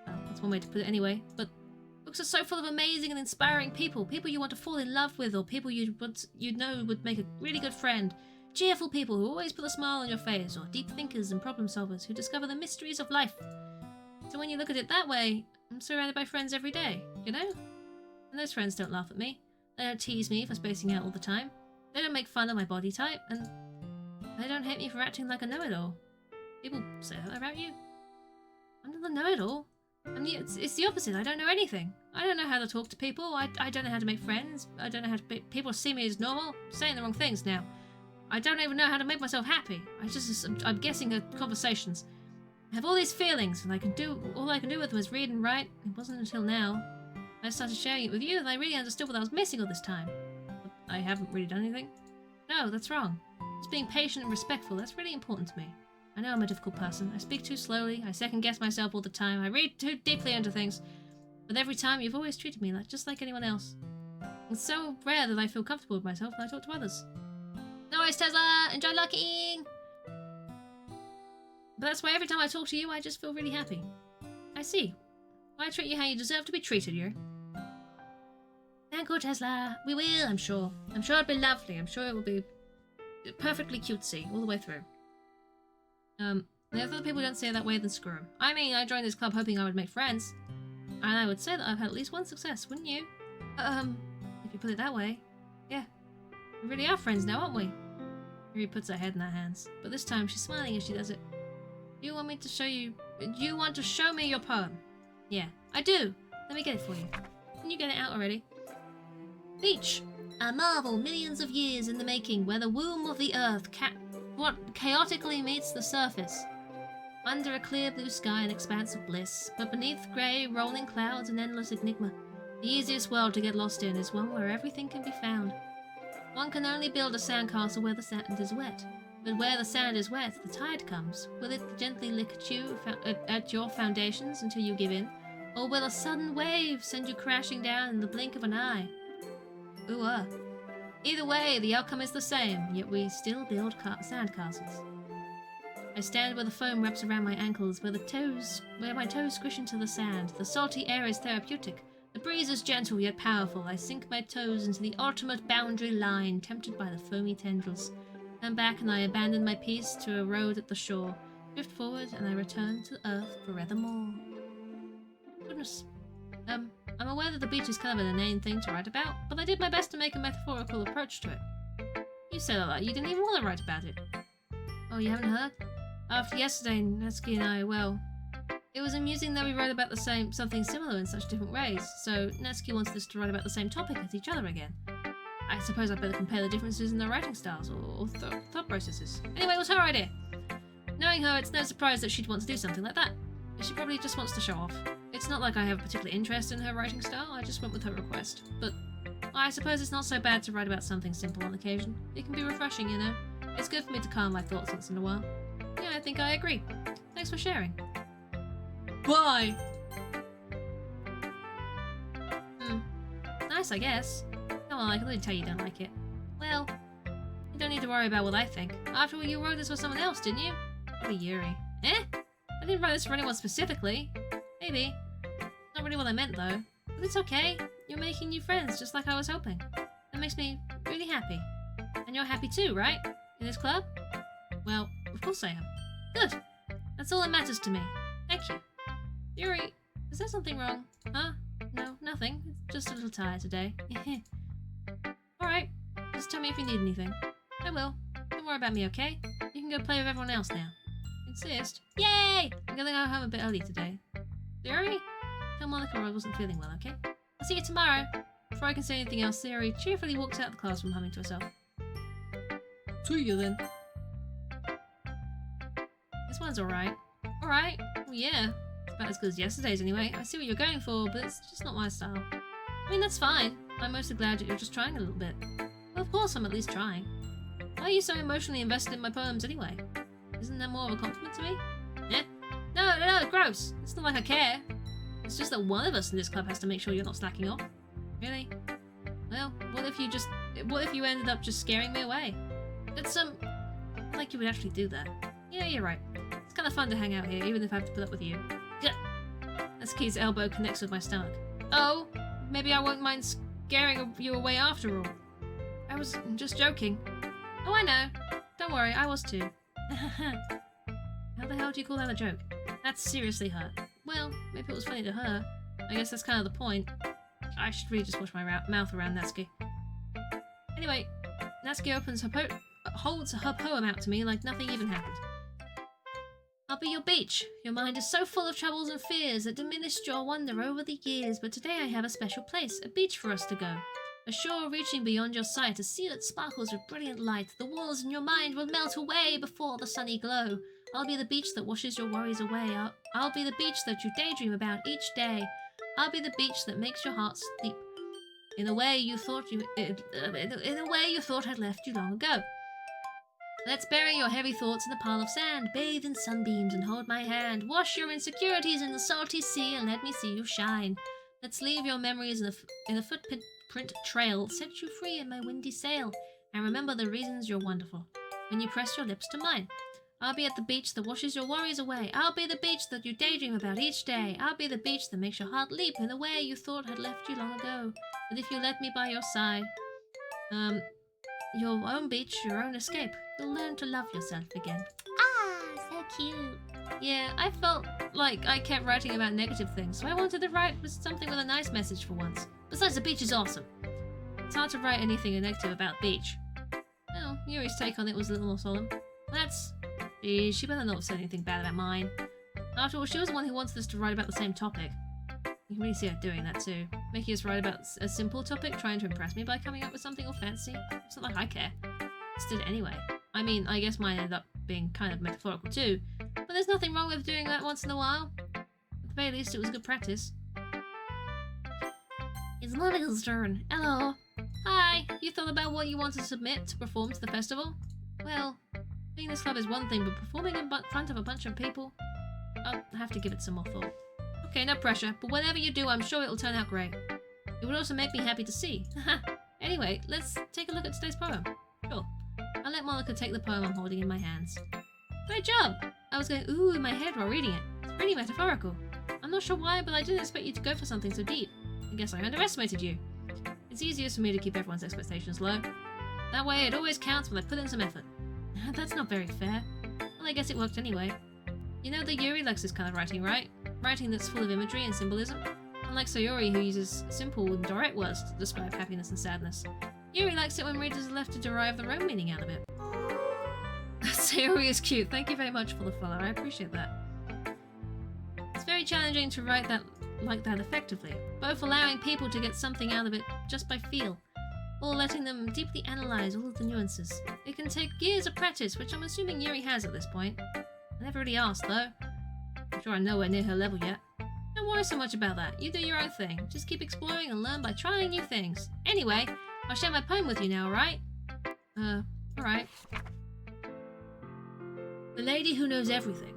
Well, that's one way to put it anyway, but books are so full of amazing and inspiring people. People you want to fall in love with, or people you know would make a really good friend. Cheerful people who always put a smile on your face, or deep thinkers and problem solvers who discover the mysteries of life. So when you look at it that way, I'm surrounded by friends every day, you know? And those friends don't laugh at me. They don't tease me for spacing out all the time. They don't make fun of my body type, and they don't hate me for acting like a know-it-all. People say that about you. I'm not a know-it-all. It's the opposite. I don't know anything. I don't know how to talk to people. I don't know how to make friends. I don't know how to people see me as normal. I'm saying the wrong things now. I don't even know how to make myself happy. I'm guessing at conversations. I have all these feelings, and all I can do with them is read and write. It wasn't until now I started sharing it with you that I really understood what I was missing all this time. But I haven't really done anything. No, that's wrong. Just being patient and respectful, that's really important to me. I know I'm a difficult person. I speak too slowly. I second-guess myself all the time. I read too deeply into things. But every time, you've always treated me just like anyone else. It's so rare that I feel comfortable with myself when I talk to others. No worries, Tesla! Enjoy locking! But that's why every time I talk to you, I just feel really happy. I see. I treat you how you deserve to be treated, you. Thank you, Tesla. We will, I'm sure. I'm sure it'll be lovely. I'm sure it will be perfectly cutesy all the way through. If other people don't say it that way, then screw 'em. I mean, I joined this club hoping I would make friends. And I would say that I've had at least one success, wouldn't you? If you put it that way. Yeah. We really are friends now, aren't we? Yuri puts her head in her hands, but this time she's smiling as she does it. Do you want me to show you... Do you want to show me your poem? Yeah, I do. Let me get it for you. Can you get it out already? Beach. A marvel millions of years in the making, where the womb of the earth chaotically meets the surface. Under a clear blue sky, an expanse of bliss, but beneath grey, rolling clouds, an endless enigma. The easiest world to get lost in is one where everything can be found. One can only build a sandcastle where the sand is wet. But where the sand is wet, the tide comes. Will it gently lick at you, at your foundations until you give in? Or will a sudden wave send you crashing down in the blink of an eye? Ooh, Either way, the outcome is the same, yet we still build sandcastles. I stand where the foam wraps around my ankles, where my toes squish into the sand. The salty air is therapeutic. The breeze is gentle yet powerful. I sink my toes into the ultimate boundary line, tempted by the foamy tendrils. Come back and I abandon my piece to a road at the shore. Drift forward and I return to earth forevermore. Goodness. I'm aware that the beach is kind of an inane thing to write about, but I did my best to make a metaphorical approach to it. You said a lot. You didn't even want to write about it. Oh, you haven't heard? After yesterday, Natsuki and I, well, it was amusing that we wrote about something similar in such different ways, so Natsuki wanted us to write about the same topic as each other again. I suppose I'd better compare the differences in their writing styles, or thought processes. Anyway, it was her idea. Knowing her, it's no surprise that she'd want to do something like that. She probably just wants to show off. It's not like I have a particular interest in her writing style, I just went with her request. But I suppose it's not so bad to write about something simple on occasion. It can be refreshing, you know? It's good for me to calm my thoughts once in a while. Yeah, I think I agree. Thanks for sharing. Bye! Nice, I guess. Come on, I can really tell you don't like it. Well, you don't need to worry about what I think. After all, you wrote this for someone else, didn't you? Probably Yuri. Eh? I didn't write this for anyone specifically. Maybe. Not really what I meant, though. But it's okay. You're making new friends, just like I was hoping. That makes me really happy. And you're happy too, right? In this club? Well, of course I am. Good. That's all that matters to me. Thank you. Yuri, is there something wrong? Huh? No, nothing. It's just a little tired today. Alright. Just tell me if you need anything. I will. Don't worry about me, okay? You can go play with everyone else now. Insist. Yay! I'm gonna go home a bit early today. Yuri? Tell Monica I wasn't feeling well, okay? I'll see you tomorrow. Before I can say anything else, Yuri cheerfully walks out of the classroom humming to herself. See you then. This one's alright. Alright? Well, yeah. It's about as good as yesterday's anyway. I see what you're going for, but it's just not my style. I mean, that's fine. I'm mostly glad that you're just trying a little bit. Well, of course I'm at least trying. Why are you so emotionally invested in my poems anyway? Isn't that more of a compliment to me? Eh? No, gross. It's not like I care. It's just that one of us in this club has to make sure you're not slacking off. Really? Well, what if you ended up just scaring me away? It's, like you would actually do that. Yeah, you're right. It's kind of fun to hang out here, even if I have to put up with you. Natsuki's elbow connects with my stomach. Oh, maybe I won't mind scaring you away after all. I was just joking. Oh, I know. Don't worry, I was too. How the hell do you call that a joke? That's seriously hurt. Well, maybe it was funny to her. I guess that's kind of the point. I should really just wash my mouth around Natsuki. Anyway, Natsuki holds her poem out to me like nothing even happened. I'll be your beach. Your mind is so full of troubles and fears that diminished your wonder over the years, but today I have a special place, a beach for us to go. A shore reaching beyond your sight, a sea that sparkles with brilliant light. The walls in your mind will melt away before the sunny glow. I'll be the beach that washes your worries away. I'll be the beach that you daydream about each day. I'll be the beach that makes your heart sleep in a way you thought had left you long ago. Let's bury your heavy thoughts in a pile of sand, bathe in sunbeams and hold my hand. Wash your insecurities in the salty sea and let me see you shine. Let's leave your memories in a footprint trail, set you free in my windy sail, and remember the reasons you're wonderful when you press your lips to mine. I'll be at the beach that washes your worries away. I'll be the beach that you daydream about each day. I'll be the beach that makes your heart leap in a way you thought had left you long ago. But if you let me by your side, your own beach, your own escape, you'll learn to love yourself again. Ah, so cute. Yeah, I felt like I kept writing about negative things, so I wanted to write something with a nice message for once. Besides, the beach is awesome. It's hard to write anything negative about beach. Well, Yuri's take on it was a little more solemn. Geez, she better not have said anything bad about mine. After all, she was the one who wanted us to write about the same topic. You can really see her doing that too. Making us write about a simple topic, trying to impress me by coming up with something all fancy. It's not like I care. Just did it anyway. I mean, I guess mine ended up being kind of metaphorical too, but there's nothing wrong with doing that once in a while. At the very least, it was good practice. It's Monica's turn. Hello. Hi. You thought about what you want to submit to perform to the festival? Well, being this club is one thing, but performing in front of a bunch of people, I'll have to give it some more thought. Okay, no pressure, but whatever you do, I'm sure it'll turn out great. It would also make me happy to see. Anyway, let's take a look at today's poem. Sure. I'll let Monica take the poem I'm holding in my hands. Great job! I was going ooh in my head while reading it. It's pretty metaphorical. I'm not sure why, but I didn't expect you to go for something so deep. I guess I underestimated you. It's easiest for me to keep everyone's expectations low. That way, it always counts when I put in some effort. That's not very fair. Well, I guess it worked anyway. You know that Yuri likes this kind of writing, right? Writing that's full of imagery and symbolism. Unlike Sayori, who uses simple and direct words to describe happiness and sadness. Yuri likes it when readers are left to derive their own meaning out of it. Sayori is cute. Thank you very much for the follow. I appreciate that. It's very challenging to write that like that effectively, both allowing people to get something out of it just by feel, or letting them deeply analyze all of the nuances. It can take years of practice, which I'm assuming Yuri has at this point. I never really asked, though. I'm sure I'm nowhere near her level yet. Don't worry so much about that. You do your own thing. Just keep exploring and learn by trying new things. Anyway, I'll share my poem with you now, alright? Alright. The Lady Who Knows Everything.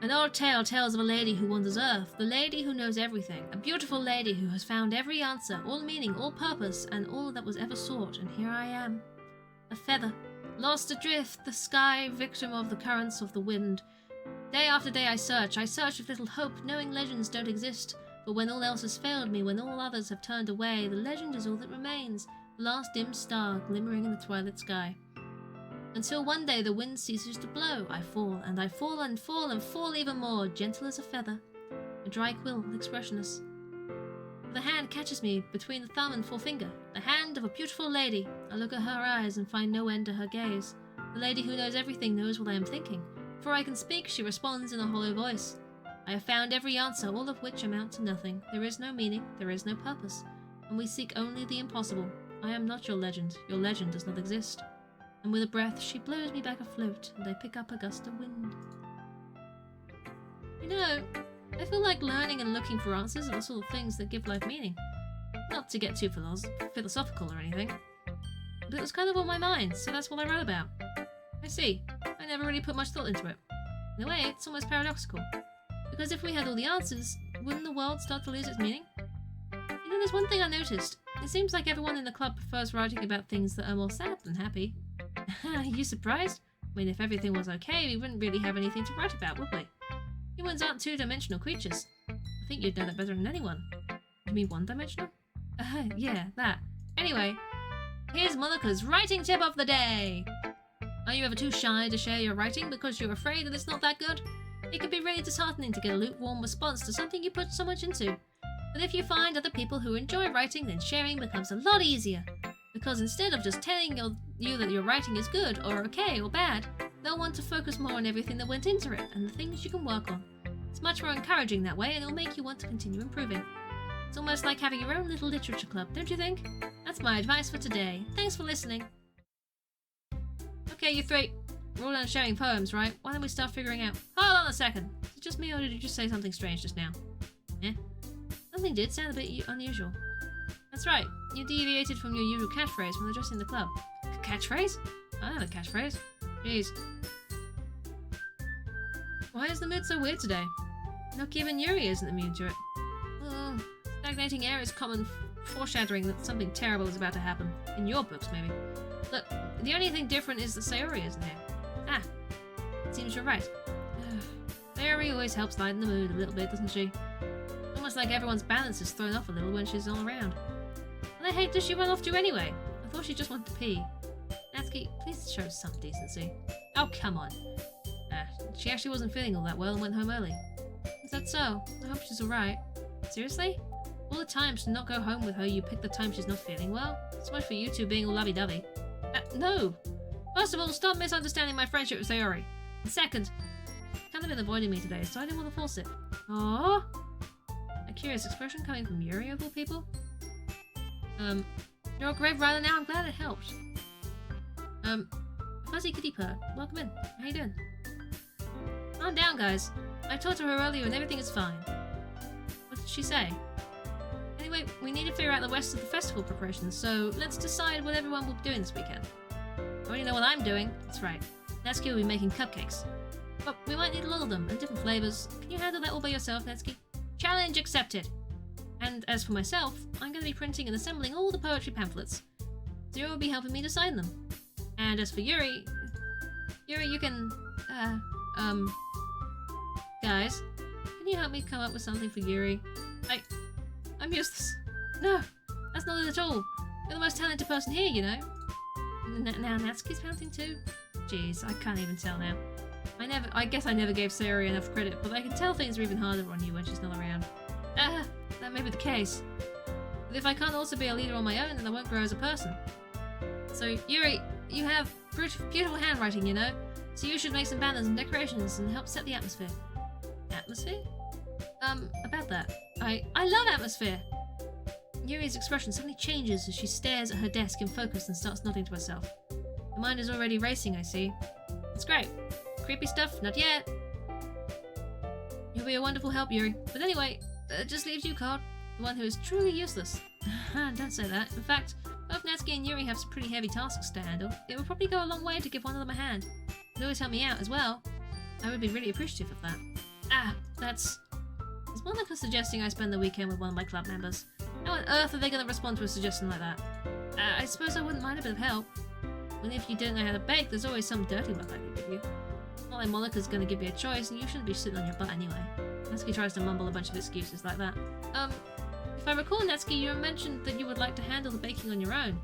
An old tale tells of a lady who wanders Earth, the lady who knows everything, a beautiful lady who has found every answer, all meaning, all purpose, and all that was ever sought, and here I am. A feather, lost adrift, the sky, victim of the currents of the wind. Day after day I search with little hope, knowing legends don't exist, but when all else has failed me, when all others have turned away, the legend is all that remains, the last dim star glimmering in the twilight sky. Until one day the wind ceases to blow, I fall, and I fall and fall and fall even more, gentle as a feather, a dry quill, expressionless. The hand catches me between the thumb and forefinger, the hand of a beautiful lady. I look at her eyes and find no end to her gaze. The lady who knows everything knows what I am thinking. Before I can speak, she responds in a hollow voice. I have found every answer, all of which amount to nothing. There is no meaning, there is no purpose, and we seek only the impossible. I am not your legend does not exist. And with a breath, she blows me back afloat, and I pick up a gust of wind. You know, I feel like learning and looking for answers are the sort of things that give life meaning. Not to get too philosophical or anything, but it was kind of on my mind, so that's what I wrote about. I see. I never really put much thought into it. In a way, it's almost paradoxical. Because if we had all the answers, wouldn't the world start to lose its meaning? You know, there's one thing I noticed. It seems like everyone in the club prefers writing about things that are more sad than happy. Are you surprised? I mean, if everything was okay, we wouldn't really have anything to write about, would we? Humans aren't two-dimensional creatures. I think you'd know that better than anyone. You mean one-dimensional? Yeah, that. Anyway, here's Monica's writing tip of the day! Are you ever too shy to share your writing because you're afraid that it's not that good? It can be really disheartening to get a lukewarm response to something you put so much into. But if you find other people who enjoy writing, then sharing becomes a lot easier. Because instead of just telling you that your writing is good, or okay, or bad, they'll want to focus more on everything that went into it and the things you can work on. It's much more encouraging that way, and it'll make you want to continue improving. It's almost like having your own little literature club, don't you think? That's my advice for today. Thanks for listening. Okay, you three. We're all done sharing poems, right? Why don't we start figuring out... Hold on a second. Is it just me, or did you just say something strange just now? Eh? Something did sound a bit unusual. That's right. You deviated from your usual catchphrase when addressing the club. Catchphrase? I have a catchphrase. Jeez. Why is the mood so weird today? Not even Yuri isn't immune to it. Oh, stagnating air is common foreshadowing that something terrible is about to happen. In your books, maybe. Look, the only thing different is that Sayori isn't here. Ah, it seems you're right. Sayori always helps lighten the mood a little bit, doesn't she? Almost like everyone's balance is thrown off a little when she's all around. What the heck does she run off to anyway? I thought she just wanted to pee. Natsuki, please show some decency. Oh, come on. She actually wasn't feeling all that well and went home early. Is that so? I hope she's alright. Seriously? All the times to not go home with her, you pick the time she's not feeling well? So much for you two being all lovey-dovey. No! First of all, stop misunderstanding my friendship with Sayori. And second, you've kind of been avoiding me today, so I didn't want to force it. Aww! A curious expression coming from Yuri of all people? You're a grave rider now, I'm glad it helped. Fuzzy Kitty Purr, welcome in. How you doing? Calm down, guys. I talked to her earlier and everything is fine. What did she say? Anyway, we need to figure out the rest of the festival preparations, so let's decide what everyone will be doing this weekend. I already know what I'm doing. That's right. Natsuki will be making cupcakes. But we might need a lot of them, and different flavors. Can you handle that all by yourself, Natsuki? Challenge accepted! And as for myself, I'm going to be printing and assembling all the poetry pamphlets. Zero will be helping me to sign them. And as for Yuri, you can, guys, can you help me come up with something for Yuri? I'm useless. No, that's not it at all. You're the most talented person here, you know. Now Natsuki's pouting too? Jeez, I can't even tell now. I guess I never gave Sayori enough credit, but I can tell things are even harder on you when she's not around. That may be the case. But if I can't also be a leader on my own, then I won't grow as a person. So, Yuri, you have beautiful handwriting, you know? So you should make some banners and decorations and help set the atmosphere. Atmosphere? About that. I love atmosphere! Yuri's expression suddenly changes as she stares at her desk in focus and starts nodding to herself. Her mind is already racing, I see. That's great. Creepy stuff? Not yet. You'll be a wonderful help, Yuri. But anyway, it just leaves you, Card. The one who is truly useless. Don't say that. In fact, both Natsuki and Yuri have some pretty heavy tasks to handle. It would probably go a long way to give one of them a hand. They'd always help me out as well. I would be really appreciative of that. That's... Is Monica suggesting I spend the weekend with one of my club members? How on earth are they going to respond to a suggestion like that? I suppose I wouldn't mind a bit of help. And if you don't know how to bake, there's always some dirty work I could give you. Not like Monica's going to give you a choice, and you shouldn't be sitting on your butt anyway. Natsuki tries to mumble a bunch of excuses like that. If I recall, Natsuki, you mentioned that you would like to handle the baking on your own.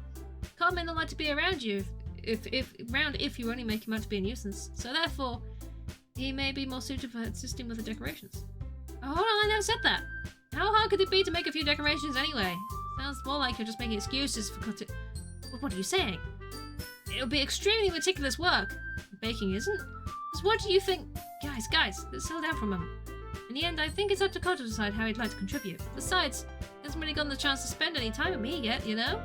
Carl may not like to be around you if you only make him out to be a nuisance. So therefore, he may be more suited for assisting with the decorations. Oh, hold on, I never said that. How hard could it be to make a few decorations anyway? Sounds more like you're just making excuses for What are you saying? It'll be extremely meticulous work. Baking isn't? Because what do you think? Guys, let's settle down for a moment. In the end, I think it's up to Koto to decide how he'd like to contribute. Besides, he hasn't really gotten the chance to spend any time with me yet, you know?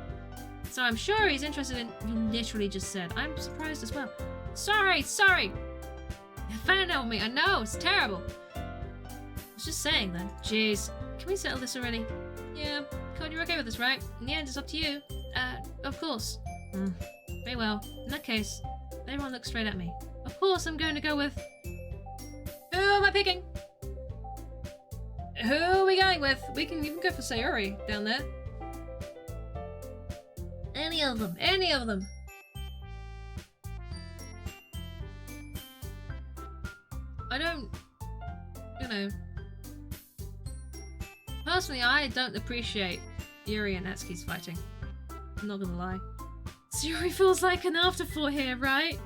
So I'm sure he's interested in... You literally just said. I'm surprised as well. Sorry! You found out with me. I know, it's terrible. I was just saying then. Jeez. Can we settle this already? Yeah, Code, you're okay with this, right? In the end, it's up to you. Of course. Very well. In that case, everyone look straight at me. Of course, I'm going to go with... Who am I picking? Who are we going with? We can even go for Sayori down there. Any of them. I don't... You know... Personally, I don't appreciate Yuri and Natsuki's fighting. I'm not gonna lie. Sayori feels like an afterthought here, right?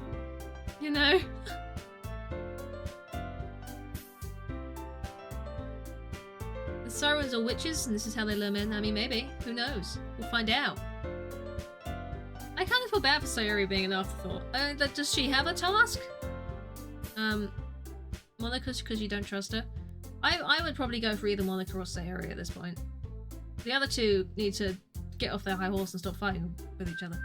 You know? The Sirens are witches, and this is how they lure men. I mean, maybe. Who knows? We'll find out. I kind of feel bad for Sayori being an afterthought. Does she have a task? Monica, because you don't trust her. I would probably go for either Monica or Sayori at this point. The other two need to get off their high horse and stop fighting with each other.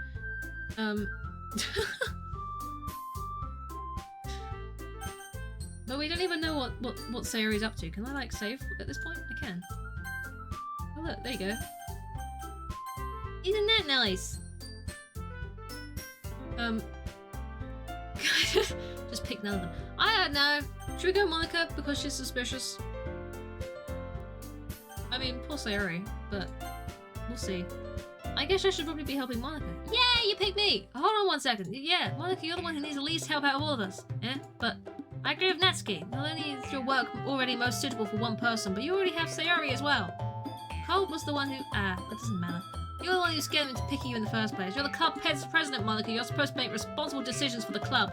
But we don't even know what Sayori's up to. Can I, like, save at this point? I can. Oh look, there you go. Isn't that nice? Just pick none of them. I don't know. Should we go Monica because she's suspicious? I mean, poor Sayori, but we'll see. I guess I should probably be helping Monica. Yeah, you picked me! Hold on 1 second. Yeah, Monica, you're the one who needs the least help out of all of us. Yeah, but I agree with Natsuki. Not only is your work already most suitable for one person, but you already have Sayori as well. Colt was the one who... that doesn't matter. You're the one who scared him into picking you in the first place. You're the club president, Monica. You're supposed to make responsible decisions for the club.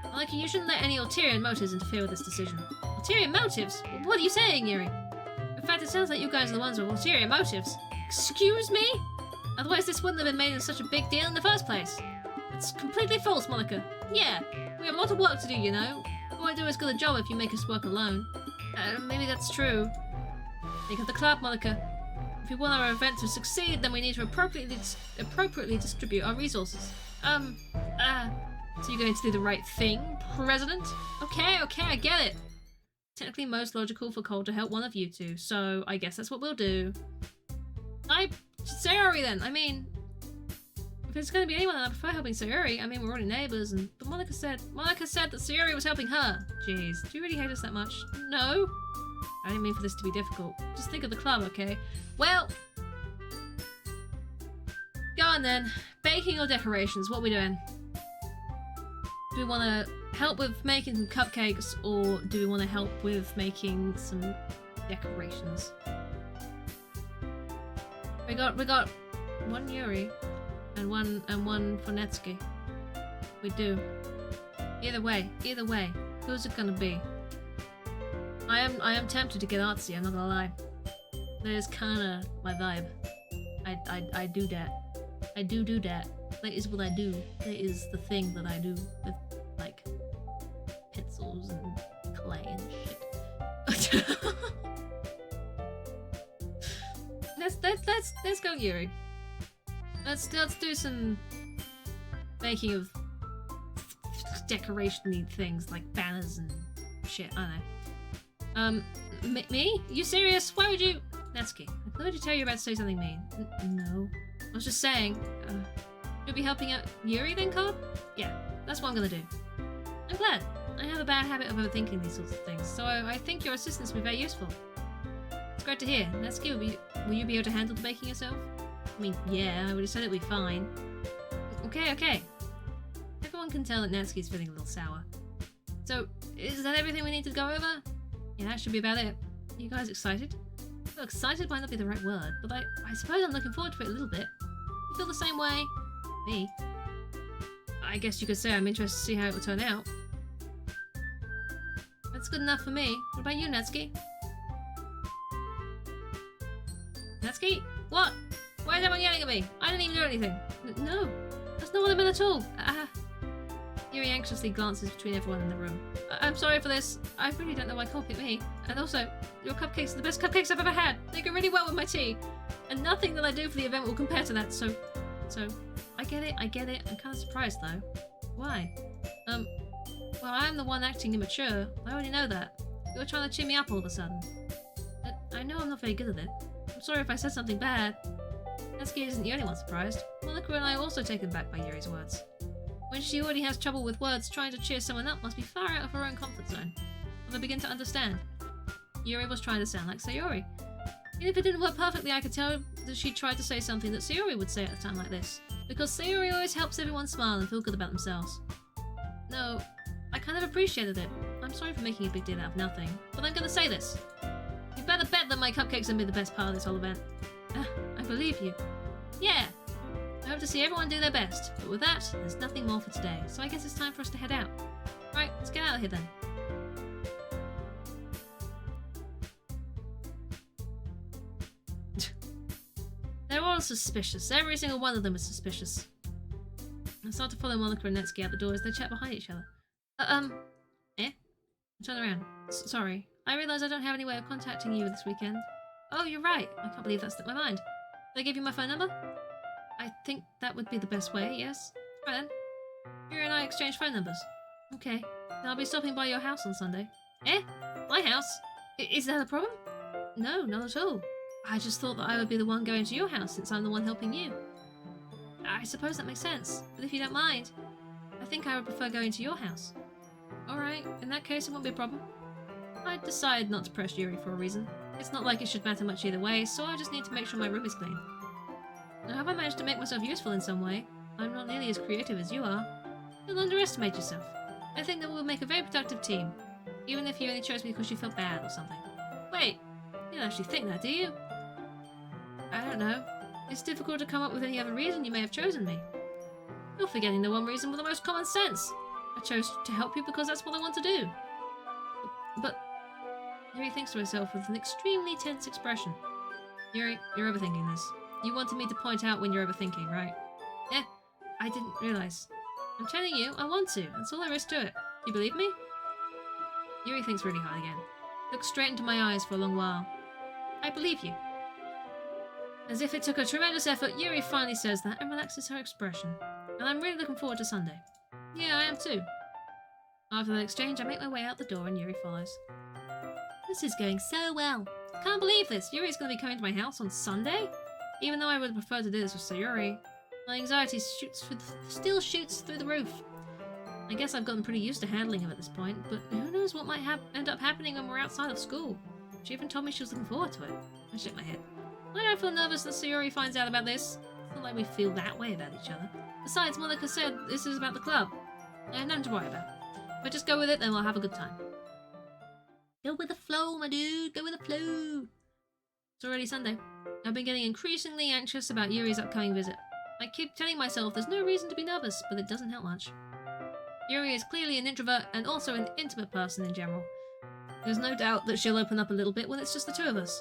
Monica, you shouldn't let any ulterior motives interfere with this decision. Ulterior motives? What are you saying, Yuri? In fact, it sounds like you guys are the ones with ulterior motives. Excuse me? Otherwise this wouldn't have been made in such a big deal in the first place. It's completely false, Monica. Yeah, we have a lot of work to do, you know. We won't do as good a job if you make us work alone. Maybe that's true. Think of the club, Monica. If we want our event to succeed, then we need to appropriately distribute our resources. So you're going to do the right thing, President? Okay, I get it. Technically most logical for Cole to help one of you two, so I guess that's what we'll do. Sayori then, I mean, if it's going to be anyone, then I prefer helping Sayori. I mean, we're already neighbours, but Monica said that Sayori was helping her. Jeez, do you really hate us that much? No. I didn't mean for this to be difficult. Just think of the club, okay? Well, go on then. Baking or decorations, what are we doing? Do we want to help with making some cupcakes, or do we want to help with making some decorations? We got one Yuri and one for Netsuki. We do. Either way, who's it gonna be? I am tempted to get artsy, I'm not gonna lie. That is kinda my vibe. I do that. I do that. That is what I do. That is the thing that I do with, like, pencils and clay and shit. Let's go, Yuri. Let's do some making of decoration-y things like banners and shit. I don't know. Me? You serious? Why would you? Natsuki, I thought I'd tell you about to say something mean. No. I was just saying, you'll be helping out Yuri then, Cobb? Yeah, that's what I'm gonna do. I'm glad. I have a bad habit of overthinking these sorts of things, so I think your assistance will be very useful. It's great to hear. Natsuki, will you be able to handle the baking yourself? I mean, yeah, I would have said it'd be fine. Okay. Everyone can tell that Natsuki's feeling a little sour. So, is that everything we need to go over? Yeah, that should be about it. Are you guys excited? Well, excited might not be the right word, but I suppose I'm looking forward to it a little bit. You feel the same way? Me? I guess you could say I'm interested to see how it will turn out. That's good enough for me. What about you, Natsuki? Natsuki? What? Why is everyone yelling at me? I didn't even do anything. No, that's not what I meant at all. Yuri anxiously glances between everyone in the room. I'm sorry for this. I really don't know why Cole picked me. And also, your cupcakes are the best cupcakes I've ever had. They go really well with my tea. And nothing that I do for the event will compare to that, so I get it. I'm kind of surprised though. Why? Well, I'm the one acting immature. I already know that. You're trying to cheer me up all of a sudden. I know I'm not very good at it. I'm sorry if I said something bad. Natsuki isn't the only one surprised. Monica and I are also taken back by Yuri's words. When she already has trouble with words, trying to cheer someone up must be far out of her own comfort zone. But I begin to understand. Yuri was trying to sound like Sayori. Even if it didn't work perfectly, I could tell that she tried to say something that Sayori would say at a time like this. Because Sayori always helps everyone smile and feel good about themselves. No, I kind of appreciated it. I'm sorry for making a big deal out of nothing, but I'm gonna say this. You better bet that my cupcakes will be the best part of this whole event. I believe you. Yeah! I hope to see everyone do their best, but with that, there's nothing more for today, so I guess it's time for us to head out. Right, let's get out of here then. They're all suspicious. Every single one of them is suspicious. I start to follow Monica and Netsuki out the door as they chat behind each other. Eh? Turn around. Sorry. I realise I don't have any way of contacting you this weekend. Oh, you're right. I can't believe that slipped my mind. Did I give you my phone number? I think that would be the best way, yes. Right then. Yuri and I exchange phone numbers. Okay. Then I'll be stopping by your house on Sunday. Eh? My house? Is that a problem? No, not at all. I just thought that I would be the one going to your house since I'm the one helping you. I suppose that makes sense, but if you don't mind, I think I would prefer going to your house. Alright, in that case it won't be a problem. I decided not to press Yuri for a reason. It's not like it should matter much either way, so I just need to make sure my room is clean. Now, have I managed to make myself useful in some way? I'm not nearly as creative as you are. You'll underestimate yourself. I think that we'll make a very productive team, even if you only chose me because you felt bad or something. Wait, you don't actually think that, do you? I don't know. It's difficult to come up with any other reason you may have chosen me. You're forgetting the one reason with the most common sense. I chose to help you because that's what I want to do. But Yuri thinks to herself with an extremely tense expression. Yuri, you're overthinking this. You wanted me to point out when you're overthinking, right? Yeah, I didn't realise. I'm telling you, I want to. That's all there is to it. Do you believe me? Yuri thinks really hard again. Looks straight into my eyes for a long while. I believe you. As if it took a tremendous effort, Yuri finally says that and relaxes her expression. And I'm really looking forward to Sunday. Yeah, I am too. After the exchange, I make my way out the door and Yuri follows. This is going so well. Can't believe this. Yuri's going to be coming to my house on Sunday? Even though I would prefer to do this with Sayuri, my anxiety still shoots through the roof. I guess I've gotten pretty used to handling him at this point, but who knows what might end up happening when we're outside of school. She even told me she was looking forward to it. I shake my head. I don't feel nervous that Sayuri finds out about this. It's not like we feel that way about each other. Besides, Monica said this is about the club. I have nothing to worry about. If I just go with it, then we'll have a good time. Go with the flow, my dude. Go with the flow. It's already Sunday. I've been getting increasingly anxious about Yuri's upcoming visit. I keep telling myself there's no reason to be nervous, but it doesn't help much. Yuri is clearly an introvert and also an intimate person in general. There's no doubt that she'll open up a little bit when it's just the two of us.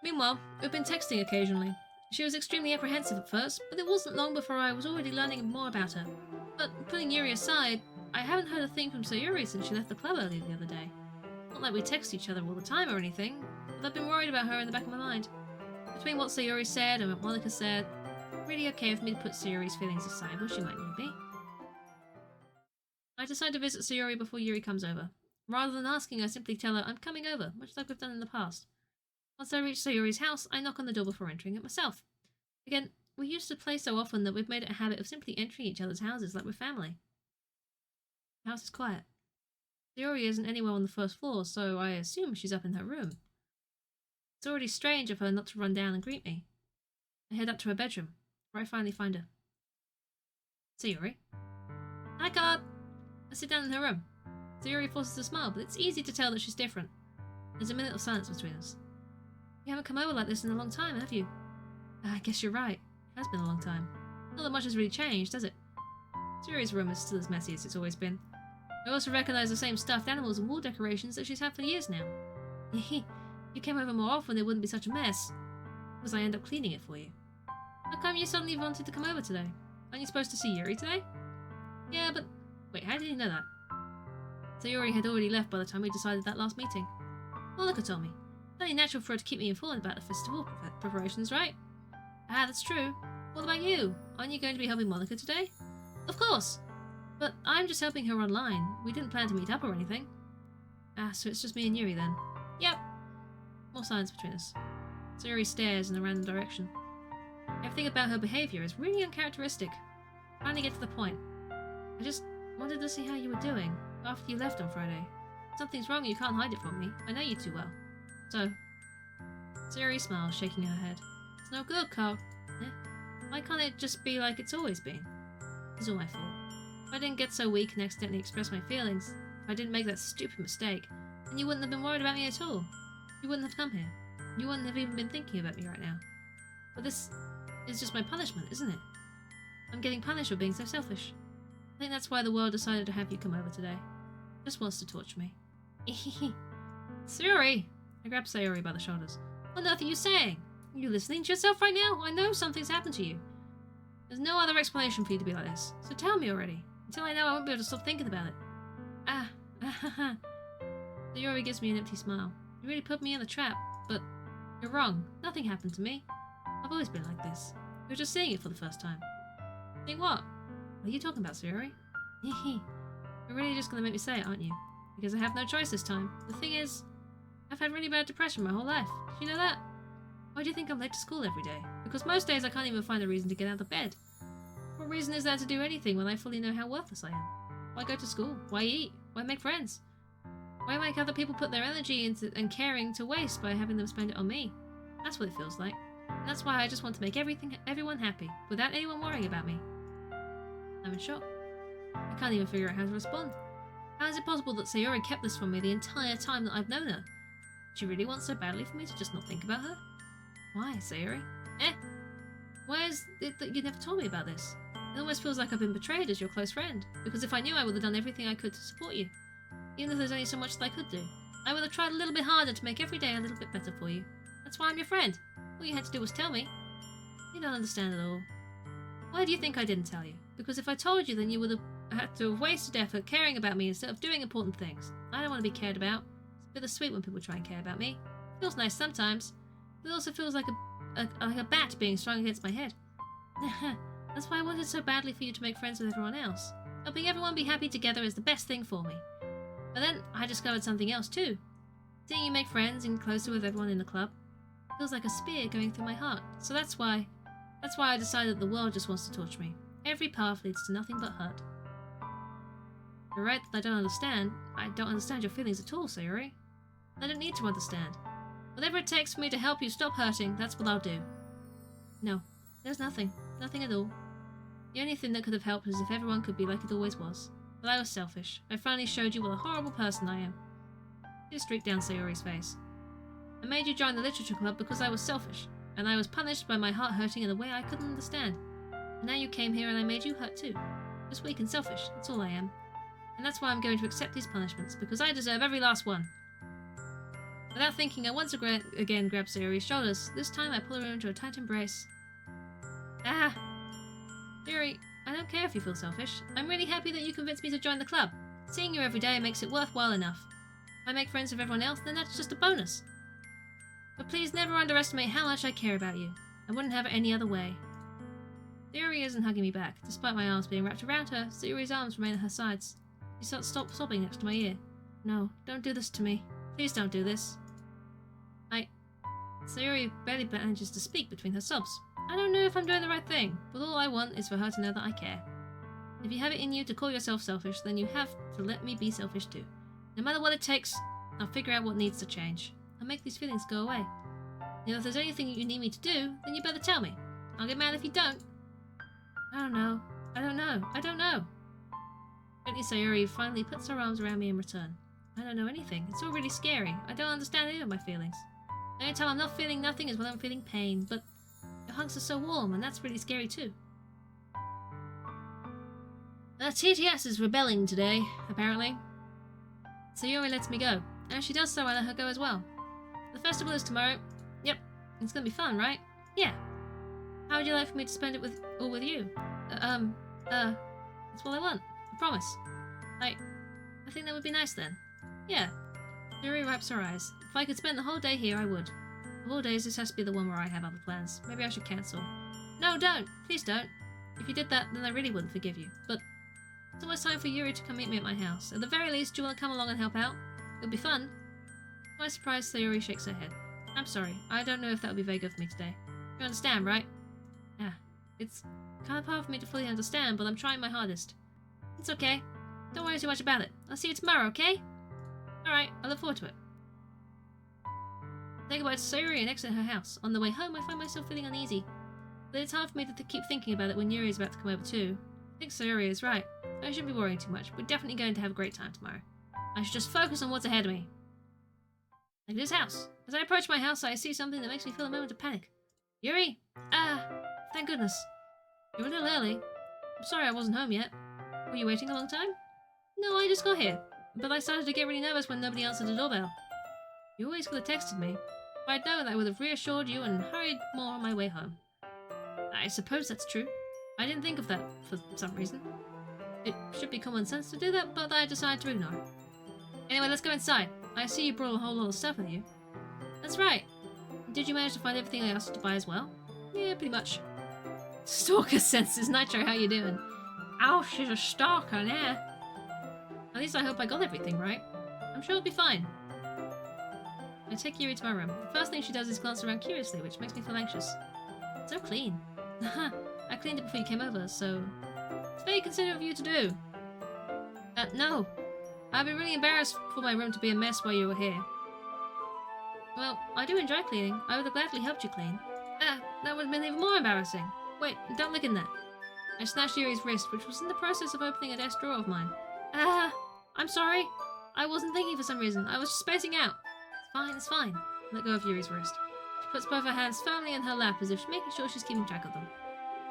Meanwhile, we've been texting occasionally. She was extremely apprehensive at first, but it wasn't long before I was already learning more about her. But putting Yuri aside, I haven't heard a thing from Sayuri since she left the club earlier the other day. Not like we text each other all the time or anything, but I've been worried about her in the back of my mind. Between what Sayuri said and what Monica said, it's really okay for me to put Sayuri's feelings aside while she might need me. I decide to visit Sayuri before Yuri comes over. Rather than asking, I simply tell her I'm coming over, much like we've done in the past. Once I reach Sayuri's house, I knock on the door before entering it myself. Again, we used to play so often that we've made it a habit of simply entering each other's houses like we're family. The house is quiet. Sayuri isn't anywhere on the first floor, so I assume she's up in her room. It's already strange of her not to run down and greet me. I head up to her bedroom, where I finally find her. Sayuri. Hi, Carb! I sit down in her room. Sayuri forces a smile, but it's easy to tell that she's different. There's a minute of silence between us. You haven't come over like this in a long time, have you? I guess you're right. It has been a long time. Not that much has really changed, has it? Sayuri's room is still as messy as it's always been. I also recognise the same stuffed animals and wall decorations that she's had for years now. You came over more often, it wouldn't be such a mess. Because I end up cleaning it for you. How come you suddenly wanted to come over today? Aren't you supposed to see Yuri today? Yeah, but... Wait, how did you know that? Sayuri had already left by the time we decided that last meeting. Monica told me. It's only natural for her to keep me informed about the festival preparations, right? Ah, that's true. What about you? Aren't you going to be helping Monica today? Of course! But I'm just helping her online. We didn't plan to meet up or anything. Ah, so it's just me and Yuri then? Yep. More silence between us. Sayuri stares in a random direction. Everything about her behaviour is really uncharacteristic. Finally get to the point. I just wanted to see how you were doing after you left on Friday. If something's wrong, you can't hide it from me. I know you too well. So, Sayuri smiles, shaking her head. It's no good, Carl. Eh? Why can't it just be like it's always been? It's all my fault. If I didn't get so weak and accidentally express my feelings, if I didn't make that stupid mistake, then you wouldn't have been worried about me at all. You wouldn't have come here. You wouldn't have even been thinking about me right now. But this is just my punishment, isn't it? I'm getting punished for being so selfish. I think that's why the world decided to have you come over today. Just wants to torture me. Sayuri! I grab Sayuri by the shoulders. What on earth are you saying? Are you listening to yourself right now? I know something's happened to you. There's no other explanation for you to be like this, so tell me already. Until I know, I won't be able to stop thinking about it. Ah, Sayori gives me an empty smile. You really put me in a trap, but you're wrong. Nothing happened to me. I've always been like this. You're just seeing it for the first time. Seeing what? What are you talking about, Sayori? You're really just gonna make me say it, aren't you? Because I have no choice this time. The thing is, I've had really bad depression my whole life. Did you know that? Why do you think I'm late to school every day? Because most days I can't even find a reason to get out of bed. What reason is there to do anything when I fully know how worthless I am? Why go to school? Why eat? Why make friends? Why make other people put their energy into and caring to waste by having them spend it on me? That's what it feels like. And that's why I just want to make everyone happy, without anyone worrying about me. I'm in shock. I can't even figure out how to respond. How is it possible that Sayori kept this from me the entire time that I've known her? She really wants so badly for me to just not think about her? Why, Sayori? Why is it that you never told me about this? It almost feels like I've been betrayed as your close friend, because if I knew, I would have done everything I could to support you. Even if there's only so much that I could do. I would have tried a little bit harder to make every day a little bit better for you. That's why I'm your friend. All you had to do was tell me. You don't understand at all. Why do you think I didn't tell you? Because if I told you, then you would have had to have wasted effort caring about me instead of doing important things. I don't want to be cared about. It's bittersweet when people try and care about me. It feels nice sometimes, but it also feels like a bat being strung against my head. That's why I wanted so badly for you to make friends with everyone else. Helping everyone be happy together is the best thing for me. But then I discovered something else too. Seeing you make friends and closer with everyone in the club feels like a spear going through my heart. So that's why I decided that the world just wants to torture me. Every path leads to nothing but hurt. You're right that I don't understand. I don't understand your feelings at all, Sayori. I don't need to understand. Whatever it takes for me to help you stop hurting, that's what I'll do. No, there's nothing. Nothing at all. The only thing that could have helped is if everyone could be like it always was. But I was selfish. I finally showed you what a horrible person I am. Tears streaked down Sayori's face. I made you join the literature club because I was selfish, and I was punished by my heart hurting in a way I couldn't understand. And now you came here and I made you hurt too. Just weak and selfish, that's all I am. And that's why I'm going to accept these punishments, because I deserve every last one. Without thinking, I once again grabbed Sayori's shoulders. This time I pull her into a tight embrace. Ah! Sayori, I don't care if you feel selfish. I'm really happy that you convinced me to join the club. Seeing you every day makes it worthwhile enough. If I make friends with everyone else, then that's just a bonus. But please never underestimate how much I care about you. I wouldn't have it any other way. Sayori isn't hugging me back. Despite my arms being wrapped around her, Sayori's arms remain at her sides. She stops sobbing next to my ear. No, don't do this to me. Please don't do this. Sayori barely manages to speak between her sobs. I don't know if I'm doing the right thing, but all I want is for her to know that I care. If you have it in you to call yourself selfish, then you have to let me be selfish too. No matter what it takes, I'll figure out what needs to change. I'll make these feelings go away. If there's anything you need me to do, then you better tell me. I'll get mad if you don't. I don't know. Gently, Sayori finally puts her arms around me in return. I don't know anything. It's all really scary. I don't understand any of my feelings. The only time I'm not feeling nothing is when I'm feeling pain, but your hugs are so warm, and that's really scary too. TTS is rebelling today, apparently. Sayori lets me go. And if she does so, I let her go as well. The festival is tomorrow. Yep, it's gonna be fun, right? Yeah. How would you like for me to spend it with you? That's all I want. I promise. I think that would be nice then. Yeah. Sayori wipes her eyes. If I could spend the whole day here, I would. Of all days, this has to be the one where I have other plans. Maybe I should cancel. No, don't! Please don't. If you did that, then I really wouldn't forgive you. But it's almost time for Yuri to come meet me at my house. At the very least, do you want to come along and help out? It'll be fun. To my surprise, Sayori shakes her head. I'm sorry. I don't know if that would be very good for me today. You understand, right? Yeah. It's kind of hard for me to fully understand, but I'm trying my hardest. It's okay. Don't worry too much about it. I'll see you tomorrow, okay? Alright, I look forward to it. I say goodbye to Sayori and exit her house. On the way home, I find myself feeling uneasy. But it's hard for me to keep thinking about it when Yuri is about to come over too. I think Sayori is right. I shouldn't be worrying too much. We're definitely going to have a great time tomorrow. I should just focus on what's ahead of me. Like this house. As I approach my house, I see something that makes me feel a moment of panic. Yuri! Thank goodness. You're a little early. I'm sorry I wasn't home yet. Were you waiting a long time? No, I just got here. But I started to get really nervous when nobody answered the doorbell. You always could have texted me. If I'd known, I would have reassured you and hurried more on my way home. I suppose that's true. I didn't think of that for some reason. It should be common sense to do that, but I decided to ignore it. Anyway, let's go inside. I see you brought a whole lot of stuff with you. That's right. Did you manage to find everything I asked you to buy as well? Yeah, pretty much. Stalker senses. Nitro, how you doing? Oh, she's a stalker now. At least I hope I got everything right. I'm sure it'll be fine. I take Yuri to my room. The first thing she does is glance around curiously, which makes me feel anxious. It's so clean. I cleaned it before you came over, so... It's very considerate of you to do. No. I'd be really embarrassed for my room to be a mess while you were here. Well, I do enjoy cleaning. I would have gladly helped you clean. That would have been even more embarrassing. Wait, don't look in there. I snatched Yuri's wrist, which was in the process of opening a desk drawer of mine. I'm sorry. I wasn't thinking for some reason. I was just spacing out. It's fine. Let go of Yuri's wrist. She puts both her hands firmly in her lap as if she's making sure she's keeping track of them.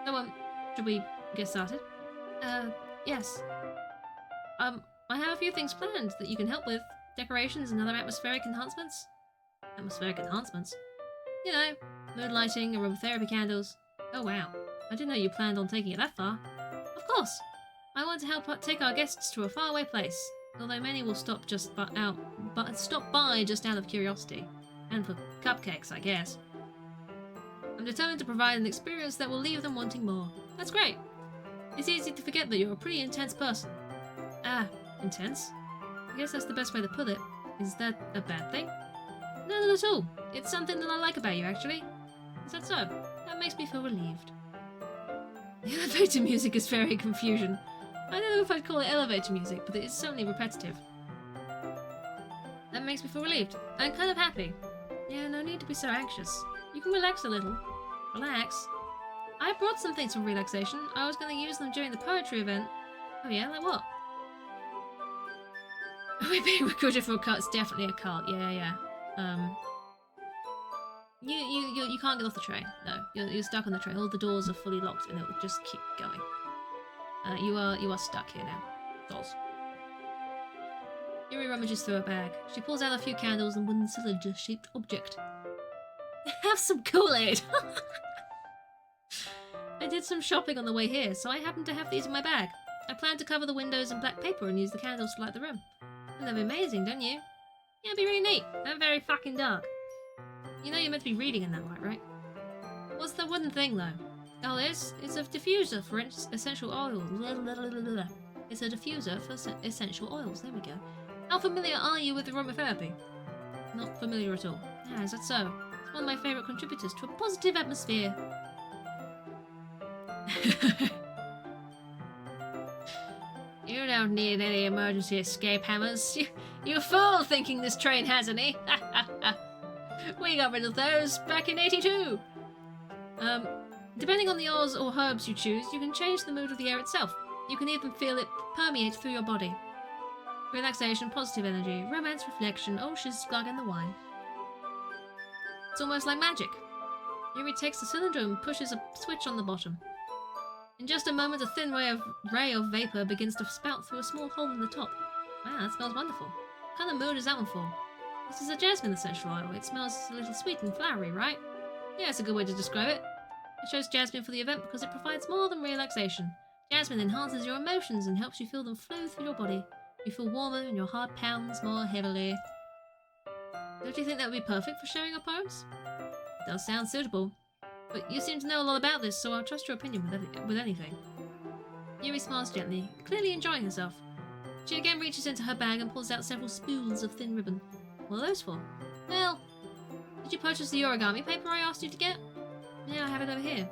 So, should we get started? Yes. I have a few things planned that you can help with. Decorations and other atmospheric enhancements. Atmospheric enhancements? You know, mood lighting, aromatherapy candles. Oh wow, I didn't know you planned on taking it that far. Of course! I want to help take our guests to a faraway place, although many will stop by just out of curiosity. And for cupcakes, I guess. I'm determined to provide an experience that will leave them wanting more. That's great! It's easy to forget that you're a pretty intense person. Intense? I guess that's the best way to put it. Is that a bad thing? No, not at all. It's something that I like about you, actually. Is that so? That makes me feel relieved. The elevator music is very confusion. I don't know if I'd call it elevator music, but it's certainly repetitive. That makes me feel relieved. I'm kind of happy. Yeah, no need to be so anxious. You can relax a little. Relax? I brought some things for relaxation. I was going to use them during the poetry event. Oh yeah, like what? We're being recruited for a cult. It's definitely a cult. Yeah. You can't get off the train. No, you're stuck on the train. All the doors are fully locked, and it will just keep going. You are stuck here now. Dolls. Yuri rummages through her bag. She pulls out a few candles and wooden cylinder-shaped object. Have some Kool-Aid! I did some shopping on the way here, so I happen to have these in my bag. I plan to cover the windows in black paper and use the candles to light the room. And they're amazing, don't you? Yeah, it'd be really neat. They're very fucking dark. You know you're meant to be reading in that light, right? What's the wooden thing, though? Oh, it's a diffuser for essential oils. It's a diffuser for essential oils. There we go. How familiar are you with aromatherapy? Not familiar at all. Yeah, is that so? It's one of my favourite contributors to a positive atmosphere. You don't need any emergency escape hammers. You fool thinking this train has any. We got rid of those back in '82. Depending on the oils or herbs you choose, you can change the mood of the air itself. You can even feel it permeate through your body. Relaxation, positive energy, romance, reflection, oh she's glugging the wine. It's almost like magic. Yuri takes the cylinder and pushes a switch on the bottom. In just a moment, a thin ray of vapor begins to spout through a small hole in the top. Wow, that smells wonderful. What kind of mood is that one for? This is a jasmine essential oil. It smells a little sweet and flowery, right? Yeah, it's a good way to describe it. I chose jasmine for the event because it provides more than relaxation. Jasmine enhances your emotions and helps you feel them flow through your body. You feel warmer and your heart pounds more heavily. Don't you think that would be perfect for sharing our poems? It does sound suitable. But you seem to know a lot about this, so I'll trust your opinion with anything. Yuri smiles gently, clearly enjoying herself. She again reaches into her bag and pulls out several spools of thin ribbon. What are those for? Well, did you purchase the origami paper I asked you to get? Yeah, I have it over here.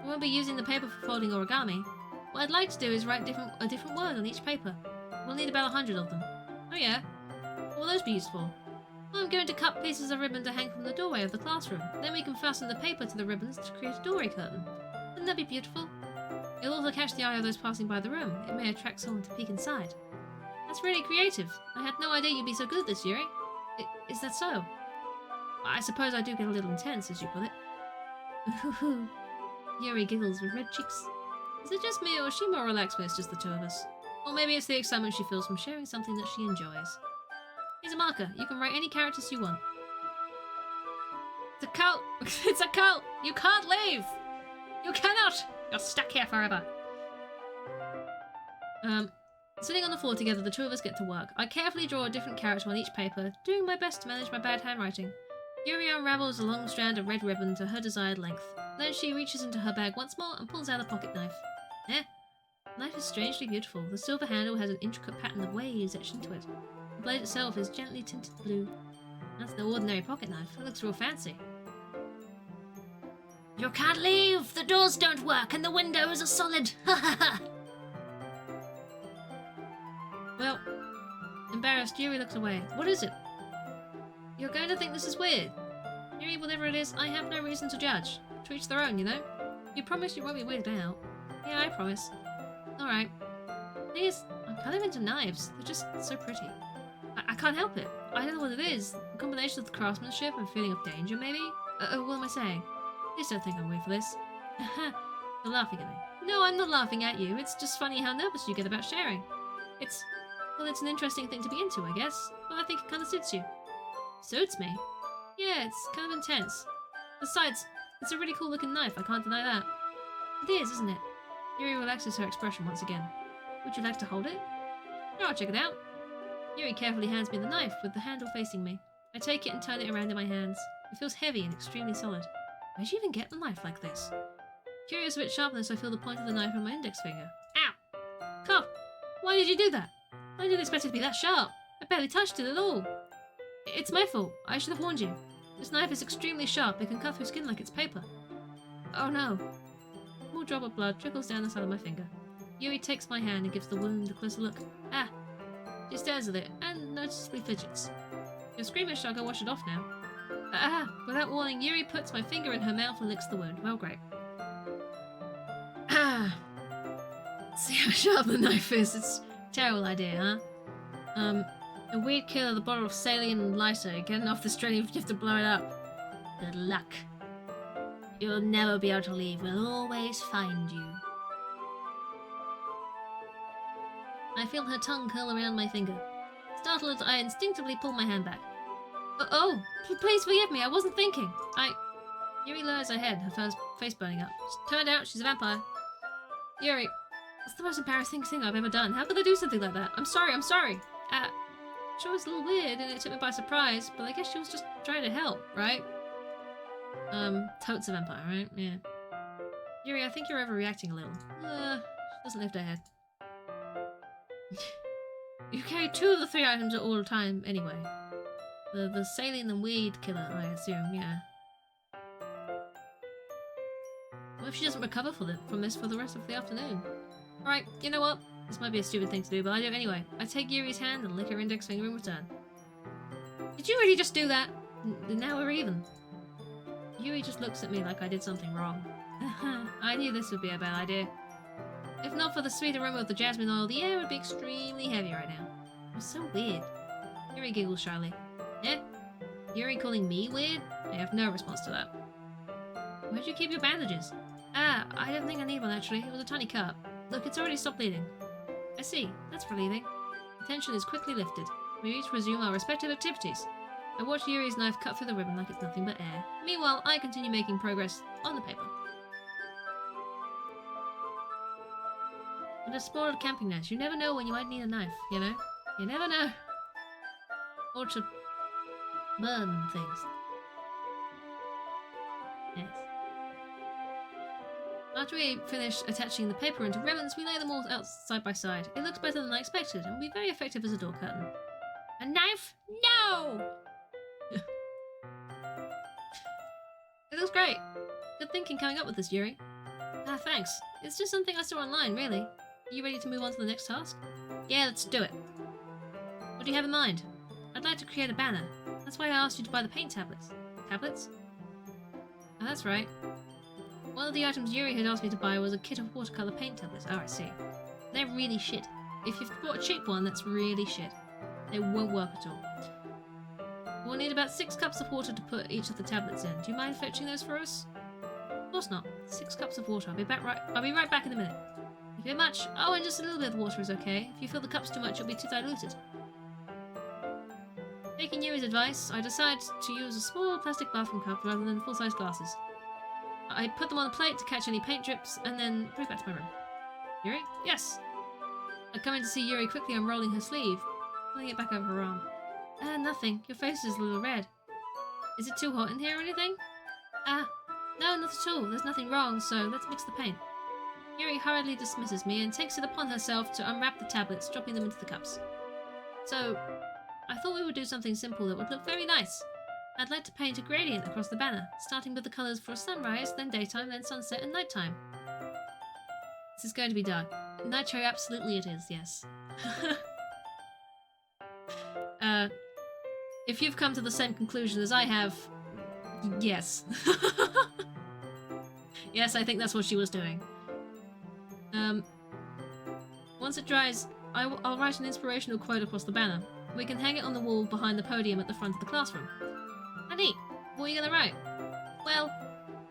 I won't be using the paper for folding origami. What I'd like to do is write a different word on each paper. We'll need about 100 of them. Oh yeah? What will those be used for? Well, I'm going to cut pieces of ribbon to hang from the doorway of the classroom. Then we can fasten the paper to the ribbons to create a doorway curtain. Wouldn't that be beautiful? It'll also catch the eye of those passing by the room. It may attract someone to peek inside. That's really creative. I had no idea you'd be so good at this, Yuri. Is that so? I suppose I do get a little intense, as you put it. Yuri giggles with red cheeks. Is it just me, or is she more relaxed when it's just the two of us? Or maybe it's the excitement she feels from sharing something that she enjoys. Here's a marker. You can write any characters you want. It's a cult! It's a cult! You can't leave! You cannot! You're stuck here forever. Sitting on the floor together, the two of us get to work. I carefully draw a different character on each paper, doing my best to manage my bad handwriting. Yuri unravels a long strand of red ribbon to her desired length. Then she reaches into her bag once more and pulls out a pocket knife. Eh? The knife is strangely beautiful. The silver handle has an intricate pattern of waves etched into it. The blade itself is gently tinted blue. That's no ordinary pocket knife. It looks real fancy. You can't leave! The doors don't work and the windows are solid! Ha ha ha! Well, embarrassed, Yuri looks away. What is it? You're going to think this is weird. Yuri, whatever it is, I have no reason to judge. To each their own, you know? You promise you won't be weirded out. Yeah, I promise. Alright. Thing is, I'm kind of into knives. They're just so pretty. I can't help it. I don't know what it is. A combination of the craftsmanship and feeling of danger, maybe? What am I saying? Please don't think I'm weird for this. You're laughing at me. No, I'm not laughing at you. It's just funny how nervous you get about sharing. Well, it's an interesting thing to be into, I guess. But I think it kind of suits you. Suits me? Yeah, it's kind of intense. Besides, it's a really cool looking knife, I can't deny that. It is, isn't it? Yuri relaxes her expression once again. Would you like to hold it? Sure, I'll check it out. Yuri carefully hands me the knife with the handle facing me. I take it and turn it around in my hands. It feels heavy and extremely solid. Where'd you even get the knife like this? Curious of its sharpness, I feel the point of the knife on my index finger. Ow! Cop! Why did you do that? I didn't expect it to be that sharp. I barely touched it at all. It's my fault. I should have warned you. This knife is extremely sharp. It can cut through skin like it's paper. Oh no. A small drop of blood trickles down the side of my finger. Yuri takes my hand and gives the wound a closer look. Ah! She stares at it and noticeably fidgets. You're squeamish, so I'll go wash it off now. Without warning, Yuri puts my finger in her mouth and licks the wound. Well, great. See how sharp the knife is. It's a terrible idea, huh? A weed killer, the bottle of saline and lighter. Getting off this train, you have to blow it up. Good luck. You'll never be able to leave. We'll always find you. I feel her tongue curl around my finger. Startled, I instinctively pull my hand back. Please forgive me. I wasn't thinking. Yuri lowers her head, her face burning up. Turned out she's a vampire. Yuri, that's the most embarrassing thing I've ever done. How could I do something like that? I'm sorry. Sure, it's a little weird and it took me by surprise, but I guess she was just trying to help, right? Totes a vampire, right? Yeah. Yuri, I think you're overreacting a little. She doesn't lift her head. You carry 2 of the 3 items at all time, anyway. The saline and weed killer, I assume, yeah. What if she doesn't recover from this for the rest of the afternoon? Alright, you know what? This might be a stupid thing to do, but I do it anyway. I take Yuri's hand and lick her index finger in return. Did you really just do that? Now we're even. Yuri just looks at me like I did something wrong. I knew this would be a bad idea. If not for the sweet aroma of the jasmine oil, the air would be extremely heavy right now. It was so weird. Yuri giggles shyly. Eh? Yuri calling me weird? I have no response to that. Where'd you keep your bandages? I don't think I need one actually. It was a tiny cut. Look, it's already stopped bleeding. I see. That's relieving. The tension is quickly lifted. We each resume our respective activities. I watch Yuri's knife cut through the ribbon like it's nothing but air. Meanwhile, I continue making progress on the paper. An explored camping nest. You never know when you might need a knife, you know? You never know. Or to burn things. Yes. After we finish attaching the paper into ribbons, we lay them all out side by side. It looks better than I expected and will be very effective as a door curtain. A knife? No! It looks great. Good thinking coming up with this, Yuri. Thanks. It's just something I saw online, really. Are you ready to move on to the next task? Yeah, let's do it. What do you have in mind? I'd like to create a banner. That's why I asked you to buy the paint tablets. Tablets? Oh, that's right. One of the items Yuri had asked me to buy was a kit of watercolour paint tablets. Oh, I see. They're really shit. If you've bought a cheap one, that's really shit. They won't work at all. We'll need about 6 cups of water to put each of the tablets in. Do you mind fetching those for us? Of course not. 6 cups of water. I'll be right back in a minute. Thank you very much. Oh, and just a little bit of water is okay. If you fill the cups too much, it'll be too diluted. Taking Yuri's advice, I decide to use a small plastic bathroom cup rather than full-size glasses. I put them on a plate to catch any paint drips, and then move back to my room. Yuri? Yes? I come in to see Yuri quickly unrolling her sleeve, pulling it back over her arm. Nothing. Your face is a little red. Is it too hot in here or anything? No, not at all. There's nothing wrong, so let's mix the paint. Yuri hurriedly dismisses me and takes it upon herself to unwrap the tablets, dropping them into the cups. So, I thought we would do something simple that would look very nice. I'd like to paint a gradient across the banner, starting with the colours for sunrise, then daytime, then sunset and nighttime. This is going to be dark. Nitro, absolutely it is, yes. If you've come to the same conclusion as I have, yes. Yes, I think that's what she was doing. Once it dries, I'll write an inspirational quote across the banner. We can hang it on the wall behind the podium at the front of the classroom. How neat! What are you gonna write? Well,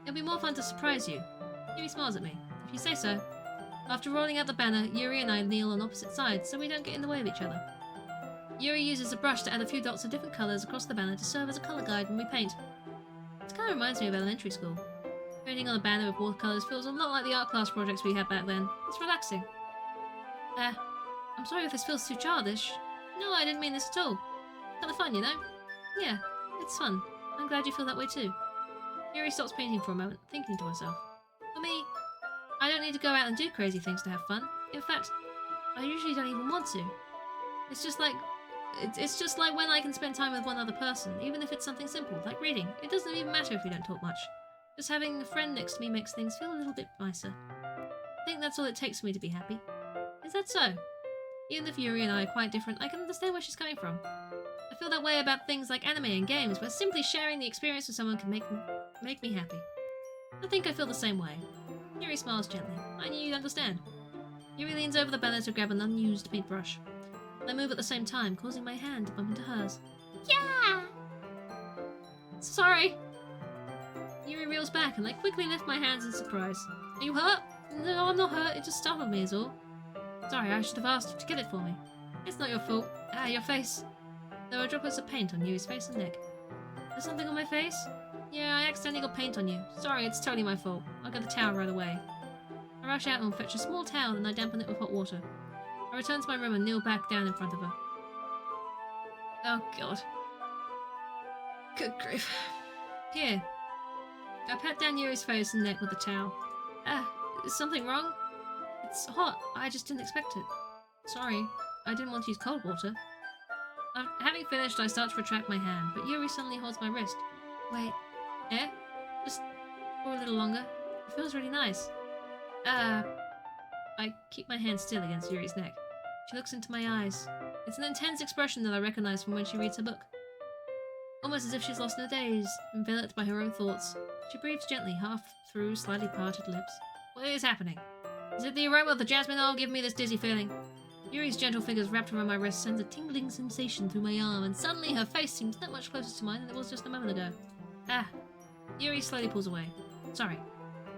it'll be more fun to surprise you. Yuri smiles at me. If you say so. After rolling out the banner, Yuri and I kneel on opposite sides so we don't get in the way of each other. Yuri uses a brush to add a few dots of different colours across the banner to serve as a colour guide when we paint. This kind of reminds me of elementary school. Painting on a banner with watercolours feels a lot like the art class projects we had back then. It's relaxing. I'm sorry if this feels too childish. No, I didn't mean this at all. Kind of fun, you know? Yeah, it's fun. I'm glad you feel that way too. Yuri stops painting for a moment, thinking to herself. For me, I don't need to go out and do crazy things to have fun. In fact, I usually don't even want to. It's just like when I can spend time with one other person, even if it's something simple, like reading. It doesn't even matter if we don't talk much. Just having a friend next to me makes things feel a little bit nicer. I think that's all it takes for me to be happy. Is that so? Even if Yuri and I are quite different, I can understand where she's coming from. I feel that way about things like anime and games, where simply sharing the experience with someone can make me happy. I think I feel the same way. Yuri smiles gently. I knew you'd understand. Yuri leans over the banner to grab an unused paintbrush. I move at the same time, causing my hand to bump into hers. Yeah! Sorry! Yuri reels back and I quickly lift my hands in surprise. Are you hurt? No, I'm not hurt. It just startled me is all. Sorry, I should have asked you to get it for me. It's not your fault. Your face. There were droplets of paint on Yuri's face and neck. There's something on my face? Yeah, I accidentally got paint on you. Sorry, it's totally my fault. I'll get the towel right away. I rush out and fetch a small towel and I dampen it with hot water. I return to my room and kneel back down in front of her. Oh god. Good grief. Here. I pat down Yuri's face and neck with the towel. Is something wrong? It's hot. I just didn't expect it. Sorry. I didn't want to use cold water. Having finished, I start to retract my hand, but Yuri suddenly holds my wrist. Wait. Eh? Just for a little longer. It feels really nice. I keep my hand still against Yuri's neck. She looks into my eyes. It's an intense expression that I recognize from when she reads her book. Almost as if she's lost in a daze, enveloped by her own thoughts. She breathes gently, half through slightly parted lips. What is happening? Is it the aroma of the jasmine oil giving me this dizzy feeling? Yuri's gentle fingers wrapped around my wrist sends a tingling sensation through my arm, and suddenly her face seems that much closer to mine than it was just a moment ago. Yuri slowly pulls away. Sorry.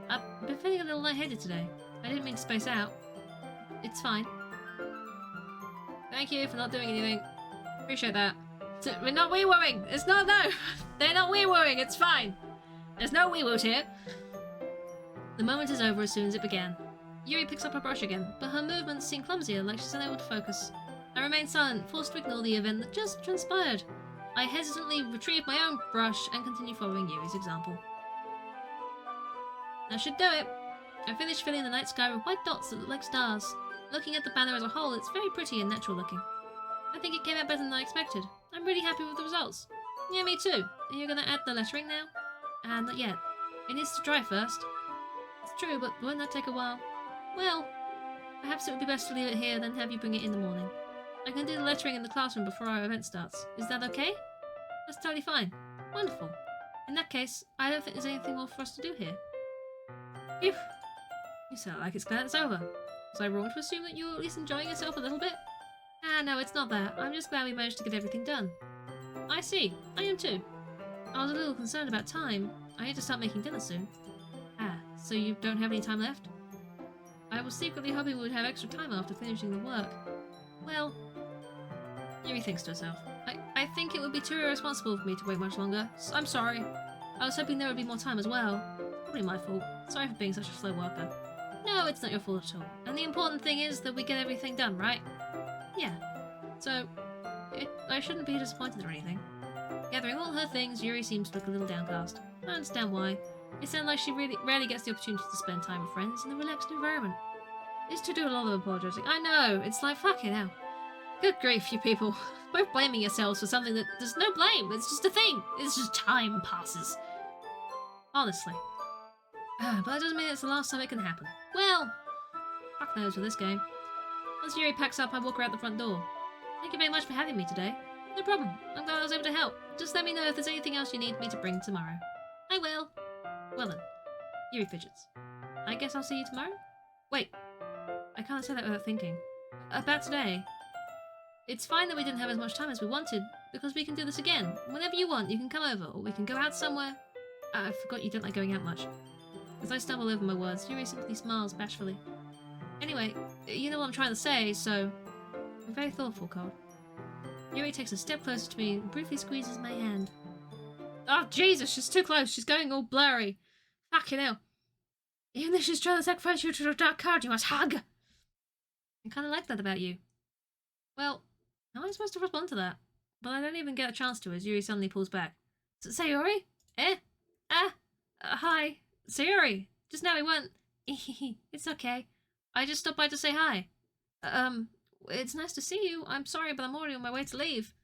I've been feeling a little lightheaded today. I didn't mean to space out. It's fine. Thank you for not doing anything. Appreciate that. We're not wee-wooing! It's not, no! They're not wee-wooing, it's fine! There's no wee-woot here! The moment is over as soon as it began. Yuri picks up her brush again, but her movements seem clumsier, like she's unable to focus. I remain silent, forced to ignore the event that just transpired. I hesitantly retrieve my own brush and continue following Yuri's example. That should do it. I finished filling the night sky with white dots that look like stars. Looking at the banner as a whole, it's very pretty and natural looking. I think it came out better than I expected. I'm really happy with the results. Yeah, me too. Are you going to add the lettering now? Not yet. It needs to dry first. It's true, but won't that take a while? Well, perhaps it would be best to leave it here, then have you bring it in the morning. I can do the lettering in the classroom before our event starts. Is that okay? That's totally fine. Wonderful. In that case, I don't think there's anything more for us to do here. Phew. You sound like it's glad it's over. Was I wrong to assume that you were at least enjoying yourself a little bit? No, it's not that. I'm just glad we managed to get everything done. I see. I am too. I was a little concerned about time. I need to start making dinner soon. So you don't have any time left? I was secretly hoping we would have extra time after finishing the work. Well, Yuri thinks to herself. I think it would be too irresponsible for me to wait much longer. I'm sorry. I was hoping there would be more time as well. Probably my fault. Sorry for being such a slow worker. No, it's not your fault at all. And the important thing is that we get everything done, right? Yeah. So, I shouldn't be disappointed or anything. Gathering all her things, Yuri seems to look a little downcast. I understand why. It sounds like she really rarely gets the opportunity to spend time with friends in a relaxed environment. It's to do a lot of apologizing. I know, it's like fucking hell. Good grief, you people. Both blaming yourselves for something that there's no blame. It's just a thing. It's just time passes. Honestly. But that doesn't mean it's the last time it can happen. Well, fuck knows with this game. Once Yuri packs up, I walk her out the front door. Thank you very much for having me today. No problem. I'm glad I was able to help. Just let me know if there's anything else you need me to bring tomorrow. I will. Well then. Yuri fidgets. I guess I'll see you tomorrow? Wait. I can't say that without thinking. About today. It's fine that we didn't have as much time as we wanted, because we can do this again. Whenever you want, you can come over, or we can go out somewhere. I forgot you don't like going out much. As I stumble over my words, Yuri simply smiles bashfully. Anyway, you know what I'm trying to say, so... I'm very thoughtful, Cold. Yuri takes a step closer to me and briefly squeezes my hand. Oh, Jesus, she's too close. She's going all blurry. Fucking hell. Even if she's trying to sacrifice you to a dark card, you must hug. I kind of like that about you. Well, how am I supposed to respond to that? But I don't even get a chance to as Yuri suddenly pulls back. Sayori? Hi. Sayori. Just now we weren't... It's okay. I just stopped by to say hi. It's nice to see you. I'm sorry, but I'm already on my way to leave.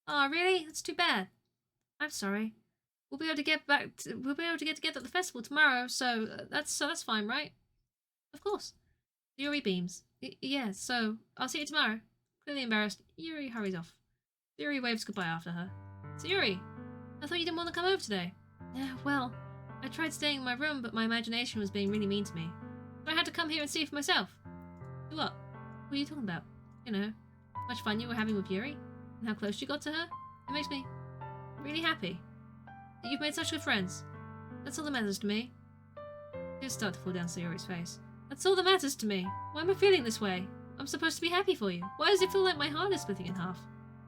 Oh, really? That's too bad. I'm sorry. We'll be able to get together at the festival tomorrow, so that's fine, right? Of course. Yuri beams. Yeah, so I'll see you tomorrow. Clearly embarrassed, Yuri hurries off. Yuri waves goodbye after her. So Yuri, I thought you didn't want to come over today. Yeah, well, I tried staying in my room, but my imagination was being really mean to me. So I had to come here and see for myself. What? What are you talking about? You know, how much fun you were having with Yuri, and how close you got to her. It makes me really happy that you've made such good friends. That's all that matters to me. Tears start to fall down Sayori's face. That's all that matters to me. Why am I feeling this way? I'm supposed to be happy for you. Why does it feel like my heart is splitting in half?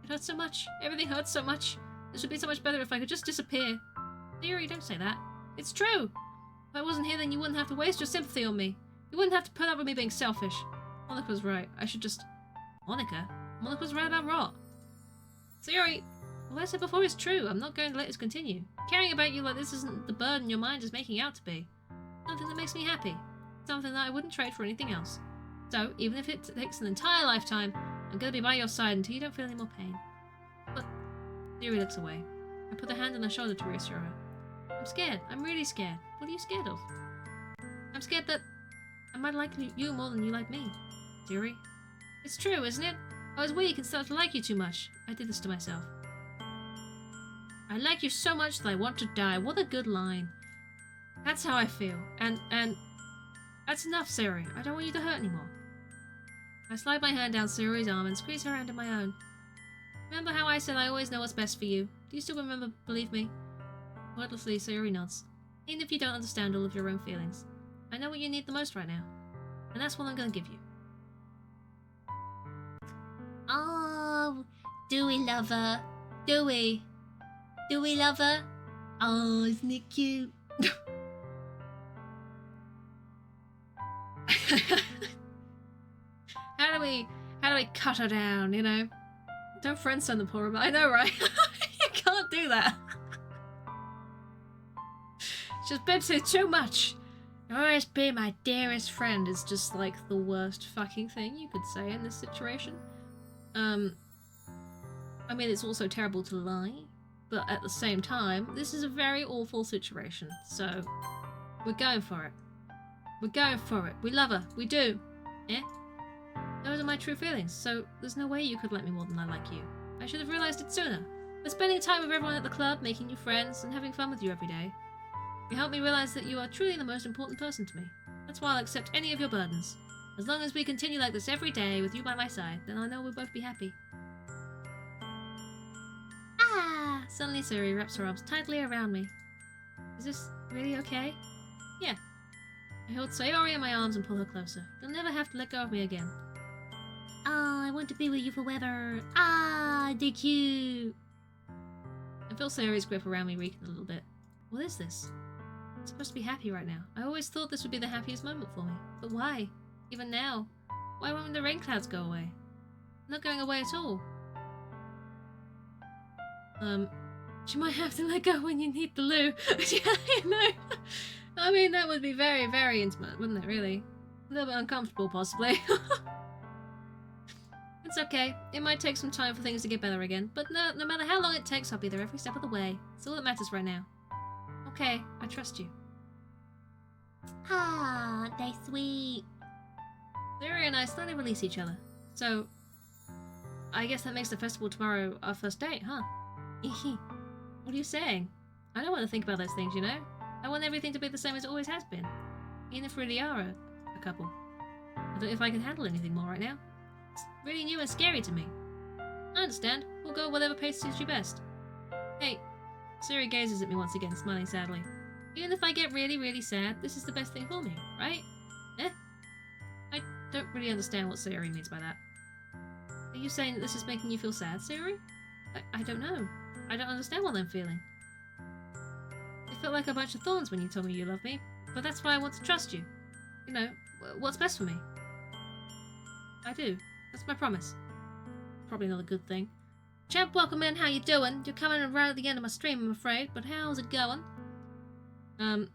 It hurts so much. Everything hurts so much. This would be so much better if I could just disappear. Sayori, don't say that. It's true. If I wasn't here, then you wouldn't have to waste your sympathy on me. You wouldn't have to put up with me being selfish. Monica was right. I should just... Monica? Monica was right about rot. Sayori, what I said before is true. I'm not going to let this continue. Caring about you like this isn't the burden your mind is making out to be. Something that makes me happy. Something that I wouldn't trade for anything else. So, even if it takes an entire lifetime, I'm going to be by your side until you don't feel any more pain. But... Sayori looks away. I put a hand on her shoulder to reassure her. I'm scared. I'm really scared. What are you scared of? I'm scared that I might like you more than you like me. Sayori. It's true, isn't it? I was weak and started to like you too much. I did this to myself. I like you so much that I want to die. What a good line. That's how I feel. And that's enough, Sayori. I don't want you to hurt anymore. I slide my hand down Sayori's arm and squeeze her hand in my own. Remember how I said I always know what's best for you? Do you still remember, believe me? Wordlessly, Sayori nods. Even if you don't understand all of your own feelings. I know what you need the most right now. And that's what I'm going to give you. Oh, do we love her? Do we? Do we love her? Oh, isn't it cute? How do we cut her down, you know? Don't friend-zone the poor woman. I know, right? You can't do that. She's been through too much. Always be my dearest friend is just like the worst fucking thing you could say in this situation. I mean, it's also terrible to lie, but at the same time, this is a very awful situation, so we're going for it. We're going for it. We love her. We do. Yeah? Those are my true feelings, so there's no way you could like me more than I like you. I should have realized it sooner. But spending time with everyone at the club, making new friends, and having fun with you every day, you helped me realize that you are truly the most important person to me. That's why I'll accept any of your burdens. As long as we continue like this every day with you by my side, then I know we'll both be happy. Ah! Suddenly Sayori wraps her arms tightly around me. Is this really okay? Yeah. I hold Sayori in my arms and pull her closer. You'll never have to let go of me again. Oh, I want to be with you forever. Ah, they're cute. I feel Sayori's grip around me weaken a little bit. What is this? I'm supposed to be happy right now. I always thought this would be the happiest moment for me. But why? Even now? Why won't the rain clouds go away? I'm not going away at all. She might have to let go when you need the loo. Yeah, you know. I mean, that would be very, very intimate, wouldn't it, really? A little bit uncomfortable, possibly. It's okay. It might take some time for things to get better again, but no matter how long it takes, I'll be there every step of the way. It's all that matters right now. Okay, I trust you. Ah, they sweet. Siri and I slightly release each other, so I guess that makes the festival tomorrow our first date, huh? What are you saying? I don't want to think about those things, you know? I want everything to be the same as it always has been. Even if we really are a couple. I don't know if I can handle anything more right now. It's really new and scary to me. I understand. We'll go whatever pace suits you best. Hey, Siri gazes at me once again, smiling sadly. Even if I get really, really sad, this is the best thing for me, right? Eh? I don't really understand what Siri means by that. Are you saying that this is making you feel sad, Siri? I don't know. I don't understand what I'm feeling. It felt like a bunch of thorns when you told me you love me, but that's why I want to trust you. You know, what's best for me. I do. That's my promise. Probably not a good thing. Champ, welcome in. How you doing? You're coming in right at the end of my stream, I'm afraid, but how's it going? I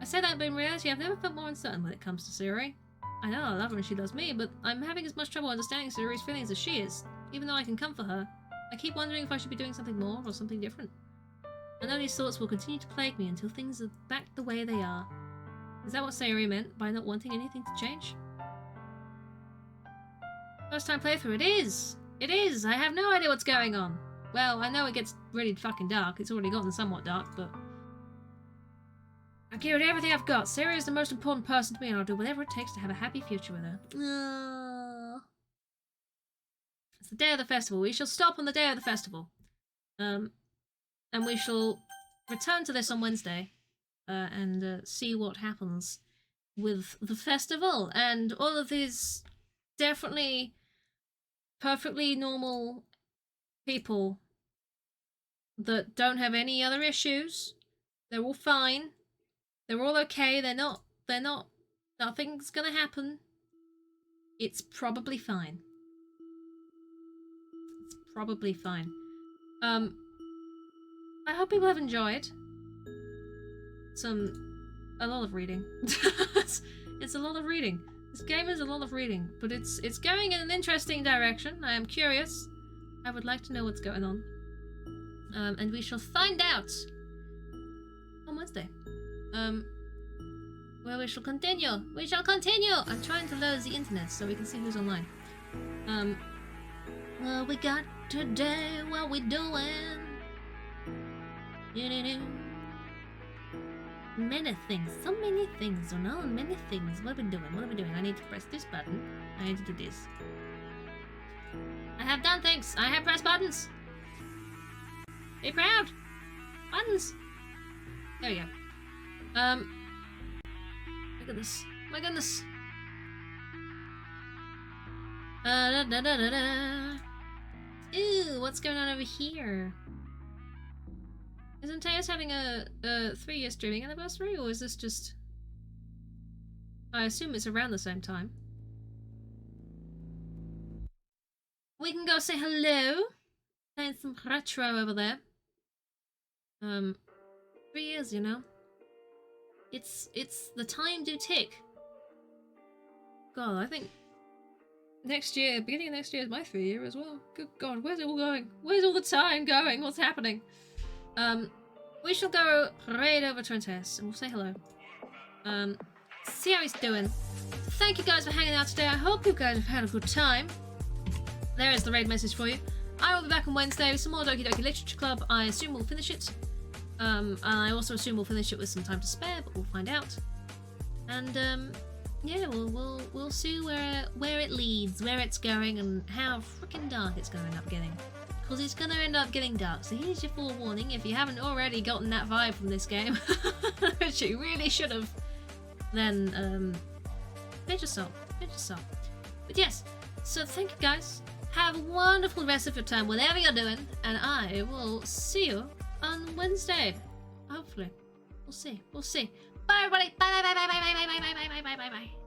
say that, but in reality, I've never felt more uncertain when it comes to Siri. I know I love her and she loves me, but I'm having as much trouble understanding Siri's feelings as she is. Even though I can comfort her, I keep wondering if I should be doing something more or something different. I know these thoughts will continue to plague me until things are back the way they are. Is that what Sayori meant by not wanting anything to change? First time playthrough, it is! It is! I have no idea what's going on. Well, I know it gets really fucking dark. It's already gotten somewhat dark, but... I've given everything I've got. Sayori is the most important person to me and I'll do whatever it takes to have a happy future with her. It's the day of the festival. We shall stop on the day of the festival. And we shall return to this on Wednesday and see what happens with the festival and all of these definitely perfectly normal people that don't have any other issues. They're all fine. They're all okay. Nothing's gonna happen. It's probably fine. It's probably fine. I hope people have enjoyed a lot of reading. It's a lot of reading. This game is a lot of reading, but it's going in an interesting direction. I am curious. I would like to know what's going on. And we shall find out on Wednesday. Where we shall continue. We shall continue! I'm trying to load the internet so we can see who's online. What we got today? What we doing? Many things. So many things, you know? Many things. What are we doing? What are we doing? I need to press this button. I need to do this. I have done things. I have pressed buttons. Be proud. Buttons. There we go. My goodness. My goodness. Da, da, da, da, da. Ew, what's going on over here? Isn't Teos having a 3-year streaming anniversary, or is this just... I assume it's around the same time. We can go say hello. Playing some retro over there. 3 years, you know. It's the time do tick. God, I think next year, beginning of next year is my 3 year as well. Good God, where's it all going? Where's all the time going? What's happening? We shall go right over to Antaeus and we'll say hello. See how he's doing. Thank you guys for hanging out today. I hope you guys have had a good time. There is the raid message for you. I will be back on Wednesday with some more Doki Doki Literature Club. I assume we'll finish it. And I also assume we'll finish it with some time to spare, but we'll find out. And yeah, we'll see where it leads, where it's going, and how freaking dark it's going to end up getting. Because it's going to end up getting dark. So here's your forewarning. If you haven't already gotten that vibe from this game, which you really should have, then pinch yourself. But yes, so thank you guys. Have a wonderful rest of your time, whatever you're doing, and I will see you on Wednesday. Hopefully. We'll We'll see. We'll see. Bye, everybody. Bye, bye, bye, bye, bye, bye, bye, bye, bye, bye, bye, bye.